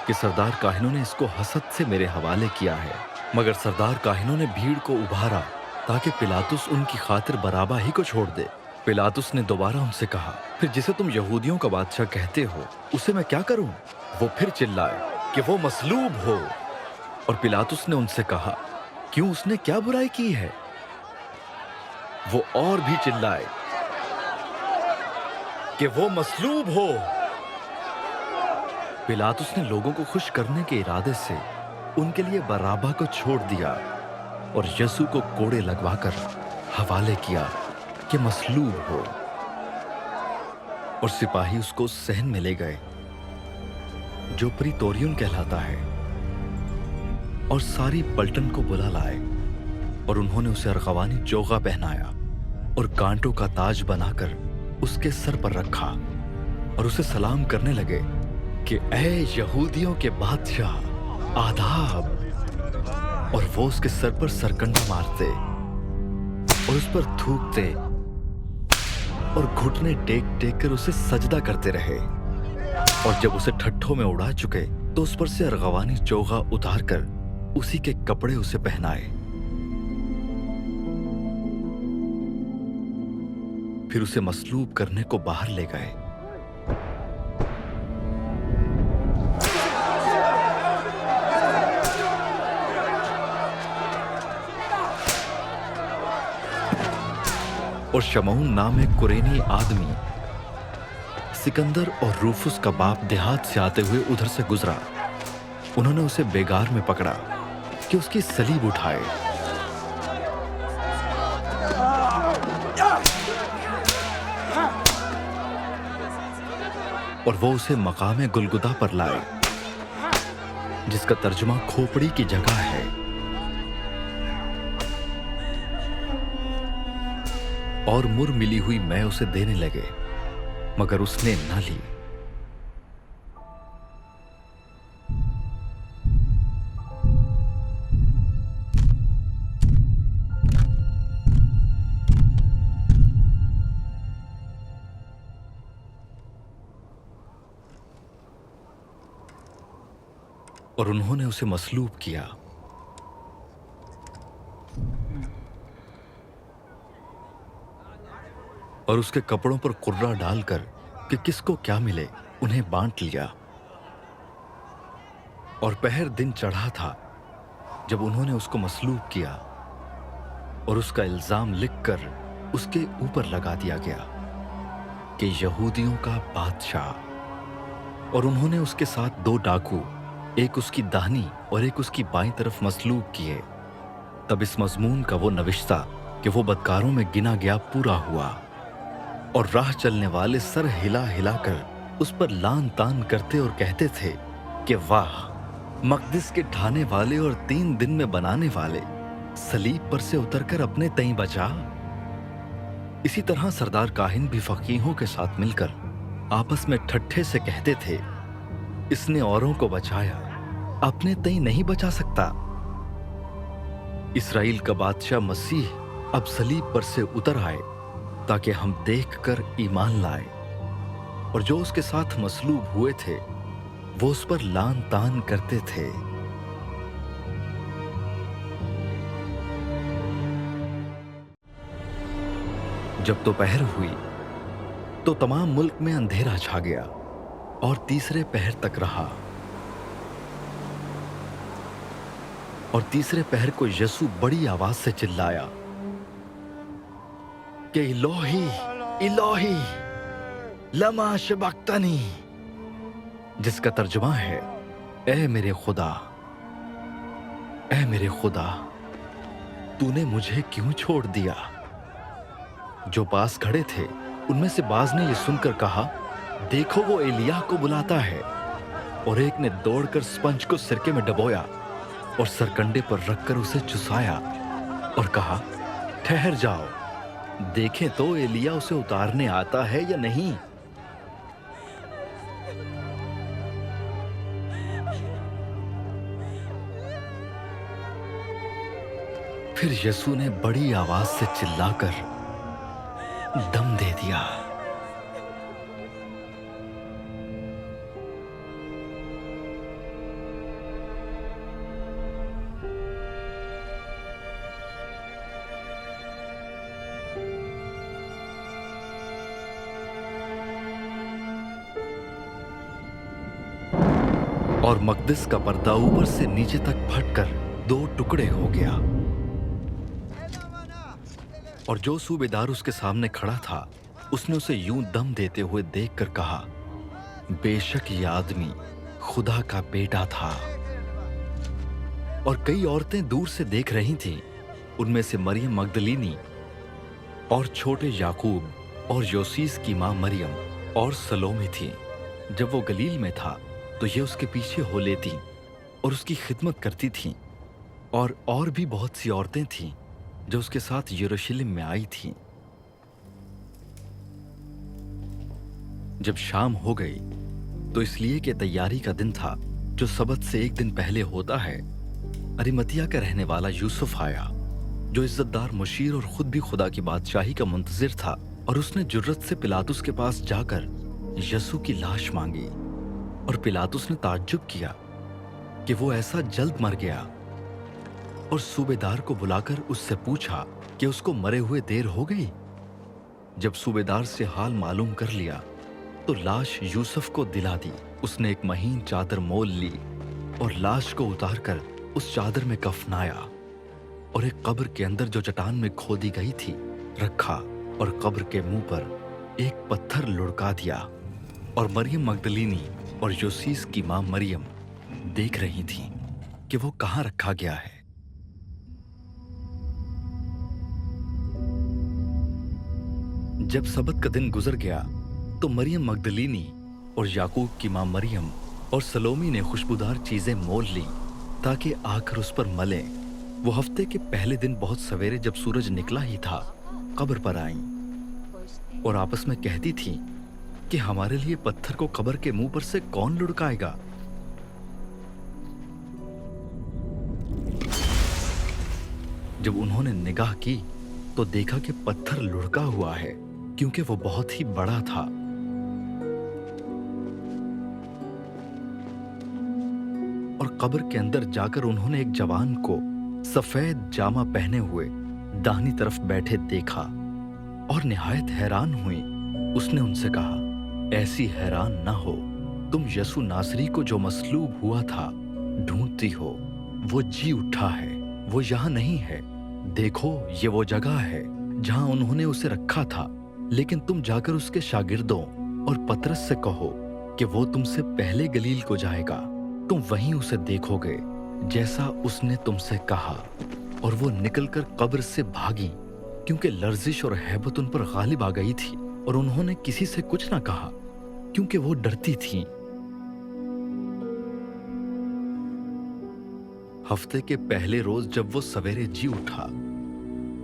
कि सरदार काहिनों ने इसको हसद से मेरे हवाले किया है। मगर सरदार काहिनों ने भीड़ को उभारा ताकि पिलातुस उनकी खातिर बराबा ही को छोड़ दे। पिलातुस ने दोबारा उनसे कहा, फिर जिसे तुम यहूदियों का बादशाह कहते हो उसे मैं क्या करूं? वो फिर चिल्लाए कि वो मसलूब हो। और पिलातुस ने उनसे कहा, क्यों, उसने क्या बुराई की है? वो और भी चिल्लाए कि वो मसलूब हो। पिलातुस ने लोगों को खुश करने के इरादे से उनके लिए बराबा को छोड़ दिया और यीशु को कोड़े लगवाकर हवाले किया कि मसलूब हो। और सिपाही उसको सहन में ले गए, जो प्रीतोरियन कहलाता है, और सारी पलटन को बुला लाए। और उन्होंने उसे अरगवानी चोगा पहनाया और कांटों का ताज बनाकर उसके सर पर रखा और उसे सलाम करने लगे कि ऐ यहूदियों के बादशाह, आदाब। और वो उसके सर पर सरकंडा मारते और उस पर थूकते और घुटने टेक टेक कर उसे सजदा करते रहे। और जब उसे ठट्ठों में उड़ा चुके तो उस पर से अरगवानी चोगा उतार कर उसी के कपड़े उसे पहनाए। फिर उसे मसलूब करने को बाहर ले गए। और शमऊन नाम एक कुरेनी आदमी, सिकंदर और रूफुस का बाप, देहात से आते हुए उधर से गुजरा। उन्होंने उसे बेगार में पकड़ा कि उसकी सलीब उठाए। और वो उसे मकामे गुलगुदा पर लाए, जिसका तर्जुमा खोपड़ी की जगह है। और मुर मिली हुई मैं उसे देने लगे, मगर उसने न ली। और उन्होंने उसे मसलूब किया। और उसके कपड़ों पर कुर्रा डालकर कि किसको क्या मिले उन्हें बांट लिया। और पहर दिन चढ़ा था जब उन्होंने उसको मसलूब किया और उसका इल्जाम लिखकर उसके ऊपर लगा दिया गया कि यहूदियों का बादशाह। और उन्होंने उसके साथ 2 डाकू, एक उसकी दाहिनी और एक उसकी बाईं तरफ मसलूब किए। तब इस मजमून का वो नविश्ता कि वो बदकारों में गिना गया पूरा हुआ। और राह चलने वाले सर हिला हिलाकर उस पर लान तान करते और कहते थे कि वाह, मकदिस के ढाने वाले और 3 दिन में बनाने वाले, सलीब पर से उतरकर अपने तई बचा। इसी तरह सरदार काहिन भी फकीहों के साथ मिलकर आपस में ठट्ठे से कहते थे, इसने औरों को बचाया, अपने तई नहीं बचा सकता। इस्राएल का बादशाह मसीह अब सलीब पर से उतर आए ताकि हम देखकर ईमान लाए। और जो उसके साथ मसलूब हुए थे वो उस पर लान तान करते थे। जब दोपहर हुई तो तमाम मुल्क में अंधेरा छा गया और तीसरे पहर तक रहा। और तीसरे पहर को यीशु बड़ी आवाज से चिल्लाया कि इलोही इलोही लमा शबक्तनी, जिसका तर्जुमा है ए मेरे खुदा तूने मुझे क्यों छोड़ दिया। जो पास खड़े थे उनमें से बाज ने यह सुनकर कहा, देखो वो एलिया को बुलाता है। और एक ने दौड़कर स्पंज को सिरके में डबोया और सरकंडे पर रखकर उसे चुसाया और कहा, ठहर जाओ, देखें तो एलिया उसे उतारने आता है या नहीं। फिर यीशु ने बड़ी आवाज से चिल्लाकर दम दे दिया। और मकदस का पर्दा ऊपर से नीचे तक फटकर 2 टुकड़े हो गया। और जो सूबेदार उसके सामने खड़ा था उसने उसे यूं दम देते हुए देखकर कहा, बेशक ये आदमी खुदा का बेटा था। और कई औरतें दूर से देख रही थीं, उनमें से मरियम मगदलीनी और छोटे याकूब और योसीस की मां मरियम और सलोमी थी। जब वो गलील में था तो ये उसके पीछे हो लेती और उसकी खिदमत करती थीं। और भी बहुत सी औरतें थीं जो उसके साथ यरूशलेम में आई थीं। जब शाम हो गई तो इसलिए कि तैयारी का दिन था जो सबत से एक दिन पहले होता है, अरिमतिया का रहने वाला यूसुफ आया, जो इज्जतदार मुशीर और खुद भी खुदा की बादशाही का मुंतजिर था। और उसने जुर्रत से पिलातुस के पास जाकर यीशु की लाश मांगी। और पिलातुस ने ताज्जुब किया कि वो ऐसा जल्द मर गया, और सूबेदार को बुलाकर उससे पूछा कि उसको मरे हुए देर हो गई। जब सूबेदार से हाल मालूम कर लिया तो लाश यूसुफ को दिला दी। उसने एक महीन चादर मोल ली और लाश को उतारकर उस चादर में कफनाया और एक कब्र के अंदर जो चट्टान में खोदी गई थी रखा, और कब्र के मुंह पर एक पत्थर लुढ़का दिया। और मरियम मगदलीनी और योसीस की मां मरियम देख रही थीं कि वो कहां रखा गया है। जब सबत का दिन गुजर गया तो मरियम मगदलीनी और याकूब की मां मरियम और सलोमी ने खुशबूदार चीजें मोल ली ताकि आकर उस पर मलें। वो हफ्ते के पहले दिन बहुत सवेरे जब सूरज निकला ही था कब्र पर आईं और आपस में कहती थीं कि हमारे लिए पत्थर को कब्र के मुंह पर से कौन लुढ़काएगा। जब उन्होंने निगाह की तो देखा कि पत्थर लुढ़का हुआ है, क्योंकि वो बहुत ही बड़ा था। और कब्र के अंदर जाकर उन्होंने एक जवान को सफेद जामा पहने हुए दाहिनी तरफ बैठे देखा और निहायत हैरान हुई। उसने उनसे कहा, ऐसी हैरान ना हो, तुम यीशु नासरी को जो मसलूब हुआ था ढूंढती हो। वो जी उठा है, वो यहां नहीं है। देखो, ये वो जगह है जहां उन्होंने उसे रखा था। लेकिन तुम जाकर उसके शागिर्दों और पतरस से कहो कि वो तुमसे पहले गलील को जाएगा। तुम वहीं उसे देखोगे जैसा उसने तुमसे कहा। और वो निकलकर कब्र से भागी, क्योंकि लर्जिश और हैबत उन पर गालिब आ गई थी। और उन्होंने किसी से कुछ ना कहा, क्योंकि वो डरती थीं। हफ्ते के पहले रोज जब वो सवेरे जी उठा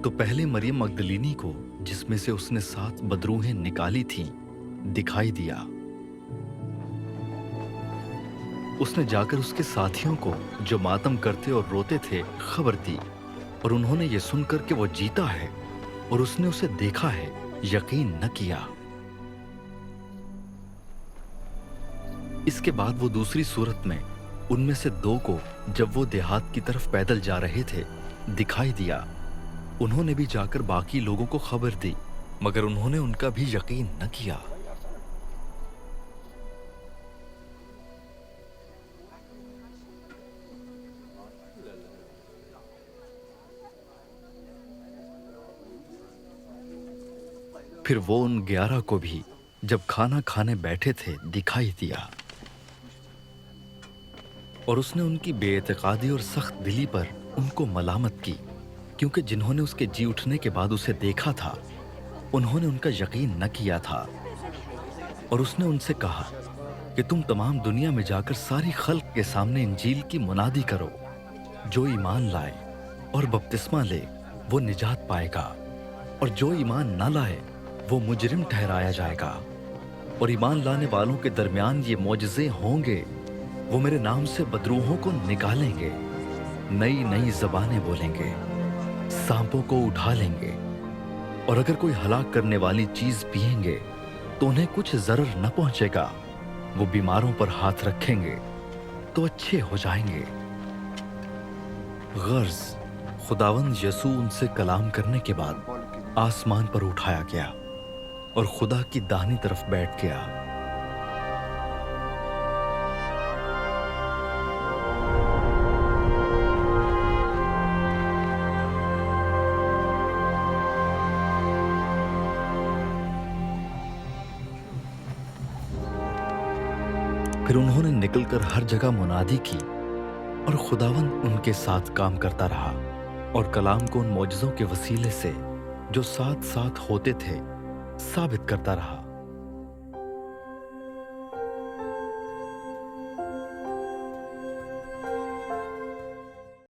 तो पहले मरियम मगदलीनी को, जिसमें से उसने 7 बदरूहें निकाली थीं, दिखाई दिया। उसने जाकर उसके साथियों को, जो मातम करते और रोते थे, खबर दी। और उन्होंने ये सुनकर कि वो जीता है और उसने उसे देखा है, यकीन न किया। इसके बाद वो दूसरी सूरत में उनमें से 2 को, जब वो देहात की तरफ पैदल जा रहे थे, दिखाई दिया। उन्होंने भी जाकर बाकी लोगों को खबर दी मगर उन्होंने उनका भी यकीन न किया। फिर वो उन 11 को भी जब खाना खाने बैठे थे दिखाई दिया, और उसने उनकी बेइत्तेकादी और सख्त दिली पर उनको मलामत की, क्योंकि जिन्होंने उसके जी उठने के बाद उसे देखा था उन्होंने उनका यकीन न किया था। और उसने उनसे कहा कि तुम तमाम दुनिया में जाकर सारी खल्क के सामने इंजील की मुनादी करो, जो ईमान लाए और बपतिस्मा ले वो निजात पाएगा, और जो ईमान न लाए वो मुजरिम ठहराया जाएगा। और ईमान लाने वालों के दरमियान ये मौजज़े होंगे, वो मेरे नाम से बदरूहों को निकालेंगे, नई नई ज़बानें बोलेंगे, सांपों को उठा लेंगे, और अगर कोई हलाक करने वाली चीज़ पिएंगे तो उन्हें कुछ ज़रर न पहुंचेगा। वो बीमारों पर हाथ रखेंगे तो अच्छे हो जाएंगे। गर्ज खुदावंद यसू उनसे कलाम करने के बाद आसमान पर उठाया गया और खुदा की दाहिनी तरफ बैठ गया। फिर उन्होंने निकलकर हर जगह मुनादी की, और खुदावंद उनके साथ काम करता रहा और कलाम को उन मौजज़ों के वसीले से जो साथ साथ होते थे साबित करता रहा।